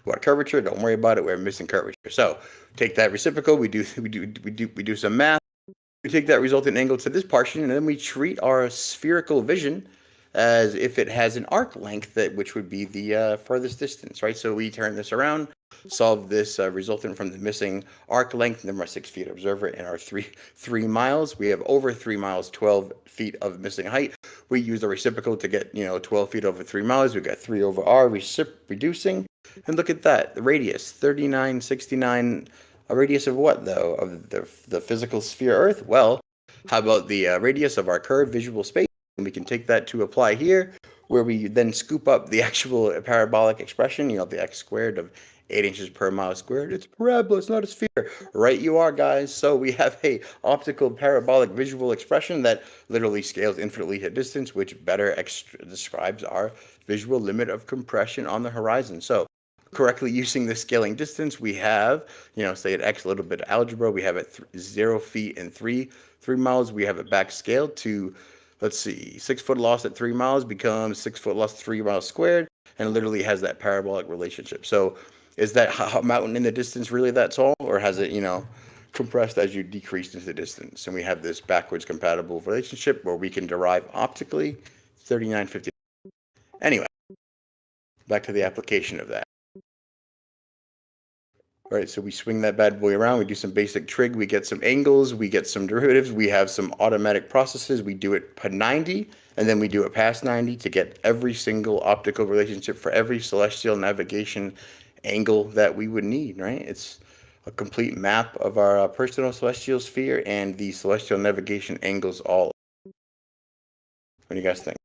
What curvature? Don't worry about it. We're missing curvature. So take that reciprocal. We do some math. We take that resultant angle to this portion, and then we treat our spherical vision as if it has an arc length which would be the furthest distance, right? So we turn this around, solve this resultant from the missing arc length, and then our 6 feet observer in our 3 miles. We have over 3 miles, 12 feet of missing height. We use the reciprocal to get 12 feet over 3 miles. We got 3 over r reducing, and look at that, the radius 3969. A radius of what, though? Of the physical sphere Earth? Well, how about the radius of our curved visual space? And we can take that to apply here, where we then scoop up the actual parabolic expression, the x squared of 8 inches per mile squared. It's a parabola, it's not a sphere. Right you are, guys. So we have a optical parabolic visual expression that literally scales infinitely at distance, which better describes our visual limit of compression on the horizon. So correctly using the scaling distance, we have, say at x, a little bit of algebra, we have it 0 feet and 3 miles. We have it back scaled to, let's see, 6 foot lost at 3 miles becomes 6 foot lost 3 miles squared, and it literally has that parabolic relationship. So is that mountain in the distance really that tall, or has it, compressed as you decreased into the distance? And we have this backwards compatible relationship where we can derive optically 3950. Anyway, back to the application of that. All right, so we swing that bad boy around, we do some basic trig, we get some angles, we get some derivatives, we have some automatic processes, we do it at 90, and then we do it past 90 to get every single optical relationship for every celestial navigation angle that we would need, right? It's a complete map of our personal celestial sphere and the celestial navigation angles all. What do you guys think?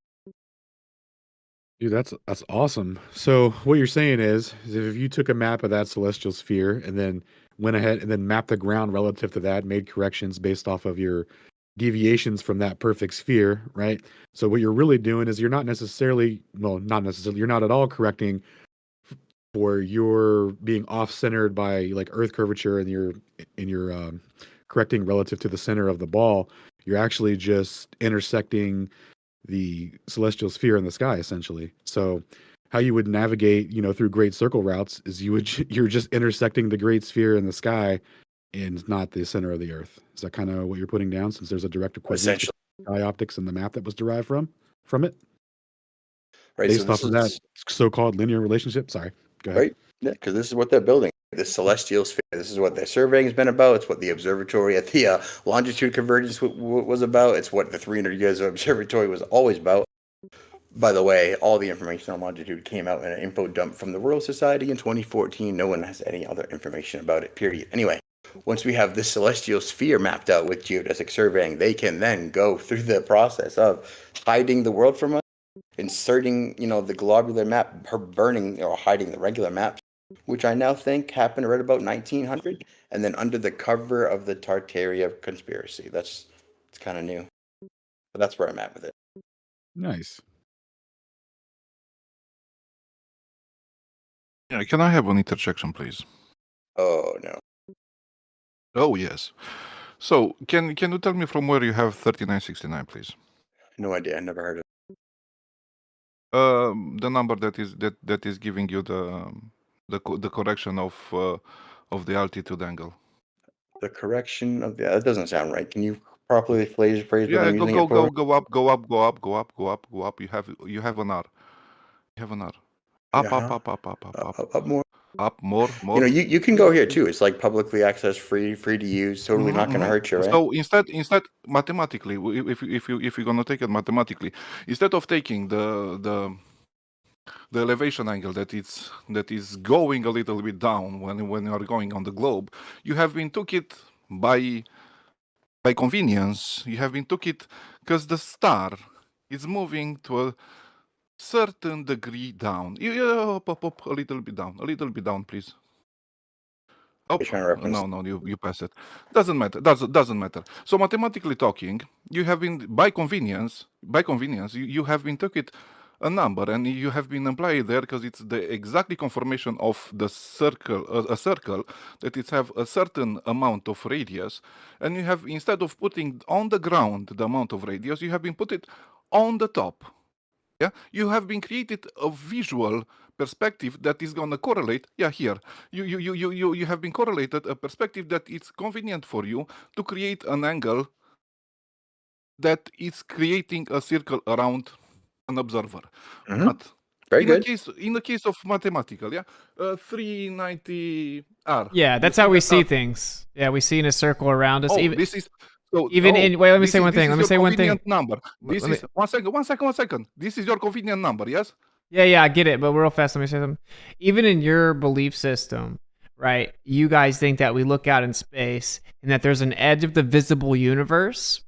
Dude, that's awesome. So what you're saying is if you took a map of that celestial sphere and then went ahead and then mapped the ground relative to that, made corrections based off of your deviations from that perfect sphere, right? So what you're really doing is you're not at all correcting for your being off-centered by like Earth curvature and you're correcting relative to the center of the ball. You're actually just intersecting the celestial sphere in the sky, essentially. So how you would navigate, through great circle routes is you're just intersecting the great sphere in the sky and not the center of the Earth. Is that kind of what you're putting down, since there's a direct equivalence between sky optics and the map that was derived from it? Right. Based off of that so-called linear relationship? Sorry, go ahead. Right. Yeah, because this is what they're building. The celestial sphere. This is what their surveying has been about. It's what the observatory at the longitude convergence was about. It's what the 300 years of observatory was always about. By the way, all the information on longitude came out in an info dump from the World Society in 2014. No one has any other information about it, period. Anyway, once we have this celestial sphere mapped out with geodesic surveying, they can then go through the process of hiding the world from us, inserting, the globular map, burning or hiding the regular maps, which I now think happened right about 1900, and then under the cover of the Tartaria conspiracy. It's kind of new, but that's where I'm at with it. Nice. Yeah, can I have an interjection, please? Oh, no. Oh, yes. So, can you tell me from where you have 3969, please? No idea. I never heard of it. The number that is giving you the correction of the altitude angle. The correction of that doesn't sound right. Can you properly phrase what Yeah, I'm using it for? go up. You have an R. Up, Yeah, up more. Up more. You can go here too. It's like publicly accessed, free to use. Totally not going to hurt you, right? So instead, mathematically, if you're gonna take it mathematically, instead of taking the elevation angle that is going a little bit down when you are going on the globe, you have been took it by convenience. You have been took it because the star is moving to certain degree down. Up a little bit down, please. Oh, no, you pass it. Doesn't matter. Doesn't matter. So mathematically talking, you have been by convenience, you have been took it a number and you have been applied there because it's the exactly conformation of the circle, a circle that it have a certain amount of radius, and you have, instead of putting on the ground the amount of radius, you have been put it on the top. Yeah, you have been created a visual perspective that is going to correlate. Yeah, here you have been correlated a perspective that it's convenient for you to create an angle that is creating a circle around an observer. But Very in good. The case of mathematical, 390 r. Yeah, that's how we see things. Yeah, we see in a circle around us. Oh, even this is so. even in wait. Let me say one thing. Let me say one thing. Number. This is one second. This is your convenient number. Yes. Yeah, I get it. But real fast, let me say something. Even in your belief system, right? You guys think that we look out in space and that there's an edge of the visible universe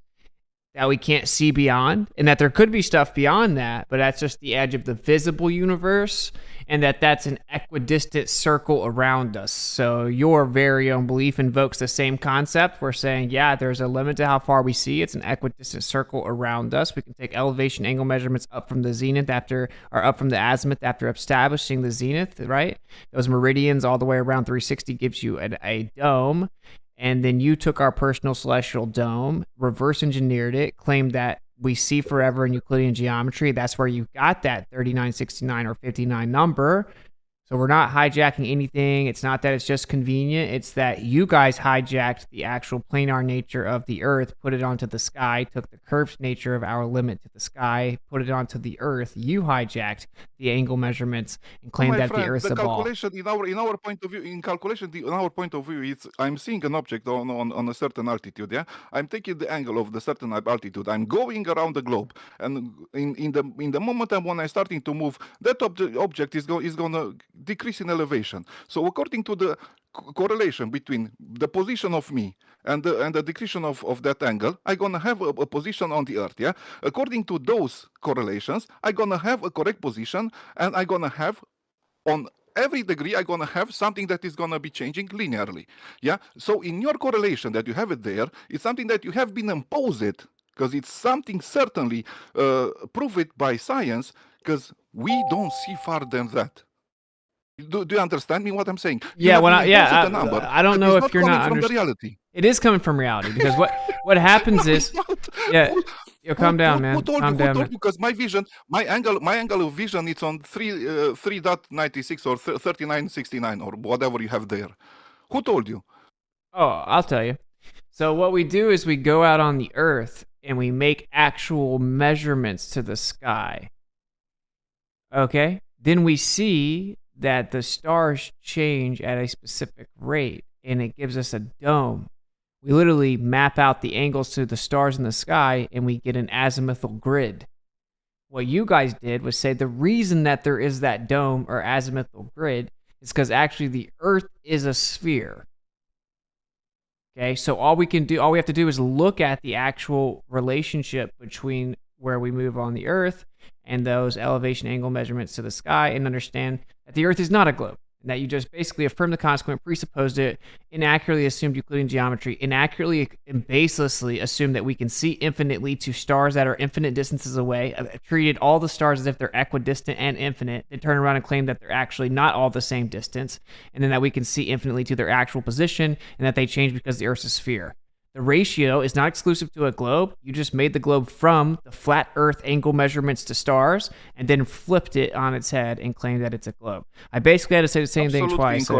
that we can't see beyond, and that there could be stuff beyond that, but that's just the edge of the visible universe, and that's an equidistant circle around us. So your very own belief invokes the same concept. We're saying, yeah, there's a limit to how far we see. It's an equidistant circle around us. We can take elevation angle measurements up from the zenith up from the azimuth after establishing the zenith, right? Those meridians all the way around 360 gives you a dome. And then you took our personal celestial dome, reverse engineered it, claimed that we see forever in Euclidean geometry. That's where you got that 3969 or 59 number. So we're not hijacking anything. It's not that it's just convenient. It's that you guys hijacked the actual planar nature of the Earth, put it onto the sky, took the curved nature of our limit to the sky, put it onto the Earth. You hijacked the angle measurements and claimed that the Earth's a ball. In our point of view, it's I'm seeing an object on a certain altitude. Yeah, I'm taking the angle of the certain altitude. I'm going around the globe, and in the moment when I'm starting to move, that object is going to decrease in elevation. So according to the correlation between the position of me and the decretion of that angle, I'm gonna have a position on the Earth. Yeah, according to those correlations, I'm gonna have a correct position, and I'm gonna have on every degree, I'm gonna have something that is gonna be changing linearly. Yeah. So in your correlation that you have it there, it's something that you have been imposed, because it's something certainly proved by science, because we don't see far than that. Do you understand me what I'm saying? Yeah, I don't know if you're not from the reality. It is coming from reality, because what happens is, calm down, man. Calm down. Because my angle of vision, it's on 3.96 or 3969 or whatever you have there. Who told you? Oh, I'll tell you. So what we do is we go out on the Earth and we make actual measurements to the sky. Okay? Then we see that the stars change at a specific rate, and it gives us a dome. We literally map out the angles to the stars in the sky, and we get an azimuthal grid. What you guys did was say the reason that there is that dome or azimuthal grid is because actually the Earth is a sphere. Okay, so all we have to do is look at the actual relationship between where we move on the Earth and those elevation angle measurements to the sky, and understand that the Earth is not a globe, and that you just basically affirmed the consequent, presupposed it, inaccurately assumed Euclidean geometry, inaccurately and baselessly assumed that we can see infinitely to stars that are infinite distances away, treated all the stars as if they're equidistant and infinite, then turn around and claim that they're actually not all the same distance, and then that we can see infinitely to their actual position, and that they change because the Earth's a sphere. The ratio is not exclusive to a globe. You just made the globe from the flat Earth angle measurements to stars, and then flipped it on its head and claimed that it's a globe. I basically had to say the same thing twice.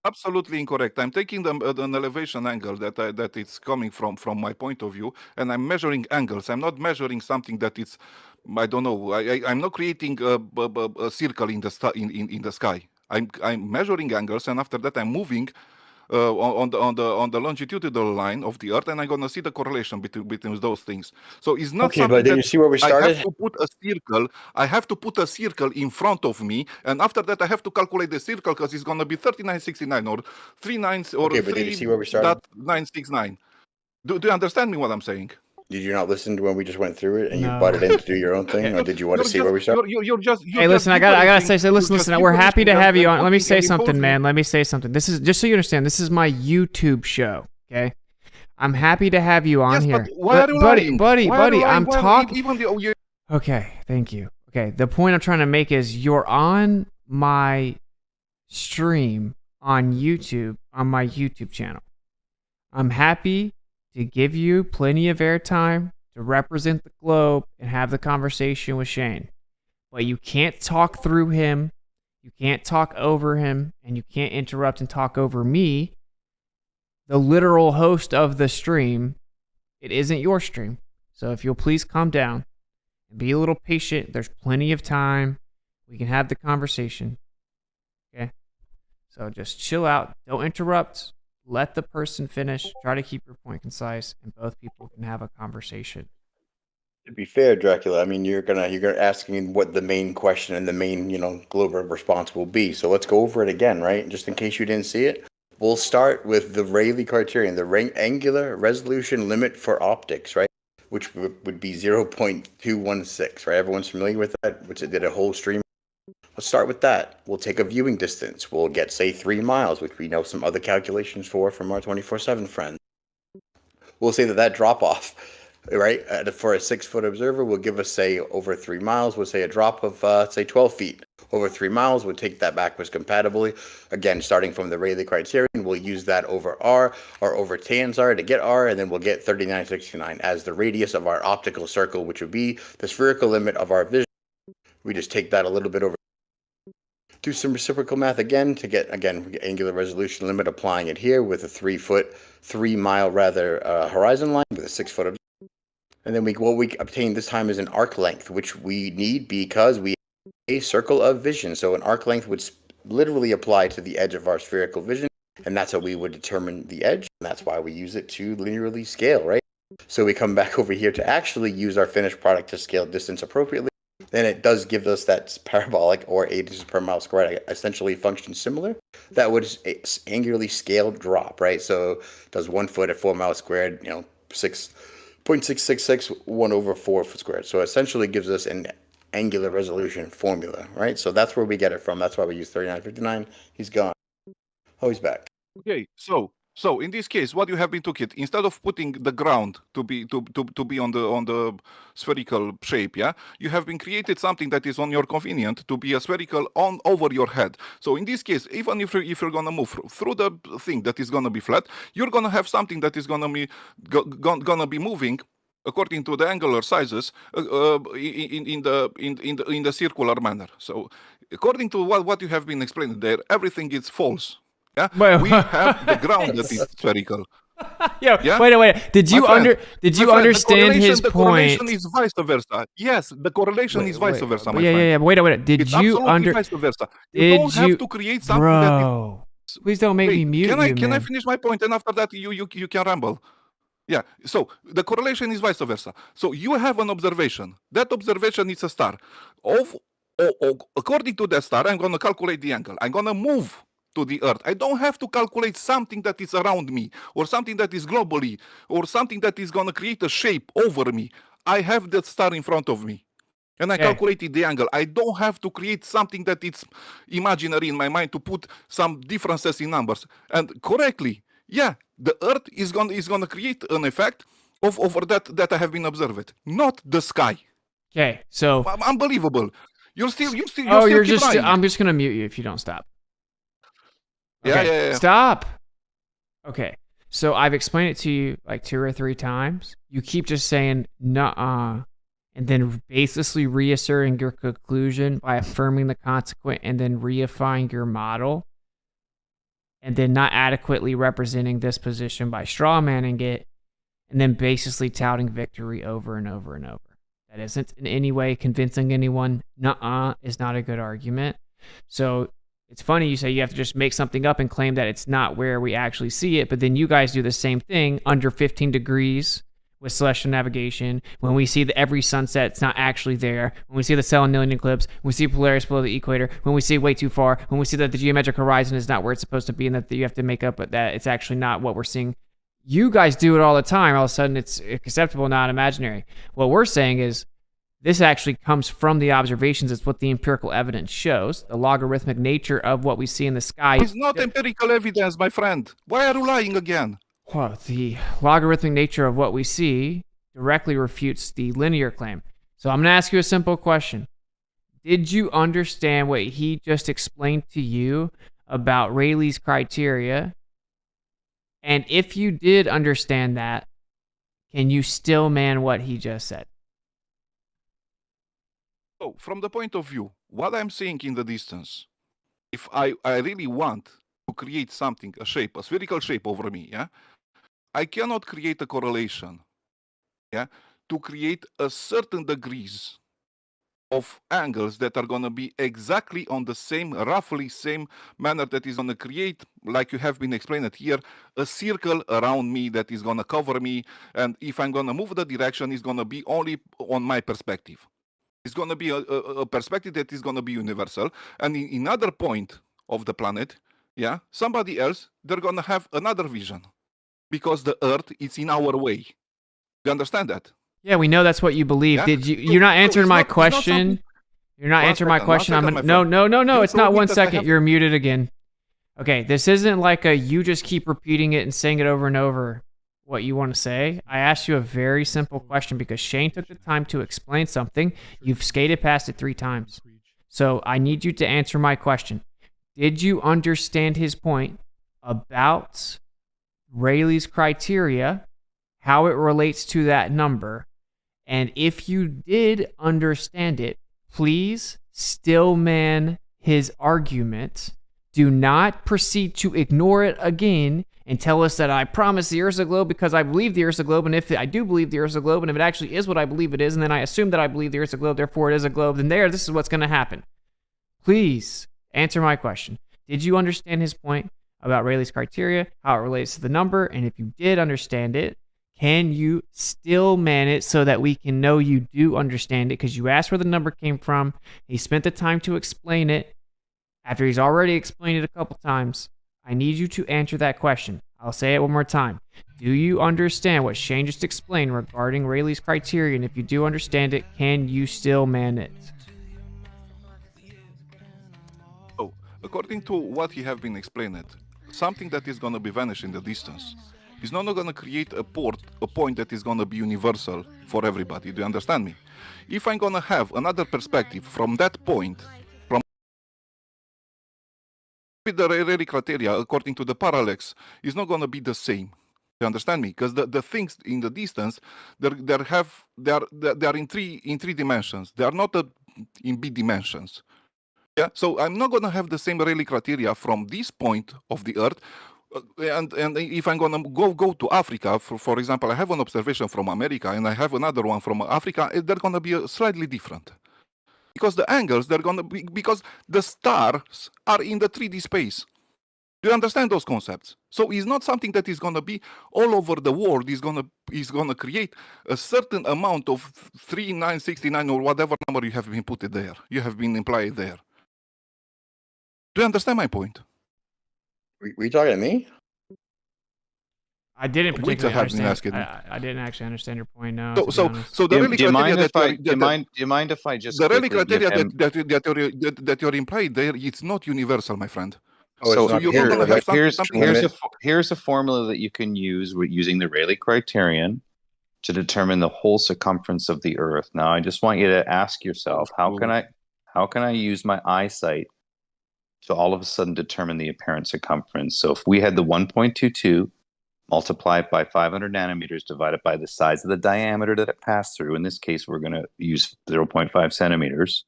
Absolutely incorrect. I'm taking an elevation angle that it's coming from my point of view, and I'm measuring angles. I'm not measuring something that it's, I don't know. I'm not creating a circle in the sky. I'm measuring angles, and after that I'm moving on the longitudinal line of the Earth, and I'm gonna see the correlation between those things. So it's not okay, but did you see where we started? I have to put a circle in front of me, and after that I have to calculate the circle, because it's gonna be 3969 or 39 or 3.969. Do you understand me what I'm saying? Did you not listen to when we just went through it and you No. butted in to do your own thing, or did you want to see where we started? Hey, listen, I gotta say, listen. We're happy to have you on. Let me say something, man. Let me say something. This is just so you understand. This is my YouTube show. Okay, I'm happy to have you on here. Why are you lying? Buddy, I'm talking. Even Okay, thank you. Okay, the point I'm trying to make is you're on my stream on YouTube, on my YouTube channel. I'm happy to give you plenty of airtime to represent the globe and have the conversation with Shane. But you can't talk through him, you can't talk over him, and you can't interrupt and talk over me, the literal host of the stream. It isn't your stream. So if you'll please calm down and be a little patient, there's plenty of time. We can have the conversation. Okay? So just chill out. Don't interrupt. Let the person finish. Try to keep your point concise, and both people can have a conversation. To be fair, Dracula, I mean, you're gonna asking what the main question and the main, global response will be. So let's go over it again, right? Just in case you didn't see it, we'll start with the Rayleigh criterion, the angular resolution limit for optics, right? Which would be 0.216, right? Everyone's familiar with that, which it did a whole stream. Let's start with that. We'll take a viewing distance. We'll get, say, 3 miles, which we know some other calculations from our 24/7 friends. We'll say that drop off, right, for a 6-foot observer will give us, say, over 3 miles. We'll say a drop of, say, 12 feet. Over 3 miles, we'll take that backwards compatibly. Again, starting from the Rayleigh criterion, we'll use that over R or over tans R to get R, and then we'll get 3969 as the radius of our optical circle, which would be the spherical limit of our vision. We just take that a little bit over. Do some reciprocal math again to get, angular resolution limit, applying it here with a 3 mile horizon line with a 6-foot observer. And then what we obtain this time is an arc length, which we need because we have a circle of vision. So an arc length would literally apply to the edge of our spherical vision, and that's how we would determine the edge. And that's why we use it to linearly scale, right? So we come back over here to actually use our finished product to scale distance appropriately. Then it does give us that parabolic, or 8 inches per mile squared, essentially functions similar. That would angularly scaled drop, right? So it does 1 foot at 4 miles squared, 6.666, 1 over 4 foot squared. So essentially gives us an angular resolution formula, right? So that's where we get it from. That's why we use 3959. He's gone. Oh, he's back. Okay, so in this case, what you have been took it, instead of putting the ground to be on the spherical shape, yeah, you have been created something that is on your convenient to be a spherical on over your head. So in this case, even if you're gonna move through the thing that is gonna be flat, you're gonna have something that is gonna be moving according to the angular sizes in the circular manner. So according to what you have been explaining there, everything is false. Yeah, we have the ground that is spherical. Yeah? Wait. Did you understand his point? The correlation is vice versa. Yes, the correlation is vice versa. Yeah. Wait. Did you vice versa. You don't have to create something that is... Please don't make me mute you, Can I finish my point? And after that, you can ramble. Yeah, so the correlation is vice versa. So you have an observation. That observation is a star. According to that star, I'm going to calculate the angle. I'm going to move to the Earth. I don't have to calculate something that is around me, or something that is globally, or something that is going to create a shape over me. I have that star in front of me, and I calculated the angle. I don't have to create something that is imaginary in my mind to put some differences in numbers. And correctly, yeah, the Earth is going to create an effect over that I have been observed, not the sky. Okay, so unbelievable. You're still. I'm just gonna mute you if you don't stop. Okay, Yeah. Stop. Okay, so I've explained it to you like 2 or 3 times. You keep just saying nuh-uh, and then basically reasserting your conclusion by affirming the consequent and then reifying your model, and then not adequately representing this position by strawmanning it, and then basically touting victory over and over and over. That isn't in any way convincing anyone. Nuh-uh is not a good argument. So it's funny you say you have to just make something up and claim that it's not where we actually see it, but then you guys do the same thing under 15 degrees with celestial navigation. When we see every sunset, it's not actually there. When we see the Selenilian eclipse, when we see Polaris below the equator, when we see way too far, when we see that the geometric horizon is not where it's supposed to be and that you have to make up that it's actually not what we're seeing. You guys do it all the time. All of a sudden, it's acceptable, not imaginary. What we're saying is this actually comes from the observations. It's what the empirical evidence shows, the logarithmic nature of what we see in the sky. It's not empirical evidence, my friend. Why are you lying again? Well, the logarithmic nature of what we see directly refutes the linear claim. So I'm going to ask you a simple question. Did you understand what he just explained to you about Rayleigh's criteria? And if you did understand that, can you still man what he just said? So, from the point of view, what I'm seeing in the distance, if I really want to create something, a shape, a spherical shape over me, yeah, I cannot create a correlation, yeah, to create a certain degrees of angles that are going to be exactly on the same, roughly same manner that is going to create, like you have been explained here, a circle around me that is going to cover me. And if I'm going to move the direction, it's going to be only on my perspective. It's going to be a perspective that is going to be universal. And in another point of the planet, yeah, somebody else, they're going to have another vision because the Earth is in our way. You understand that? Yeah, we know that's what you believe. Yeah? Did you? You're not answering my question. You're not answering my question. I'm gonna. No. It's not 1 second. You're muted again. Okay, this isn't like a you just keep repeating it and saying it over and over what you want to say. I asked you a very simple question because Shane took the time to explain something. You've skated past it 3 times. So I need you to answer my question. Did you understand his point about Rayleigh's criteria, how it relates to that number? And if you did understand it, please still man his argument. Do not proceed to ignore it again and tell us that I promise the Earth's a globe because I believe the Earth's a globe. And if I do believe the Earth's a globe, and if it actually is what I believe it is, and then I assume that I believe the Earth's a globe, therefore it is a globe, then this is what's going to happen. Please answer my question. Did you understand his point about Rayleigh's criteria, how it relates to the number? And if you did understand it, can you still man it so that we can know you do understand it? Because you asked where the number came from. He spent the time to explain it. After he's already explained it a couple times, I need you to answer that question. I'll say it one more time. Do you understand what Shane just explained regarding Rayleigh's criteria? And if you do understand it, can you still man it? So, according to what he have been explained, something that is going to be vanished in the distance is not going to create a point that is going to be universal for everybody. Do you understand me? If I'm going to have another perspective from that point, from the Rayleigh criteria, according to the parallax, is not going to be the same. You understand me? Because the things in the distance, they are in three dimensions. They are not in b dimensions. Yeah. So I'm not going to have the same Rayleigh criteria from this point of the Earth. And if I'm going to go to Africa, for example, I have an observation from America and I have another one from Africa, they're going to be slightly different. Because the angles, they're going to be, because the stars are in the 3D space. Do you understand those concepts? So it's not something that is going to be all over the world. Is going to create a certain amount of 3969 or whatever number you have been put it there. You have been implied there. Do you understand my point? Were you talking to me? I didn't particularly understand. I didn't actually understand your point. No. So the Rayleigh criteria do you mind if I just the Rayleigh criteria that you're implied there, it's not universal, my friend. So here's a formula that you can use using the Rayleigh criterion to determine the whole circumference of the Earth. Now, I just want you to ask yourself, how can I use my eyesight to all of a sudden determine the apparent circumference? So if we had the 1.22 multiplied by 500 nanometers divided by the size of the diameter that it passed through, in this case, we're going to use 0.5 centimeters,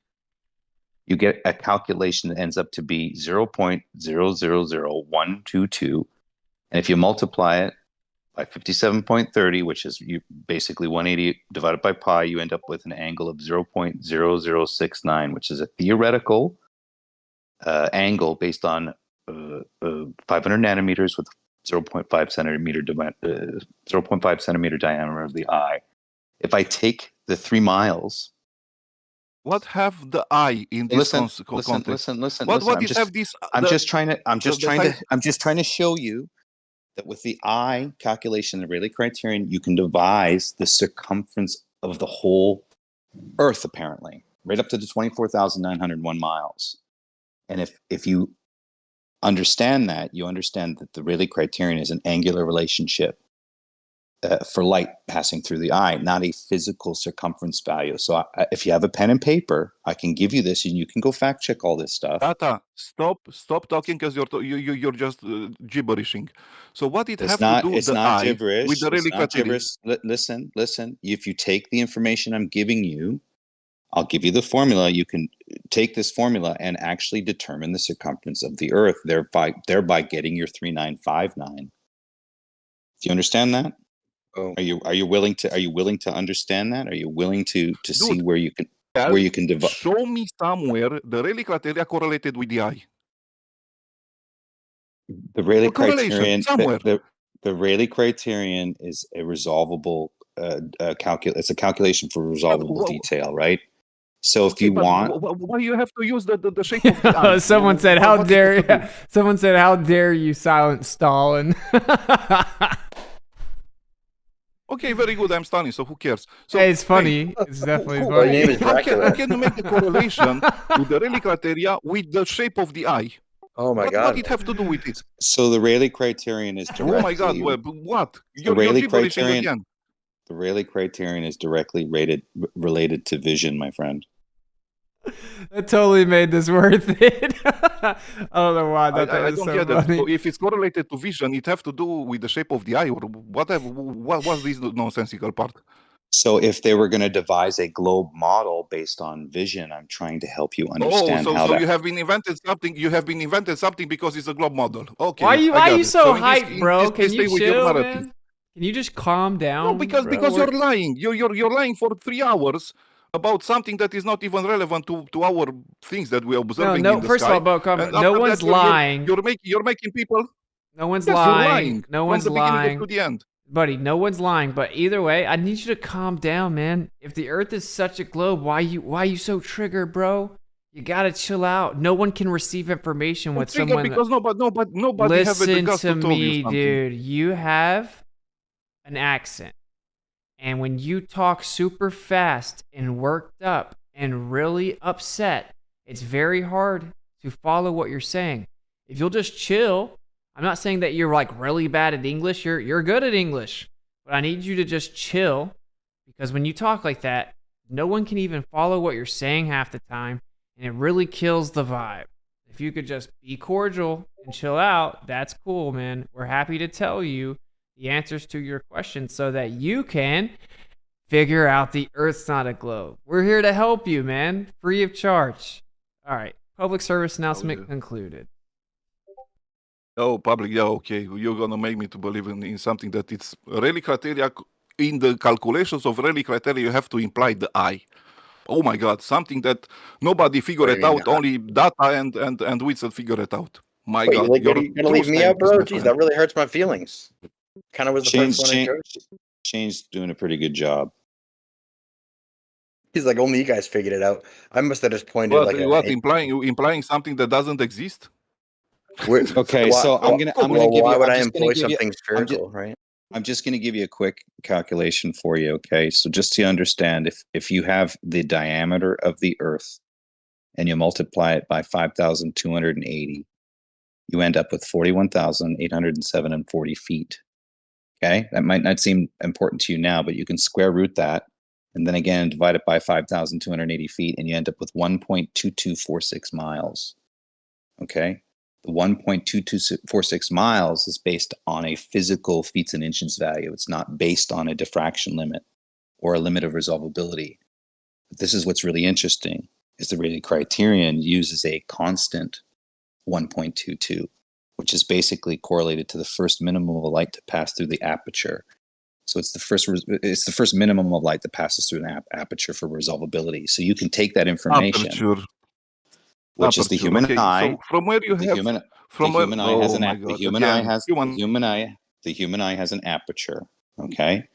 you get a calculation that ends up to be 0.000122. And if you multiply it by 57.30, which is basically 180 divided by pi, you end up with an angle of 0.0069, which is a theoretical angle based on 500 nanometers with 0.5 centimeter diameter of the eye. If I take the 3 miles, what have the eye in this context? Listen. I'm just trying to show you that with the eye calculation, the Rayleigh criterion, you can devise the circumference of the whole Earth, apparently, right up to the 24,901 miles. And if you understand that, you understand that the Rayleigh criterion is an angular relationship for light passing through the eye, not a physical circumference value. So if you have a pen and paper, I can give you this, and you can go fact check all this stuff. Tata, stop talking because you're just gibberishing. So what it It's have not. to do It's the not eye gibberish. with the It's Rayleigh not criterion? gibberish. Listen. If you take the information I'm giving you, I'll give you the formula. You can take this formula and actually determine the circumference of the Earth, thereby getting your 3959. Do you understand that? Oh. Are you willing to understand that? Are you willing to see Dude, where you can divide? Show me somewhere the Rayleigh criteria correlated with the eye. The Rayleigh correlation, criterion. somewhere. The Rayleigh criterion is a resolvable it's a calculation for resolvable detail, right? So if Okay, you but want, why you have to use the shape of the eye? Someone said, What- "How what it have to do? dare?" Someone said, "How dare you silence Stalin?" Okay, very good. I'm Stalin, so who cares? So Hey, it's funny. It's definitely funny. How can you make the correlation with the Rayleigh criteria with the shape of the eye? Oh my What God. it have to do with it? so the Rayleigh criterion is directly. Oh my God! What? The You're Rayleigh gibberishing criterion. again. The Rayleigh criterion is directly related to vision, my friend. That totally made this worth it. I don't know why. I thought that I was don't so get that. funny. So if it's correlated to vision, it have to do with the shape of the eye or whatever. What was this nonsensical part? So if they were going to devise a globe model based on vision, I'm trying to help you understand how so that. you have been invented something. You have been invented something because it's a globe model. Okay. Why I got you it. so in hyped, bro? this Can case, you stay with your chill, narrative. man? Can you just calm down? No, because bro? you're lying. You're lying for 3 hours about something that is not even relevant to our things that we're observing in the first sky. of all, bro, And no after one's that, you're lying. You're making people. No one's Yes, lying. you're lying. No from one's the beginning lying. to the end. Buddy, no one's lying. But either way, I need you to calm down, man. If the Earth is such a globe, why you so triggered, bro? You gotta chill out. No one can receive information with Triggered someone. because nobody have the Listen guts to to tell you me, something. dude. You have an accent, and when you talk super fast and worked up and really upset, it's very hard to follow what you're saying. If you'll just chill. I'm not saying that you're like really bad at English. You're good at English. But I need you to just chill because when you talk like that, no one can even follow what you're saying half the time, and it really kills the vibe. If you could just be cordial and chill out, that's cool, man. We're happy to tell you the answers to your questions so that you can figure out the Earth's not a globe. We're here to help you, man, free of charge. All right, public service announcement concluded. Oh, public, yeah, okay. You're gonna make me to believe in something that it's Rayleigh criteria. In the calculations of Rayleigh criteria, you have to imply the eye. Oh my God, something that nobody figured What it do you mean, out. Only data and Witsit figured it out. My Wait, God, you're gonna leave me out, bro? Jeez, that really hurts my feelings. Kind of was the first one in church. Shane's doing a pretty good job. He's like, only you guys figured it out. I must have just pointed What implying something that doesn't exist? Okay, so I'm gonna give why you. would I'm I just gonna employ give you- something spiritual, right? I'm just going to give you a quick calculation for you. Okay, so just to understand, if you have the diameter of the Earth and you multiply it by 5,280, you end up with 41,807 feet. Okay, that might not seem important to you now, but you can square root that, and then again divide it by 5,280 feet, and you end up with 1.2246 miles. Okay. The 1.2246 miles is based on a physical feet and inches value. It's not based on a diffraction limit or a limit of resolvability. But this is what's really interesting, is the Rayleigh criterion uses a constant 1.22, which is basically correlated to the first minimum of light to pass through the aperture. So it's the first minimum of light that passes through an aperture for resolvability. So you can take that information. Aperture. Which is the human okay, eye. So from where you the have human, from the where, human eye has oh an my the God, human again, eye has human. the human eye has an aperture. Okay,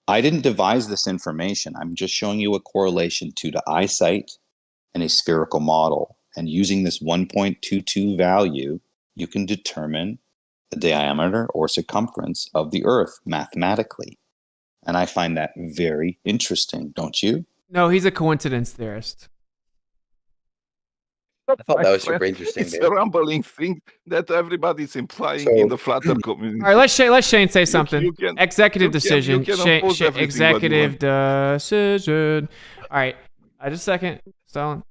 I didn't devise this information. I'm just showing you a correlation to the eyesight and a spherical model. And using this 1.22 value, you can determine the diameter or circumference of the Earth mathematically. And I find that very interesting, don't you? No, he's a coincidence theorist. I thought My that was friend, super interesting, it's Dave. a rumbling thing that everybody's implying So- in the flatter community. All right, let Shane say something. You can- Executive you decision. can oppose everything Executive what you decision. All right, just a second, Stalin.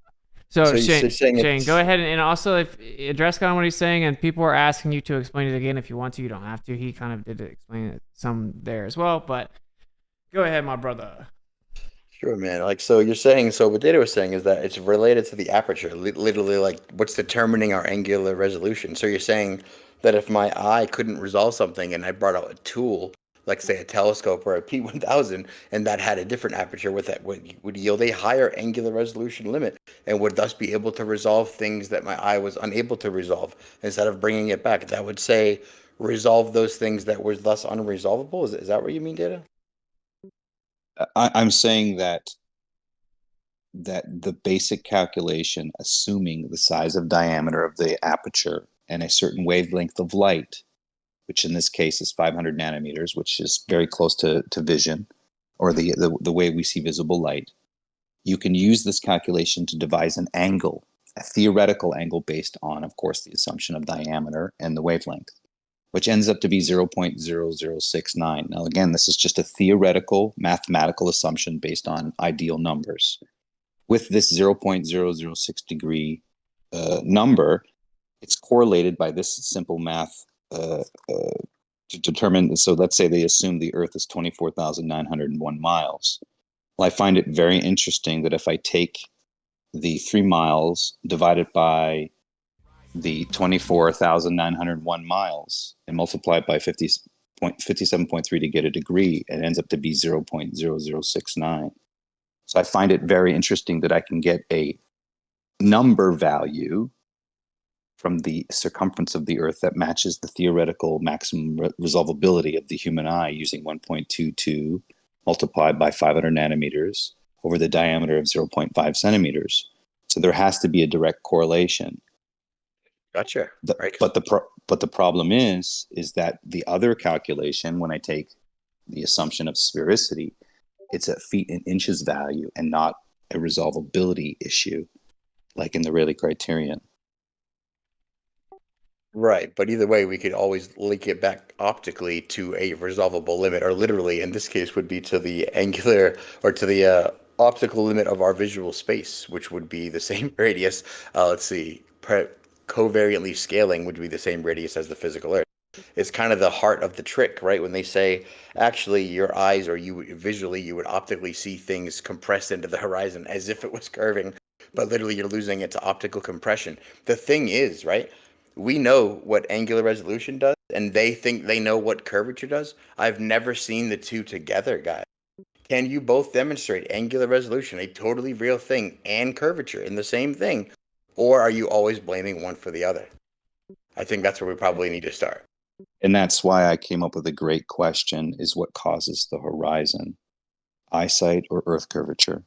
So, So you're Shane, saying Shane, go it's- ahead and also if address kind of what he's saying, and people are asking you to explain it again if you want to. You don't have to. He kind of did explain it some there as well, but go ahead, my brother. Sure, man. Like, so you're saying, so what Data was saying is that it's related to the aperture, literally like what's determining our angular resolution. So you're saying that if my eye couldn't resolve something and I brought out a tool, like say a telescope or a P1000, and that had a different aperture with that would yield a higher angular resolution limit and would thus be able to resolve things that my eye was unable to resolve instead of bringing it back. That would say resolve those things that were thus unresolvable. Is that what you mean, Data? I'm saying that the basic calculation, assuming the size of diameter of the aperture and a certain wavelength of light, which in this case is 500 nanometers, which is very close to vision, or the way we see visible light, you can use this calculation to devise an angle, a theoretical angle based on, of course, the assumption of diameter and the wavelength, which ends up to be 0.0069. Now, again, this is just a theoretical mathematical assumption based on ideal numbers. With this 0.006 degree number, it's correlated by this simple math to determine. So let's say they assume the Earth is 24,901 miles. Well, I find it very interesting that if I take the 3 miles divided by the 24,901 miles and multiply it by 57.3 to get a degree, it ends up to be 0.0069. So I find it very interesting that I can get a number value from the circumference of the Earth that matches the theoretical maximum resolvability of the human eye using 1.22 multiplied by 500 nanometers over the diameter of 0.5 centimeters. So there has to be a direct correlation. Gotcha. Right. But the problem is that the other calculation, when I take the assumption of sphericity, it's a feet and inches value and not a resolvability issue, like in the Rayleigh criterion. Right, but either way, we could always link it back optically to a resolvable limit, or literally, in this case, would be to the angular or to the optical limit of our visual space, which would be the same radius. Let's see, covariantly scaling would be the same radius as the physical Earth. It's kind of the heart of the trick, right? When they say, actually, your eyes or you visually, you would optically see things compressed into the horizon as if it was curving, but literally you're losing it to optical compression. The thing is, right? We know what angular resolution does, and they think they know what curvature does. I've never seen the two together, guys. Can you both demonstrate angular resolution, a totally real thing, and curvature in the same thing? Or are you always blaming one for the other? I think that's where we probably need to start. And that's why I came up with a great question, is what causes the horizon? Eyesight or Earth curvature?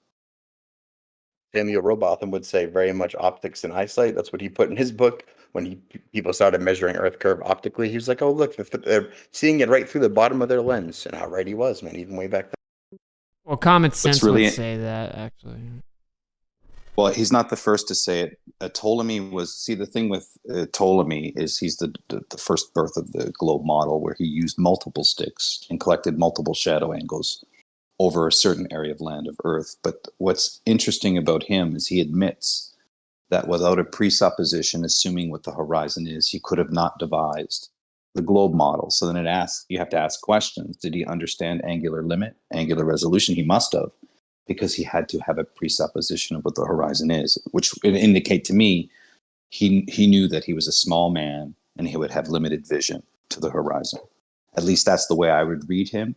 Samuel Robotham would say very much optics and eyesight. That's what he put in his book. When people started measuring Earth curve optically, he was like, oh, look, they're seeing it right through the bottom of their lens. And how right he was, man, even way back then. Well, common sense really would say that, actually. Well, he's not the first to say it. Ptolemy was, see, the thing with Ptolemy is he's the first birth of the globe model, where he used multiple sticks and collected multiple shadow angles over a certain area of land of Earth. But what's interesting about him is he admits that without a presupposition, assuming what the horizon is, he could have not devised the globe model. So then you have to ask questions. Did he understand angular limit, angular resolution? He must have, because he had to have a presupposition of what the horizon is, which would indicate to me he knew that he was a small man and he would have limited vision to the horizon. At least that's the way I would read him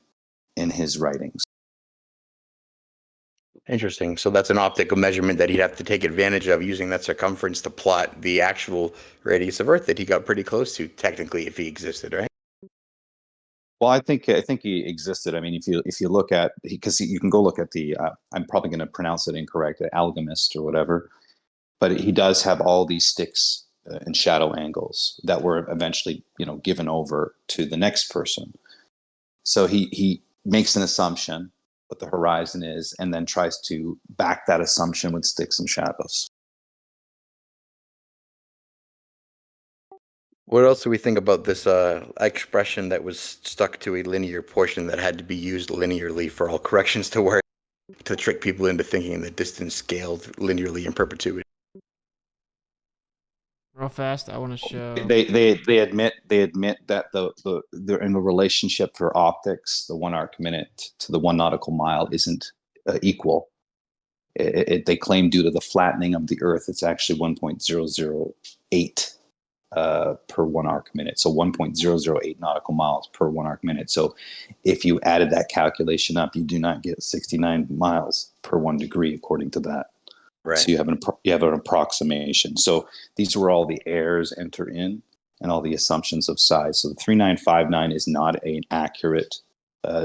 in his writings. Interesting. So that's an optical measurement that he'd have to take advantage of, using that circumference to plot the actual radius of Earth that he got pretty close to, technically, if he existed, right? Well, I think he existed. I mean, if you look at, because you can go look at the I'm probably going to pronounce it incorrect, Alchemist or whatever, but he does have all these sticks and shadow angles that were eventually, given over to the next person. So he makes an assumption what the horizon is, and then tries to back that assumption with sticks and shadows. What else do we think about this expression that was stuck to a linear portion that had to be used linearly for all corrections to work, to trick people into thinking the distance scaled linearly in perpetuity? Real fast, I want to show. They admit that they're in a relationship for optics. The 1 arc minute to the 1 nautical mile isn't equal. They claim due to the flattening of the Earth, it's actually 1.008 per 1 arc minute. So 1.008 nautical miles per 1 arc minute. So if you added that calculation up, you do not get 69 miles per 1 degree according to that. Right. So you have an approximation. So these were all the errors enter in and all the assumptions of size. So the 3959 is not an accurate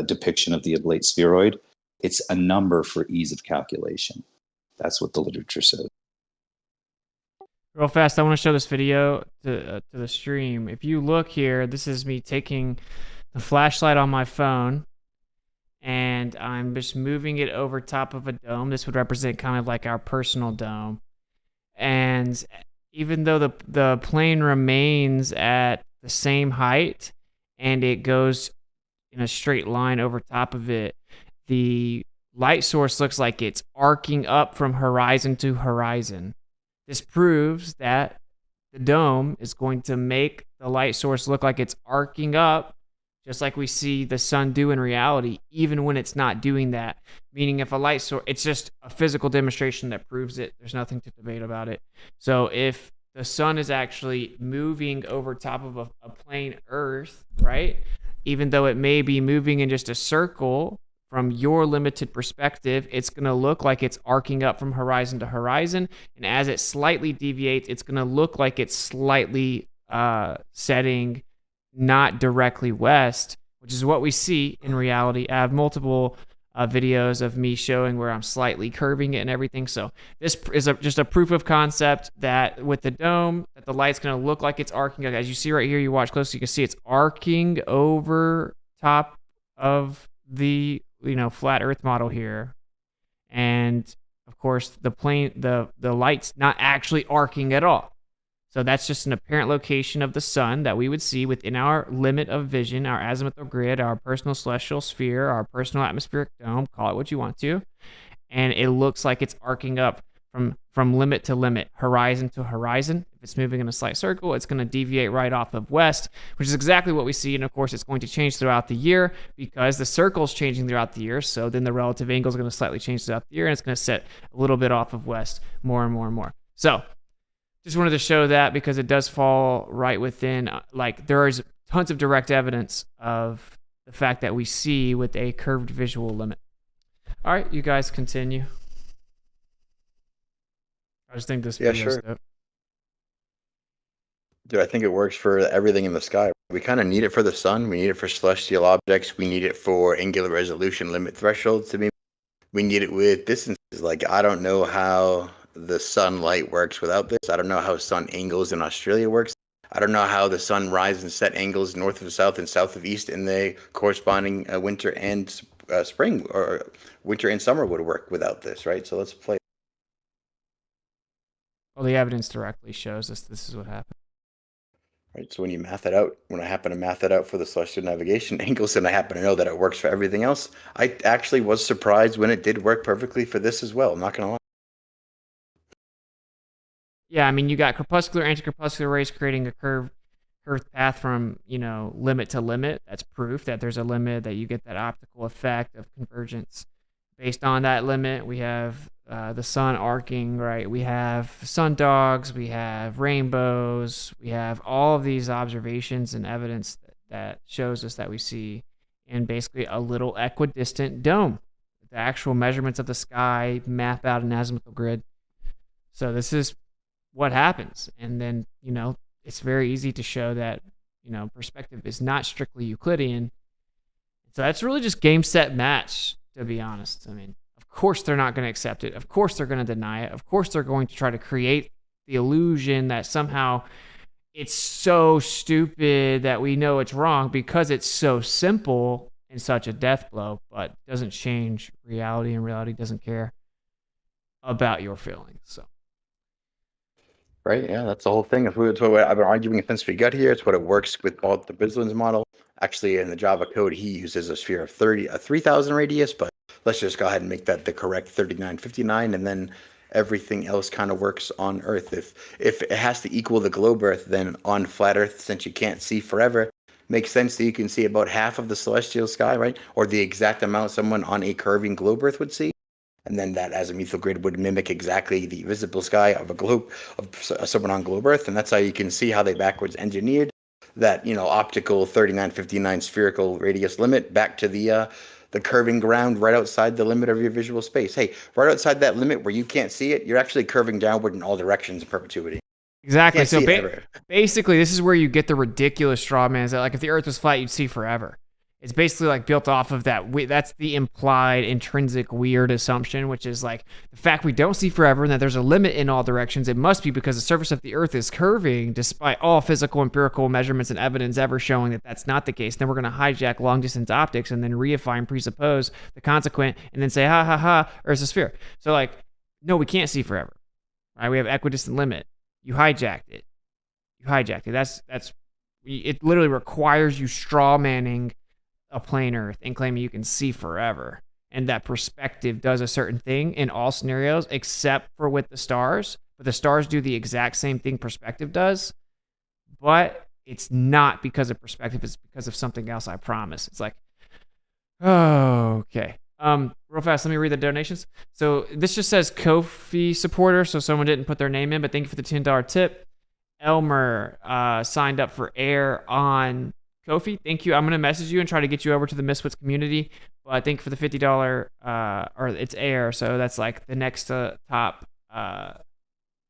depiction of the oblate spheroid. It's a number for ease of calculation. That's what the literature says. Real fast, I want to show this video to the stream. If you look here, this is me taking the flashlight on my phone, and I'm just moving it over top of a dome. This would represent kind of like our personal dome. And even though the plane remains at the same height and it goes in a straight line over top of it, the light source looks like it's arcing up from horizon to horizon. This proves that the dome is going to make the light source look like it's arcing up, just like we see the sun do in reality, even when it's not doing that. Meaning if a light source, it's just a physical demonstration that proves it. There's nothing to debate about it. So if the sun is actually moving over top of a plane Earth, right? Even though it may be moving in just a circle, from your limited perspective, it's going to look like it's arcing up from horizon to horizon. And as it slightly deviates, it's going to look like it's slightly setting not directly west, which is what we see in reality. I have multiple videos of me showing where I'm slightly curving it and everything. So this is just a proof of concept that with the dome, that the light's going to look like it's arcing. As you see right here, you watch closely, you can see it's arcing over top of the flat Earth model here. And of course the light's not actually arcing at all. So that's just an apparent location of the sun that we would see within our limit of vision, our azimuthal grid, our personal celestial sphere, our personal atmospheric dome, call it what you want to. And it looks like it's arcing up from limit to limit, horizon to horizon. If it's moving in a slight circle, it's going to deviate right off of west, which is exactly what we see. And of course, it's going to change throughout the year because the circle's changing throughout the year. So then the relative angle is going to slightly change throughout the year, and it's going to set a little bit off of west more and more and more. So just wanted to show that because it does fall right within, there is tons of direct evidence of the fact that we see with a curved visual limit. All right, you guys continue. I just think this video is dope. Dude, I think it works for everything in the sky. We kind of need it for the sun. We need it for celestial objects. We need it for angular resolution limit thresholds. To me, we need it with distances. Like, I don't know how the sunlight works without this. I don't know how sun angles in Australia works. I don't know how the sun rise and set angles north of south and south of east in the corresponding winter and spring, or winter and summer would work without this, right? So let's play. Well, the evidence directly shows us this is what happened. Right, so when you math it out, when I happen to math it out for the celestial navigation angles, and I happen to know that it works for everything else, I actually was surprised when it did work perfectly for this as well. I'm not gonna lie. Yeah, I mean, you got crepuscular, anti-crepuscular rays creating a curved path from, limit to limit. That's proof that there's a limit, that you get that optical effect of convergence. Based on that limit, we have the sun arcing, right? We have sun dogs, we have rainbows, we have all of these observations and evidence that shows us that we see in basically a little equidistant dome. The actual measurements of the sky map out an azimuthal grid. So this is what happens. And then, it's very easy to show that, perspective is not strictly Euclidean. So that's really just game, set, match, to be honest. I mean, of course they're not going to accept it. Of course they're going to deny it. Of course they're going to try to create the illusion that somehow it's so stupid that we know it's wrong because it's so simple and such a death blow, but doesn't change reality, and reality doesn't care about your feelings. So. Right, yeah, that's the whole thing. I've been arguing since we got here. It's what it works with both the Bisland's model. Actually, in the Java code, he uses a sphere of 3,000 radius, but let's just go ahead and make that the correct 3959, and then everything else kind of works on Earth. If it has to equal the globe Earth, then on flat Earth, since you can't see forever, makes sense that you can see about half of the celestial sky, right? Or the exact amount someone on a curving globe Earth would see. And then that azimuthal grid would mimic exactly the visible sky of a globe, of someone on globe Earth. And that's how you can see how they backwards engineered that, optical 3959 spherical radius limit back to the curving ground right outside the limit of your visual space. Hey, right outside that limit where you can't see it, you're actually curving downward in all directions in perpetuity. Exactly. So basically, this is where you get the ridiculous straw man. Is that like if the Earth was flat, you'd see forever. It's basically like built off of that. That's the implied intrinsic weird assumption, which is like the fact we don't see forever and that there's a limit in all directions. It must be because the surface of the Earth is curving, despite all physical empirical measurements and evidence ever showing that that's not the case. Then we're going to hijack long distance optics and then reify and presuppose the consequent and then say, ha ha ha, Earth's a sphere. So like, no, we can't see forever. Right? We have equidistant limit. You hijacked it. That's it. Literally requires you straw manning a plane Earth and claiming you can see forever, and that perspective does a certain thing in all scenarios except for with the stars. But the stars do the exact same thing perspective does, but it's not because of perspective. It's because of something else. I promise. It's like, oh, okay. Real fast, let me read the donations. So this just says Ko-fi supporter, so someone didn't put their name in, but thank you for the $10 tip. Elmer signed up for air on Ko-fi. Thank you. I'm going to message you and try to get you over to the Misfits community. But thank you for the $50, or it's air, so that's like the next top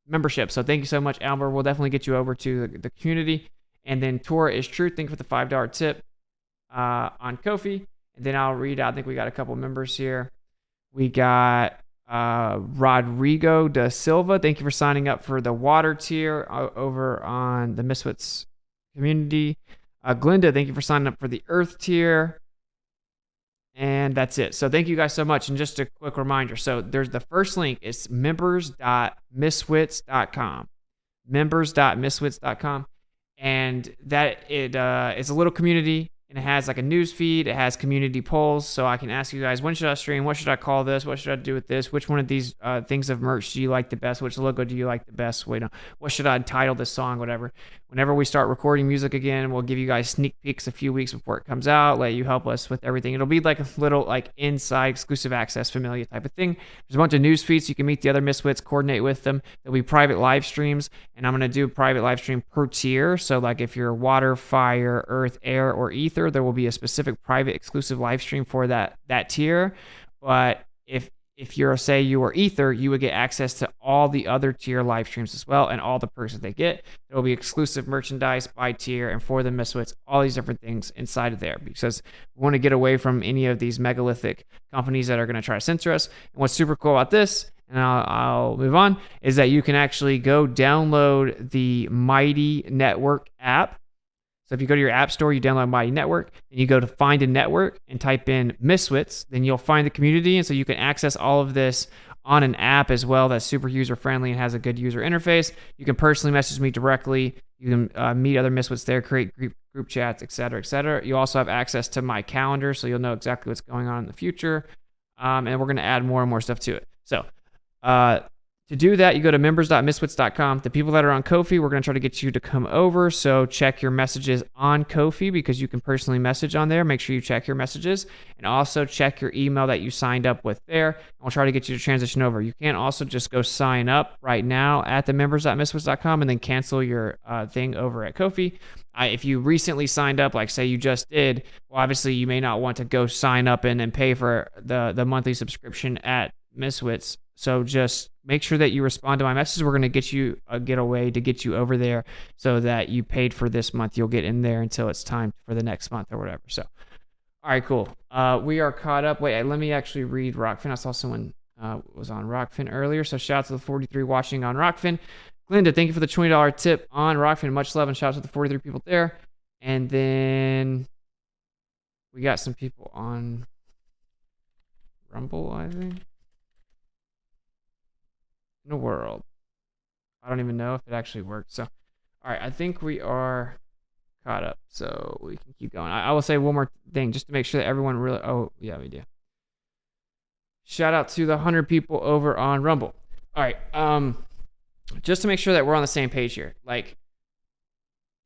membership. So thank you so much, Elmer. We'll definitely get you over to the community. And then Tora is Truth. Thank you for the $5 tip on Ko-fi. And then I'll read out, I think we got a couple members here. We got Rodrigo da Silva. Thank you for signing up for the water tier over on the Misfits community. Glinda, thank you for signing up for the Earth tier. And that's it. So thank you guys so much. And just a quick reminder. So there's the first link is members.miswits.com. Members.miswits.com. And that it's a little community. And it has like a news feed. It has community polls. So I can ask you guys, when should I stream? What should I call this? What should I do with this? Which one of these things of merch do you like the best? Which logo do you like the best? Wait, no. What should I title this song? Whatever. Whenever we start recording music again, we'll give you guys sneak peeks a few weeks before it comes out. Let you help us with everything. It'll be like a little like inside exclusive access familiar type of thing. There's a bunch of news feeds. So you can meet the other Misfits, coordinate with them. There'll be private live streams. And I'm going to do a private live stream per tier. So like if you're water, fire, earth, air, or ether, there will be a specific private exclusive live stream for that tier. But if you're, say you are ether, you would get access to all the other tier live streams as well, and all the perks that they get. There will be exclusive merchandise by tier and for the Misfits, all these different things inside of there, because we want to get away from any of these megalithic companies that are going to try to censor us. And what's super cool about this, and I'll move on, is that you can actually go download the Mighty Network app. So if you go to your app store, you download Mighty Network, and you go to find a network and type in Miswits, then you'll find the community. And so you can access all of this on an app as well that's super user-friendly and has a good user interface. You can personally message me directly. You can meet other Miswits there, create group chats, et cetera, et cetera. You also have access to my calendar, so you'll know exactly what's going on in the future. And we're going to add more and more stuff to it. So to do that, you go to members.miswits.com. The people that are on Ko-fi, we're going to try to get you to come over. So check your messages on Ko-fi because you can personally message on there. Make sure you check your messages and also check your email that you signed up with there. And we'll try to get you to transition over. You can also just go sign up right now at the members.miswits.com and then cancel your thing over at Ko-fi. If you recently signed up, like say you just did, well, obviously you may not want to go sign up and pay for the monthly subscription at Miswits. So just make sure that you respond to my messages. We're going to get you get a way to get you over there so that you paid for this month. You'll get in there until it's time for the next month or whatever. So, all right, cool. We are caught up. Wait, let me actually read Rockfin. I saw someone was on Rockfin earlier. So shout out to the 43 watching on Rockfin. Glinda, thank you for the $20 tip on Rockfin. Much love and shout out to the 43 people there. And then we got some people on Rumble, I think. In the world. I don't even know if it actually worked. So, all right, I think we are caught up, so we can keep going. I will say one more thing just to make sure that everyone really. Oh, yeah, we do. Shout out to the 100 people over on Rumble. All right, just to make sure that we're on the same page here. Like,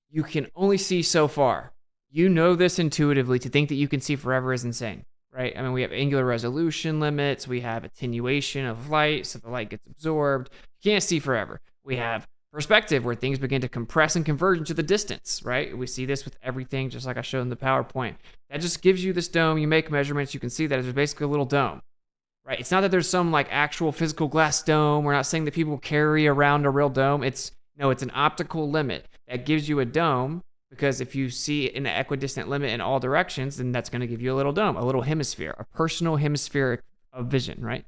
you can only see so far. You know this intuitively. To think that you can see forever is insane, right? I mean, we have angular resolution limits. We have attenuation of light, so the light gets absorbed. You can't see forever. We have perspective, where things begin to compress and converge into the distance, right? We see this with everything, just like I showed in the PowerPoint. That just gives you this dome. You make measurements. You can see that there's basically a little dome, right? It's not that there's some like actual physical glass dome. We're not saying that people carry around a real dome. It's an optical limit that gives you a dome, because if you see an equidistant limit in all directions, then that's going to give you a little dome, a little hemisphere, a personal hemispheric of vision, right?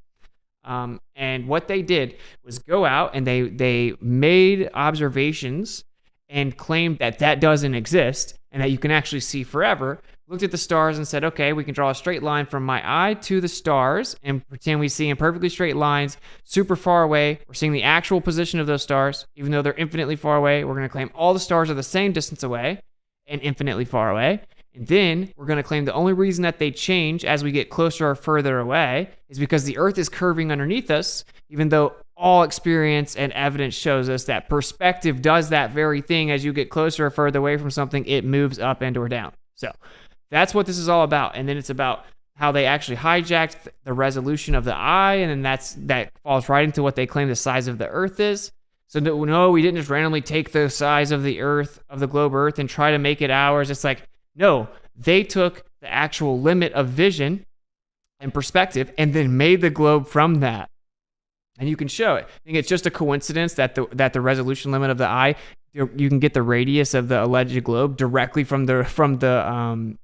And what they did was go out and they made observations and claimed that that doesn't exist and that you can actually see forever. Looked at the stars and said, okay, we can draw a straight line from my eye to the stars and pretend we see in perfectly straight lines super far away. We're seeing the actual position of those stars, even though they're infinitely far away. We're going to claim all the stars are the same distance away and infinitely far away. And then we're going to claim the only reason that they change as we get closer or further away is because the Earth is curving underneath us, even though all experience and evidence shows us that perspective does that very thing. As you get closer or further away from something, it moves up and or down. So that's what this is all about. And then it's about how they actually hijacked the resolution of the eye, and then that falls right into what they claim the size of the Earth is. So no, we didn't just randomly take the size of the Earth, of the globe Earth, and try to make it ours. It's like, no, they took the actual limit of vision and perspective and then made the globe from that. And you can show it. I think it's just a coincidence that the resolution limit of the eye, you can get the radius of the alleged globe directly from the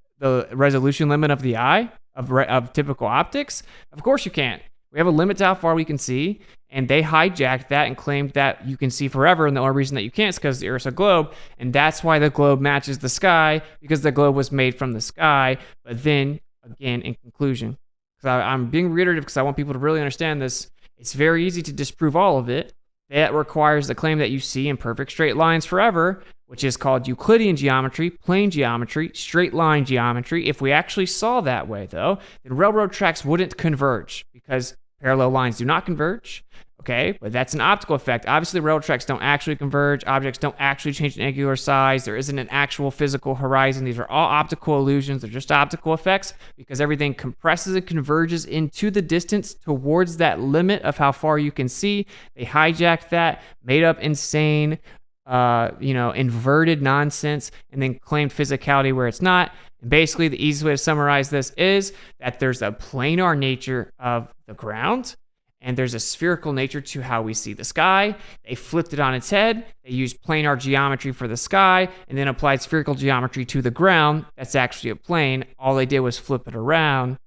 resolution limit of the eye of typical optics. Of course you can't. We have a limit to how far we can see, and they hijacked that and claimed that you can see forever, and the only reason that you can't is because the Earth's a globe, and that's why the globe matches the sky, because the globe was made from the sky. But then, again, in conclusion, because I'm being reiterative because I want people to really understand this, it's very easy to disprove all of it. That requires the claim that you see in perfect straight lines forever, which is called Euclidean geometry, plane geometry, straight line geometry. If we actually saw that way, though, then railroad tracks wouldn't converge, because parallel lines do not converge, okay? But that's an optical effect. Obviously, railroad tracks don't actually converge. Objects don't actually change in angular size. There isn't an actual physical horizon. These are all optical illusions. They're just optical effects because everything compresses and converges into the distance towards that limit of how far you can see. They hijacked that, made up insane, inverted nonsense, and then claimed physicality where it's not. And basically, the easiest way to summarize this is that there's a planar nature of the ground, and there's a spherical nature to how we see the sky. They flipped it on its head. They used planar geometry for the sky, and then applied spherical geometry to the ground. That's actually a plane. All they did was flip it around,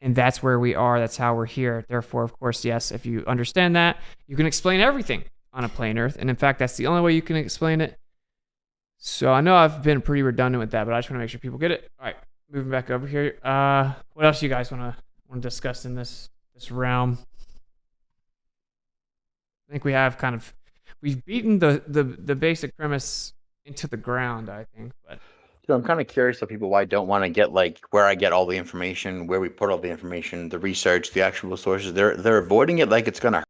and that's where we are. That's how we're here. Therefore, of course, yes, if you understand that, you can explain everything on a plane Earth, and in fact, that's the only way you can explain it. So I know I've been pretty redundant with that, but I just want to make sure people get it. All right, moving back over here. What else do you guys want to discuss in this realm? I think we've beaten the basic premise into the ground, I think. But I'm kind of curious to people why I don't want to get like where I get all the information, where we put all the information, the research, the actual sources. They're avoiding it like it's gonna hurt.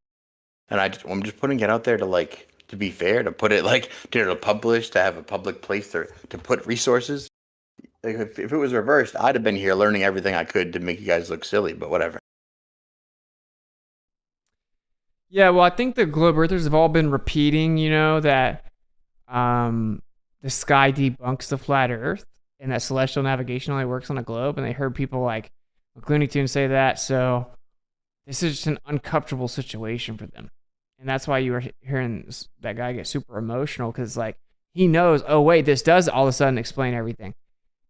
And I'm just putting it out there to be fair, to put it to publish, to have a public place to put resources. Like if it was reversed, I'd have been here learning everything I could to make you guys look silly, but whatever. Yeah, well, I think the globe earthers have all been repeating, that the sky debunks the flat earth and that celestial navigation only works on a globe, and they heard people like Looney Tunes say that, so this is just an uncomfortable situation for them. And that's why you were hearing that guy get super emotional, because like he knows, oh wait, this does all of a sudden explain everything.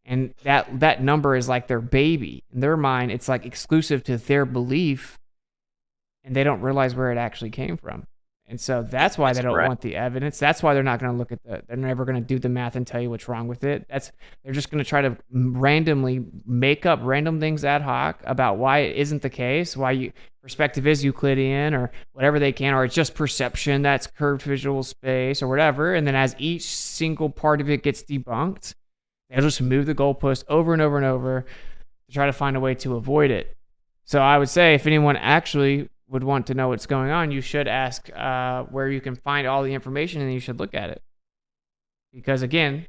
And that number is like their baby. In their mind, it's like exclusive to their belief, and they don't realize where it actually came from. And so that's why they don't right. want the evidence. That's why they're not going to look at they're never going to do the math and tell you what's wrong with it. They're just going to try to randomly make up random things ad hoc about why it isn't the case, why perspective is Euclidean or whatever they can, or it's just perception that's curved visual space or whatever. And then as each single part of it gets debunked, they'll just move the goalpost over and over and over to try to find a way to avoid it. So I would say if anyone actually would want to know what's going on, you should ask where you can find all the information, and you should look at it. Because again,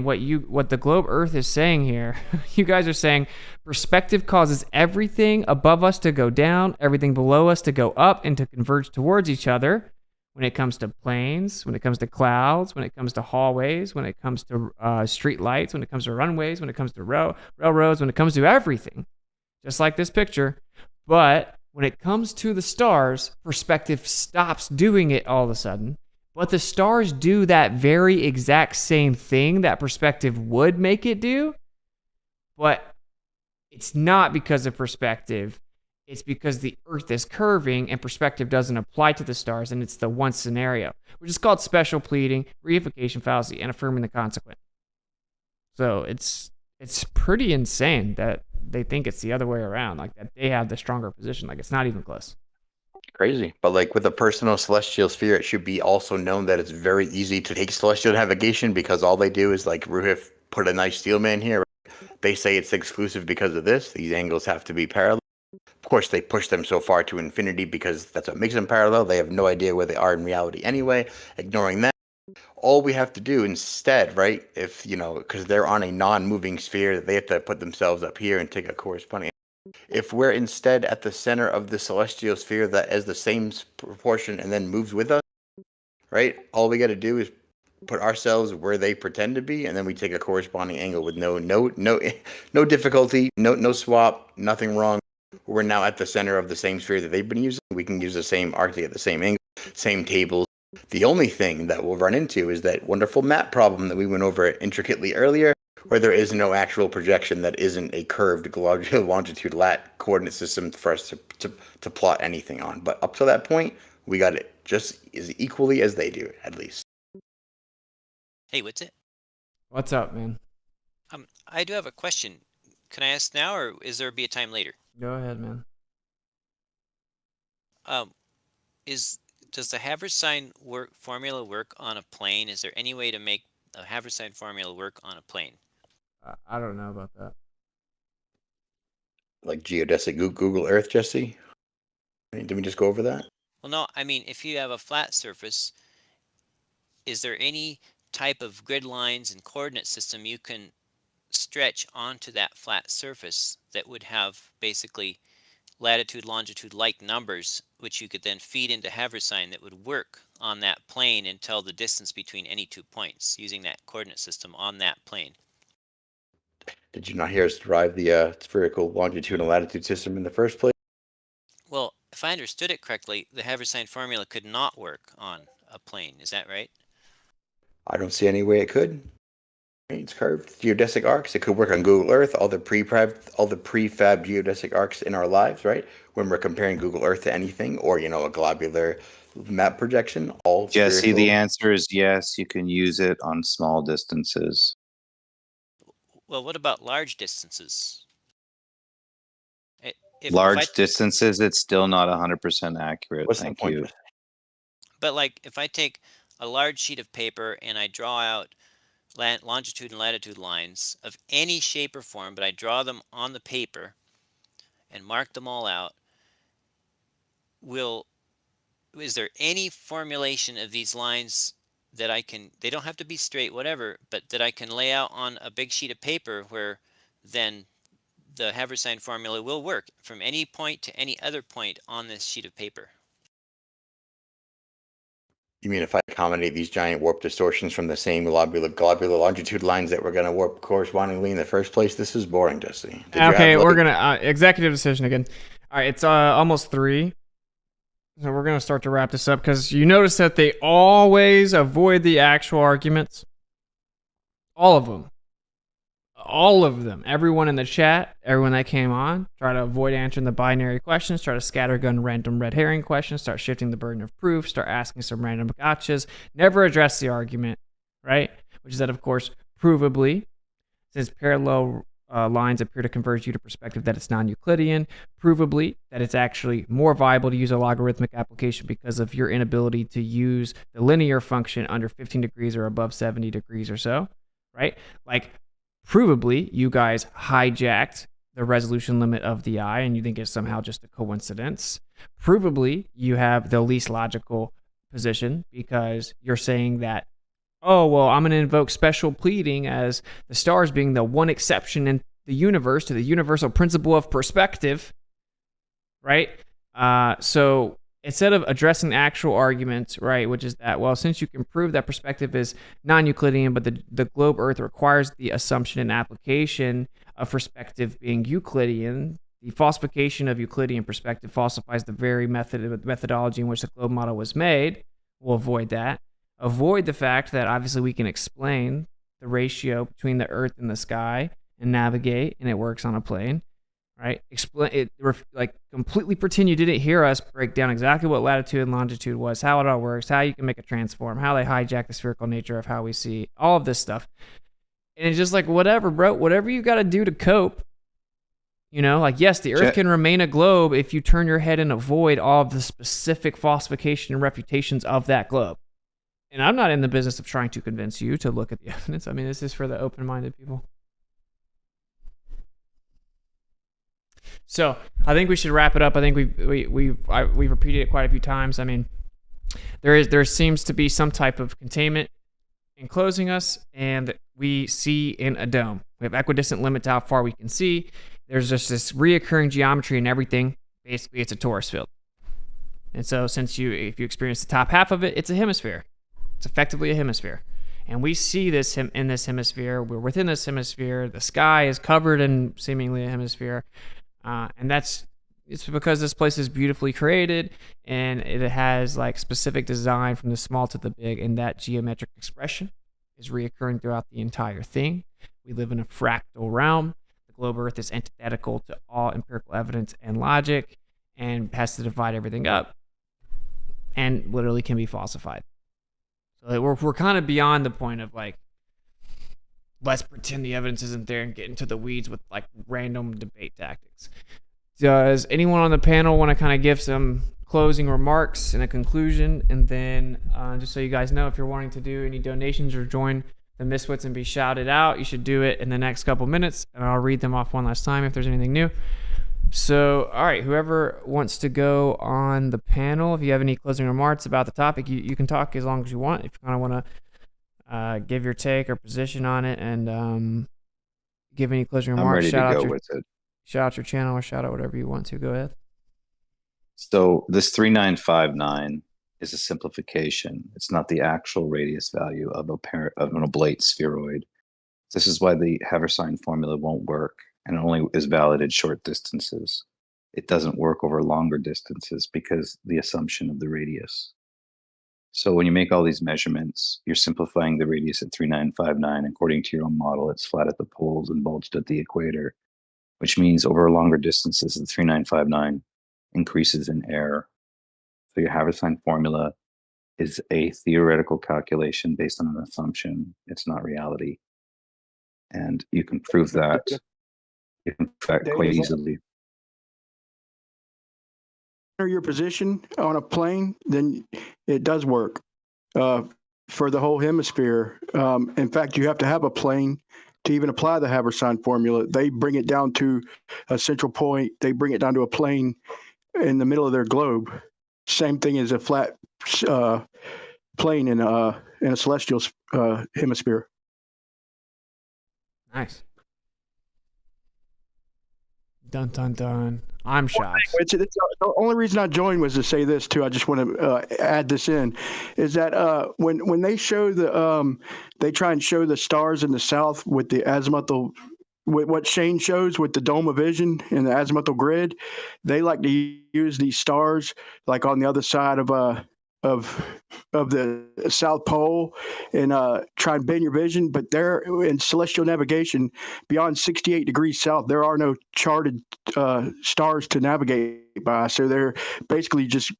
what the globe Earth is saying here, you guys are saying perspective causes everything above us to go down, everything below us to go up, and to converge towards each other. When it comes to planes, when it comes to clouds, when it comes to hallways, when it comes to street lights, when it comes to runways, when it comes to railroads, when it comes to everything, just like this picture. But when it comes to the stars, perspective stops doing it all of a sudden. But the stars do that very exact same thing that perspective would make it do. But it's not because of perspective. It's because the Earth is curving and perspective doesn't apply to the stars, and it's the one scenario, which is called special pleading, reification fallacy, and affirming the consequent. So it's pretty insane that they think it's the other way around, like that they have the stronger position. Like it's not even close. Crazy. But like with a personal celestial sphere, it should be also known that it's very easy to take celestial navigation because all they do is like Ruhif put a nice steelman here. They say it's exclusive because of this. These angles have to be parallel. Of course, they push them so far to infinity because that's what makes them parallel. They have no idea where they are in reality anyway. Ignoring that, all we have to do instead, right, if, because they're on a non-moving sphere, they have to put themselves up here and take a corresponding. If we're instead at the center of the celestial sphere that has the same proportion and then moves with us, right, all we got to do is put ourselves where they pretend to be, and then we take a corresponding angle with no difficulty, no swap, nothing wrong. We're now at the center of the same sphere that they've been using. We can use the same arc to get the same angle, same tables. The only thing that we'll run into is that wonderful map problem that we went over intricately earlier, where there is no actual projection that isn't a curved longitude lat coordinate system for us to plot anything on. But up to that point, we got it just as equally as they do, at least. Hey, Witsit. What's up, man? I do have a question. Can I ask now, or is there be a time later? Go ahead, man. Does the Haversine formula work on a plane? Is there any way to make a Haversine formula work on a plane? I don't know about that. Like geodesic Google Earth, Jesse? Did we just go over that? Well, no. I mean, if you have a flat surface, is there any type of grid lines and coordinate system you can stretch onto that flat surface that would have basically latitude, longitude like numbers, which you could then feed into Haversine that would work on that plane and tell the distance between any 2 points using that coordinate system on that plane? Did you not hear us derive the spherical longitude and latitude system in the first place? Well, if I understood it correctly, the Haversine formula could not work on a plane. Is that right? I don't see any way it could. It's curved geodesic arcs. It could work on Google Earth, all the prefab geodesic arcs in our lives, right? When we're comparing Google Earth to anything, or a globular map projection, all. Jesse, the answer is yes. You can use it on small distances. Well, what about large distances? Large distances, it's still not 100% accurate. Thank you. But like, if I take a large sheet of paper and I draw out longitude and latitude lines of any shape or form, but I draw them on the paper and mark them all out, is there any formulation of these lines that they don't have to be straight, whatever, but that I can lay out on a big sheet of paper where then the Haversine formula will work from any point to any other point on this sheet of paper? You mean if I accommodate these giant warp distortions from the same globular longitude lines that we're going to warp correspondingly in the first place? This is boring, Jesse. Okay, we're going to executive decision again. All right, it's almost 3. So we're going to start to wrap this up because you notice that they always avoid the actual arguments. All of them. all of them, everyone in the chat, everyone that came on, try to avoid answering the binary questions, try to scattergun random red herring questions, start shifting the burden of proof, start asking some random gotchas, never address the argument, right? Which is that, of course, provably, since parallel lines appear to converge you to perspective that it's non-Euclidean, provably that it's actually more viable to use a logarithmic application because of your inability to use the linear function under 15 degrees or above 70 degrees or so, right? Like, provably, you guys hijacked the resolution limit of the eye and you think it's somehow just a coincidence. Provably, you have the least logical position because you're saying that, oh, well, I'm going to invoke special pleading as the stars being the one exception in the universe to the universal principle of perspective, right? So instead of addressing the actual arguments, right, which is that, well, since you can prove that perspective is non-Euclidean, but the globe Earth requires the assumption and application of perspective being Euclidean, the falsification of Euclidean perspective falsifies the very methodology in which the globe model was made. We'll avoid that. Avoid the fact that obviously we can explain the ratio between the Earth and the sky and navigate, and it works on a plane, right? Explain it, like completely pretend you didn't hear us break down exactly what latitude and longitude was, how it all works, how you can make a transform, how they hijack the spherical nature of how we see all of this stuff. And it's just like, whatever, bro, whatever you got to do to cope. You know, like, yes, the Earth can remain a globe if you turn your head and avoid all of the specific falsification and refutations of that globe. And I'm not in the business of trying to convince you to look at the evidence. I mean, this is for the open-minded people. So I think we should wrap it up. I think we've repeated it quite a few times. I mean, there seems to be some type of containment enclosing us, and we see in a dome. We have equidistant limit to how far we can see. There's just this reoccurring geometry and everything. Basically, it's a torus field. And so if you experience the top half of it, it's a hemisphere. It's effectively a hemisphere. And we see this in this hemisphere. We're within this hemisphere. The sky is covered in seemingly a hemisphere. And it's because this place is beautifully created and it has like specific design from the small to the big, and that geometric expression is reoccurring throughout the entire thing. We live in a fractal realm. The globe Earth is antithetical to all empirical evidence and logic and has to divide everything up and literally can be falsified. So we're kind of beyond the point of like, let's pretend the evidence isn't there and get into the weeds with like random debate tactics. Does anyone on the panel want to kind of give some closing remarks and a conclusion? And then just so you guys know, if you're wanting to do any donations or join the Misfits and be shouted out, you should do it in the next couple minutes, and I'll read them off one last time if there's anything new. So, all right, whoever wants to go on the panel, if you have any closing remarks about the topic, you can talk as long as you want. If you kind of want to give your take or position on it and give any closing remarks, I'm ready to go with it. Shout out your channel or shout out whatever you want to. Go ahead. So this 3959 is a simplification. It's not the actual radius value of an oblate spheroid. This is why the Haversine formula won't work, and it only is valid at short distances. It doesn't work over longer distances because the assumption of the radius. So when you make all these measurements, you're simplifying the radius at 3959. According to your own model, it's flat at the poles and bulged at the equator, which means over longer distances, the 3959 increases in error. So your Haversine formula is a theoretical calculation based on an assumption. It's not reality. And you can prove that. You can prove that quite easily. Your position on a plane, then it does work for the whole hemisphere. In fact, you have to have a plane to even apply the Haversine formula. They bring it down to a central point. They bring it down to a plane in the middle of their globe. Same thing as a flat plane in a celestial hemisphere. Nice. Dun dun dun. I'm shocked. The only reason I joined was to say this too. I just want to add this in, is that when they show they try and show the stars in the south with the azimuthal, with what Shane shows with the dome of vision and the azimuthal grid, they like to use these stars like on the other side of of the South Pole and try and bend your vision. But there in celestial navigation, beyond 68 degrees south, there are no charted stars to navigate by. So they're basically just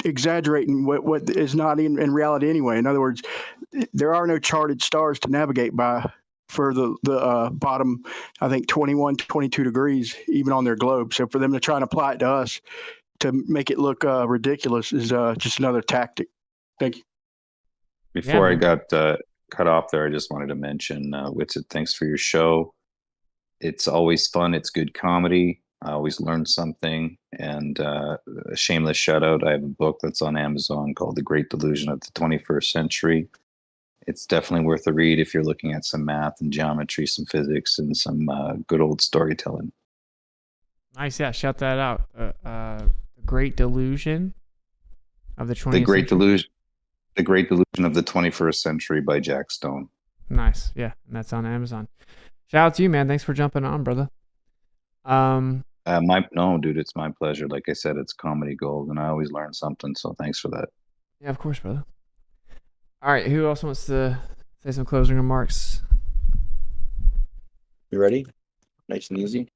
exaggerating what is not in reality anyway. In other words, there are no charted stars to navigate by for the bottom, I think 21, 22 degrees, even on their globe. So for them to try and apply it to us to make it look ridiculous is just another tactic. Thank you. Before I got cut off there, I just wanted to mention, Witsit, thanks for your show. It's always fun. It's good comedy. I always learn something. And a shameless shout out, I have a book that's on Amazon called The Great Delusion of the 21st Century. It's definitely worth a read if you're looking at some math and geometry, some physics, and some good old storytelling. Nice, yeah. Shout that out. The Great Delusion of the 20th The Great Century. Delusion. The Great Delusion of the 21st Century by Jack Stone. Nice, yeah, and that's on Amazon. Shout out to you, man. Thanks for jumping on, brother. No, dude, it's my pleasure. Like I said, it's comedy gold, and I always learn something. So thanks for that. Yeah, of course, brother. All right, who else wants to say some closing remarks? You ready? Nice and easy.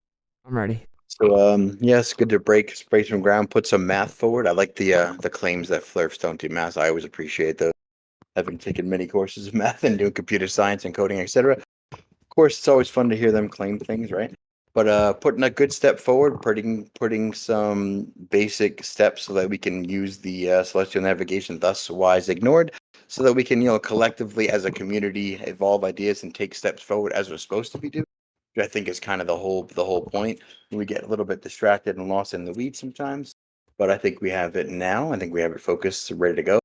I'm ready. So, yes, good to break some ground, put some math forward. I like the claims that Flurfs don't do math. I always appreciate those. Having taken many courses of math and doing computer science and coding, etc. Of course, it's always fun to hear them claim things, right? But putting a good step forward, putting some basic steps so that we can use the celestial navigation, thus wise ignored, so that we can, collectively as a community evolve ideas and take steps forward as we're supposed to be doing. Which I think is kind of the whole point. We get a little bit distracted and lost in the weeds sometimes, but I think we have it now. I think we have it focused, ready to go.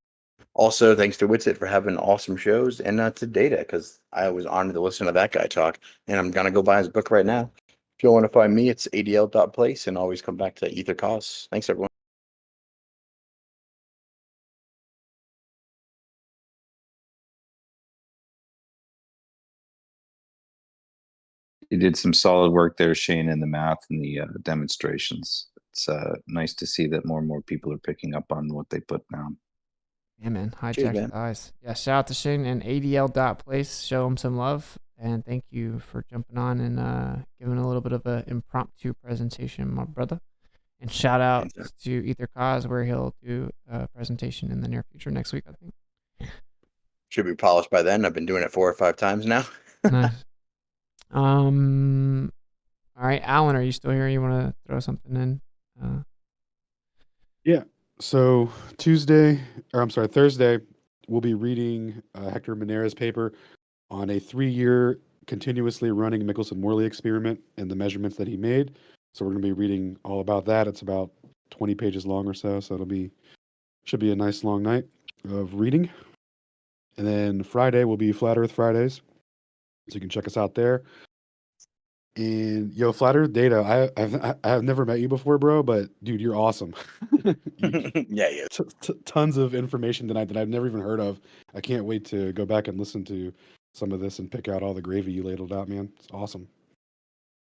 Also, thanks to Witsit for having awesome shows, and to Data, because I was honored to listen to that guy talk, and I'm gonna go buy his book right now. If you want to find me, it's adl.place, and always come back to Ether Cause. Thanks, everyone. You did some solid work there, Shane, in the math and the demonstrations. It's nice to see that more and more people are picking up on what they put down. Yeah, man. High Cheers, tech man. eyes. Yeah, shout out to Shane and ADL.place. Show him some love. And thank you for jumping on and giving a little bit of an impromptu presentation, my brother. And shout out to Ether Cause, where he'll do a presentation in the near future next week, I think. Should be polished by then. I've been doing it 4 or 5 times now. Nice. All right, Alan, are you still here? You want to throw something in? Yeah. So Thursday, we'll be reading Hector Monera's paper on a 3-year continuously running Michelson-Morley experiment and the measurements that he made. So we're going to be reading all about that. It's about 20 pages long or so. So should be a nice long night of reading. And then Friday will be Flat Earth Fridays. So you can check us out there. And Flat Earth Data, I have never met you before, bro, but dude, you're awesome. Yeah. Tons of information tonight that I've never even heard of. I can't wait to go back and listen to some of this and pick out all the gravy you ladled out, man. It's awesome.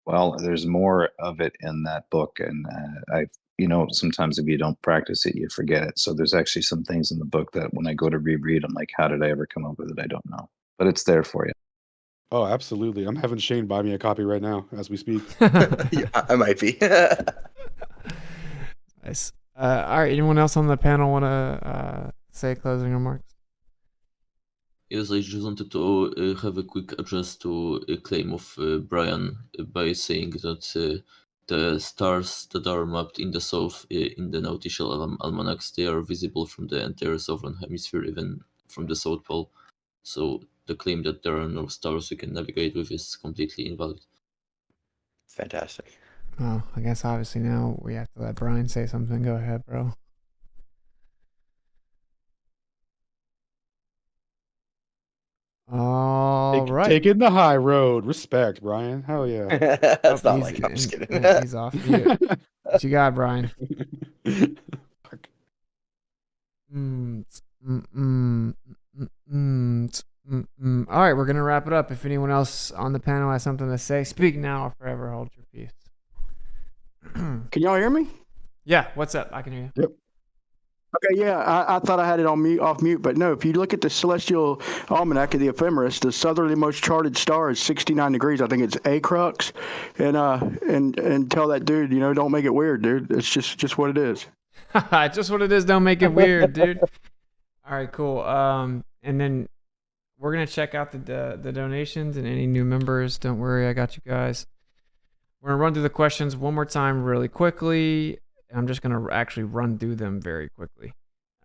Well, there's more of it in that book, and sometimes if you don't practice it, you forget it. So there's actually some things in the book that when I go to reread, I'm like, how did I ever come up with it? I don't know, but it's there for you. Oh, absolutely. I'm having Shane buy me a copy right now as we speak. Yeah, I might be. Nice. All right. Anyone else on the panel want to say closing remarks? Yes, I just wanted to have a quick address to a claim of Brian by saying that the stars that are mapped in the south in the nautical almanacs, they are visible from the entire southern hemisphere, even from the South Pole. So the claim that there are no stars you can navigate with is completely invalid. Fantastic. Well, I guess obviously now we have to let Brian say something. Go ahead, bro. All right. Taking the high road. Respect, Brian. Hell yeah. That's not like I'm just kidding. He's off mute. What you got, Brian? All right, we're gonna wrap it up. If anyone else on the panel has something to say, speak now or forever hold your peace. Can y'all hear me? Yeah, what's up? I can hear you. Yep. Okay, yeah, I thought I had it on mute, off mute, but no. If you look at the celestial almanac of the ephemeris, the southerly-most charted star is 69 degrees. I think it's Acrux, and tell that dude, don't make it weird, dude. It's just what it is. Just what it is. Don't make it weird, dude. All right, cool. And then we're gonna check out the donations and any new members. Don't worry, I got you guys. We're gonna run through the questions one more time really quickly. I'm just gonna actually run through them very quickly.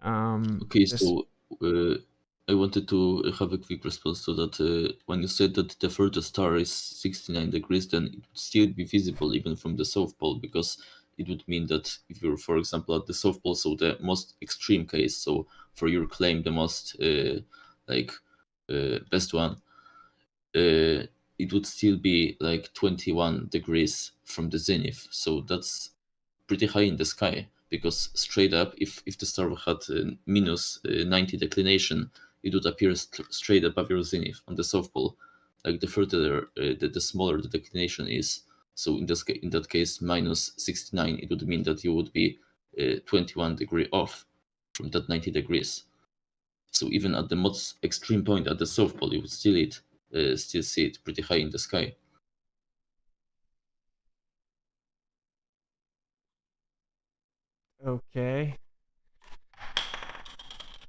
Okay, so I wanted to have a quick response to that. When you said that the furthest star is 69 degrees, then it would still be visible even from the South Pole, because it would mean that if you're, for example, at the South Pole, so the most extreme case, so for your claim, the most best one, it would still be like 21 degrees from the zenith. So that's pretty high in the sky, because straight up, if the star had minus 90 declination, it would appear straight above your zenith on the South Pole. Like the further, the smaller the declination is. So in that case, minus 69, it would mean that you would be 21 degree off from that 90 degrees. So even at the most extreme point at the South Pole, you would still see it pretty high in the sky. Okay.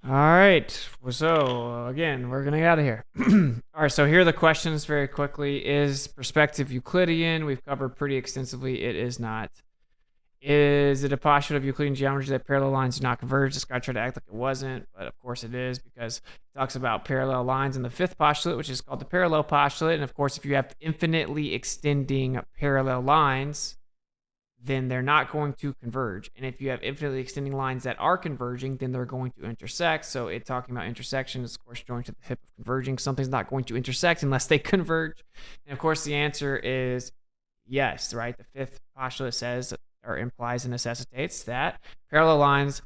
All right. So again, we're gonna get out of here. All right. So here are the questions very quickly. Is perspective Euclidean? We've covered pretty extensively. It is not. Is it a postulate of Euclidean geometry that parallel lines do not converge? This guy tried to act like it wasn't, but of course it is, because it talks about parallel lines in the fifth postulate, which is called the parallel postulate. And of course, if you have infinitely extending parallel lines, then they're not going to converge. And if you have infinitely extending lines that are converging, then they're going to intersect. So it talking about intersection is, of course, joined to the hip of converging. Something's not going to intersect unless they converge. And of course, the answer is yes, right? The fifth postulate says or implies and necessitates that parallel lines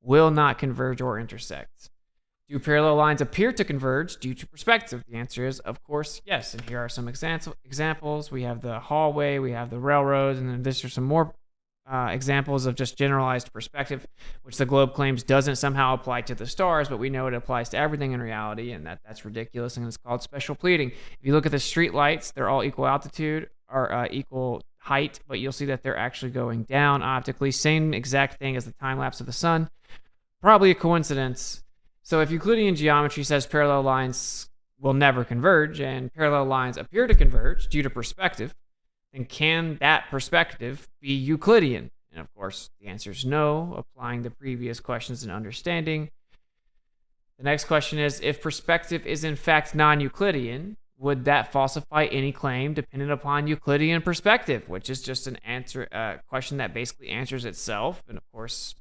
will not converge or intersect. Do parallel lines appear to converge due to perspective? The answer is, of course, yes. And here are some examples. We have the hallway, we have the railroads, and then these are some more examples of just generalized perspective, which the globe claims doesn't somehow apply to the stars, but we know it applies to everything in reality, and that's ridiculous, and it's called special pleading. If you look at the street lights, they're all equal altitude or equal height, but you'll see that they're actually going down optically. Same exact thing as the time lapse of the sun. Probably a coincidence. So if Euclidean geometry says parallel lines will never converge and parallel lines appear to converge due to perspective, then can that perspective be Euclidean? And of course, the answer is no, applying the previous questions and understanding. The next question is, if perspective is in fact non-Euclidean, would that falsify any claim dependent upon Euclidean perspective? Which is just an answer, question that basically answers itself. And of course,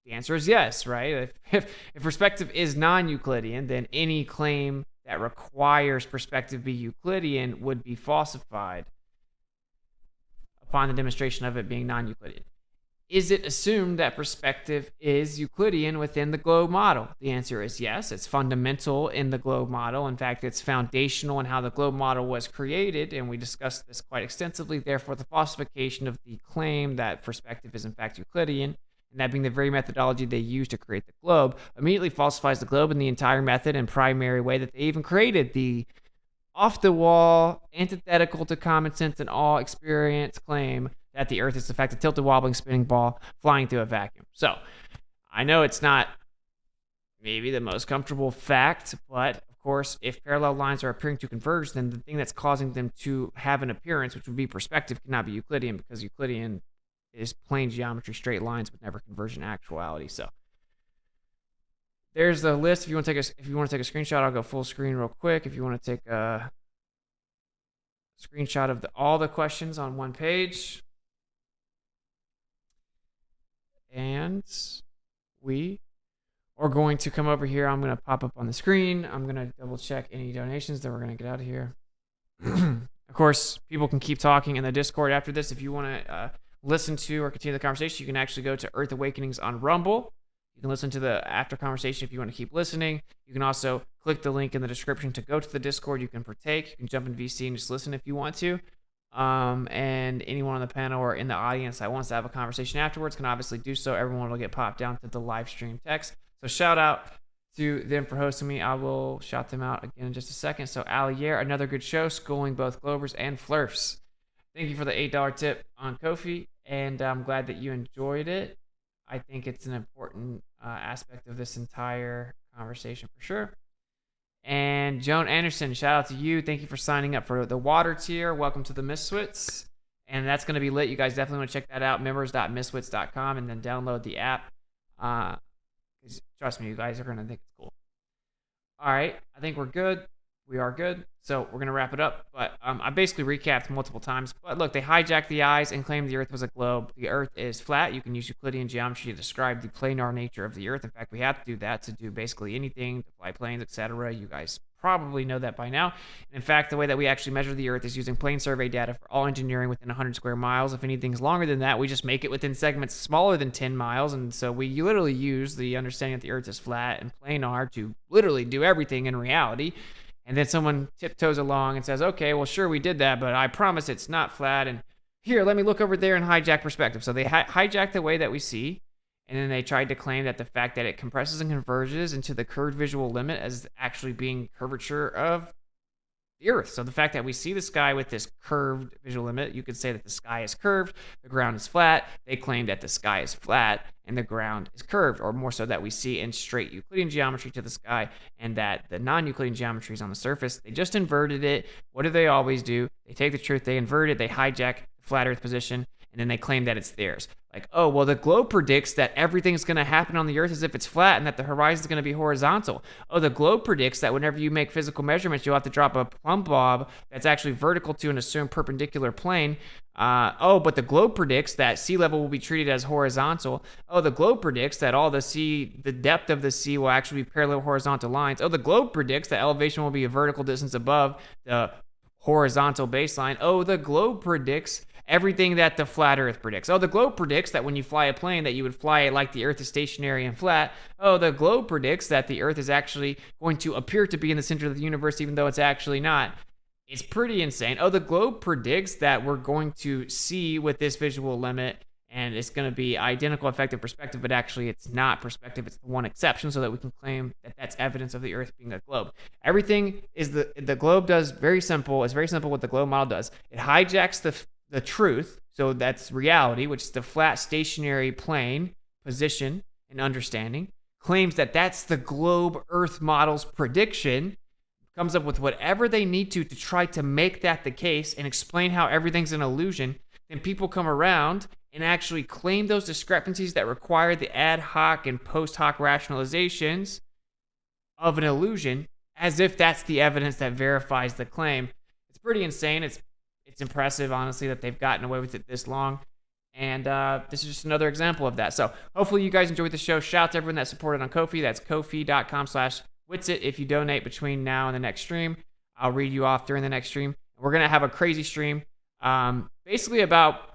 the answer is yes, right? If perspective is non-Euclidean, then any claim that requires perspective be Euclidean would be falsified upon the demonstration of it being non-Euclidean. Is it assumed that perspective is Euclidean within the globe model? The answer is yes. It's fundamental in the globe model. In fact, it's foundational in how the globe model was created, and we discussed this quite extensively. Therefore, the falsification of the claim that perspective is in fact Euclidean, and that being the very methodology they used to create the globe, immediately falsifies the globe in the entire method and primary way that they even created the off-the-wall, antithetical to common sense and all experience claim that the Earth is in fact a tilted, wobbling, spinning ball flying through a vacuum. So I know it's not maybe the most comfortable fact, but of course, if parallel lines are appearing to converge, then the thing that's causing them to have an appearance, which would be perspective, cannot be Euclidean, because Euclidean is plain geometry, straight lines, but never converge in actuality. So there's the list. If you want to take a screenshot, I'll go full screen real quick. If you want to take a screenshot of all the questions on one page. And we are going to come over here. I'm going to pop up on the screen. I'm going to double check any donations, then we're going to get out of here. Of course, people can keep talking in the Discord after this. If you want to listen to or continue the conversation, you can actually go to Earth Awakenings on Rumble. You can listen to the after conversation if you want to keep listening. You can also click the link in the description to go to the Discord. You can partake. You can jump in VC and just listen if you want to. And anyone on the panel or in the audience that wants to have a conversation afterwards can obviously do so. Everyone will get popped down to the live stream text. So shout out to them for hosting me. I will shout them out again in just a second. So Allier, another good show, schooling both Globers and Flurfs. Thank you for the $8 tip on Ko-fi, and I'm glad that you enjoyed it. I think it's an important aspect of this entire conversation for sure. And Joan Anderson, shout out to you. Thank you for signing up for the water tier. Welcome to the Misfits. And that's going to be lit. You guys definitely want to check that out. Members.misfits.com and then download the app. Trust me, you guys are going to think it's cool. All right. I think we're good. We are good. So we're going to wrap it up. But I basically recapped multiple times. But look, they hijacked the eyes and claimed the Earth was a globe. The Earth is flat. You can use Euclidean geometry to describe the planar nature of the Earth. In fact, we have to do that to do basically anything, to fly planes, etc. You guys probably know that by now. And in fact, the way that we actually measure the Earth is using plane survey data for all engineering within 100 square miles. If anything's longer than that, we just make it within segments smaller than 10 miles. And so we literally use the understanding that the Earth is flat and planar to literally do everything in reality. And then someone tiptoes along and says, okay, well, sure, we did that, but I promise it's not flat. And here, let me look over there and hijack perspective. So they hijack the way that we see. And then they tried to claim that the fact that it compresses and converges into the curved visual limit as actually being curvature of the Earth. So the fact that we see the sky with this curved visual limit, you could say that the sky is curved, the ground is flat. They claim that the sky is flat and the ground is curved, or more so that we see in straight Euclidean geometry to the sky and that the non-Euclidean geometry is on the surface. They just inverted it. What do they always do? They take the truth, they invert it, they hijack the flat Earth position, and then they claim that it's theirs. Like, oh, well, the globe predicts that everything's going to happen on the Earth as if it's flat and that the horizon is going to be horizontal. Oh, the globe predicts that whenever you make physical measurements, you'll have to drop a plumb bob that's actually vertical to an assumed perpendicular plane. But the globe predicts that sea level will be treated as horizontal. Oh, the globe predicts that the depth of the sea will actually be parallel horizontal lines. Oh, the globe predicts that elevation will be a vertical distance above the horizontal baseline. Oh, the globe predicts everything that the flat Earth predicts. Oh, the globe predicts that when you fly a plane that you would fly it like the Earth is stationary and flat. Oh, the globe predicts that the Earth is actually going to appear to be in the center of the universe even though it's actually not. It's pretty insane. Oh, the globe predicts that we're going to see with this visual limit and it's going to be identical effective perspective, but actually it's not perspective. It's the one exception so that we can claim that that's evidence of the Earth being a globe. Everything is the globe does very simple. It's very simple what the globe model does. It hijacks the truth, so that's reality, which is the flat stationary plane position and understanding, claims that that's the globe Earth model's prediction, comes up with whatever they need to try to make that the case and explain how everything's an illusion. Then people come around and actually claim those discrepancies that require the ad hoc and post hoc rationalizations of an illusion as if that's the evidence that verifies the claim. It's pretty insane. It's impressive, honestly, that they've gotten away with it this long. And this is just another example of that. So hopefully you guys enjoyed the show. Shout out to everyone that supported on Ko-fi. That's ko-fi.com/Witsit. If you donate between now and the next stream, I'll read you off during the next stream. We're going to have a crazy stream basically about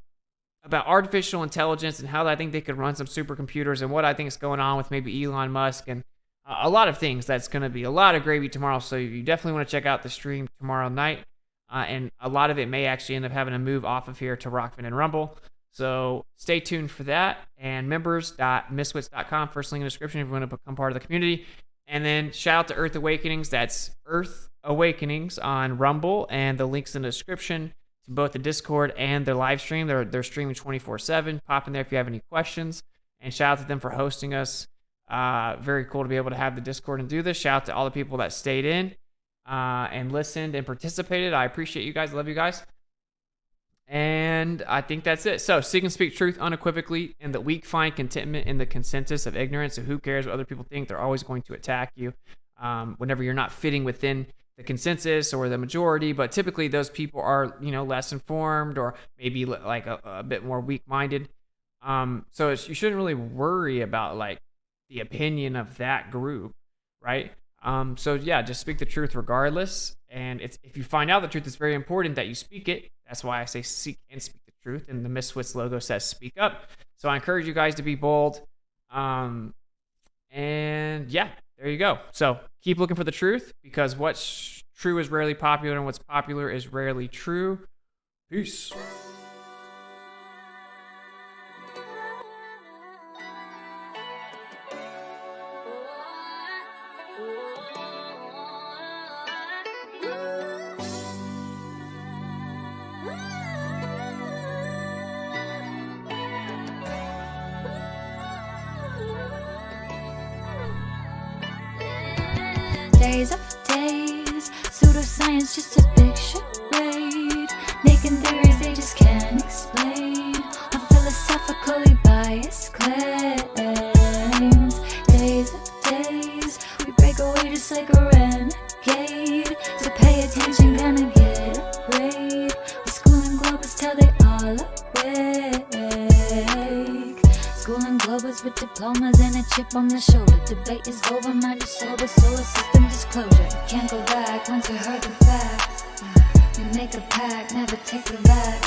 artificial intelligence and how I think they could run some supercomputers and what I think is going on with maybe Elon Musk and a lot of things. That's going to be a lot of gravy tomorrow. So you definitely want to check out the stream tomorrow night. And a lot of it may actually end up having to move off of here to Rockfin and Rumble. So stay tuned for that. And members.miswits.com, first link in the description if you want to become part of the community. And then shout out to Earth Awakenings. That's Earth Awakenings on Rumble. And the link's in the description to both the Discord and their live stream. They're streaming 24/7. Pop in there if you have any questions. And shout out to them for hosting us. Very cool to be able to have the Discord and do this. Shout out to all the people that stayed in and listened and participated. I appreciate you guys. Love you guys. And I think that's it. So seek and speak truth unequivocally, and the weak find contentment in the consensus of ignorance. So who cares what other people think? They're always going to attack you whenever you're not fitting within the consensus or the majority. But typically those people are, less informed or maybe like a bit more weak-minded. So you shouldn't really worry about like the opinion of that group, right? So yeah, just speak the truth regardless. And if you find out the truth, it's very important that you speak it. That's why I say seek and speak the truth. And the Misfits logo says speak up. So I encourage you guys to be bold. And yeah, there you go. So keep looking for the truth, because what's true is rarely popular and what's popular is rarely true. Peace. Days after days, pseudoscience just a big charade, making theories they just can't explain, on philosophically biased claims. Days after days, we break away just like a renegade, so pay attention, gonna get a grade. The school and globers till they all awake. School and globers with diplomas and a chip on their shoulder. Debate is over, mind is sober, solar system disclosure. Can't go back once you heard the facts. You make a pact, never take it back.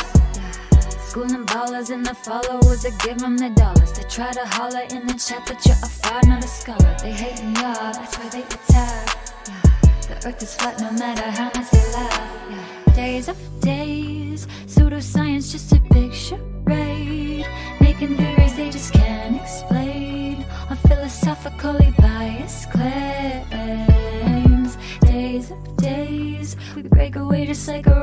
School and ballers and the followers that give them their dollars. They try to holler in the chat that you're a fraud, not a scholar. They hating y'all, that's why they attack. The earth is flat no matter how much they laugh. Days after days, pseudoscience just a big charade, making theories they just can't explain, on philosophically biased claims. Days after days, we break away just like a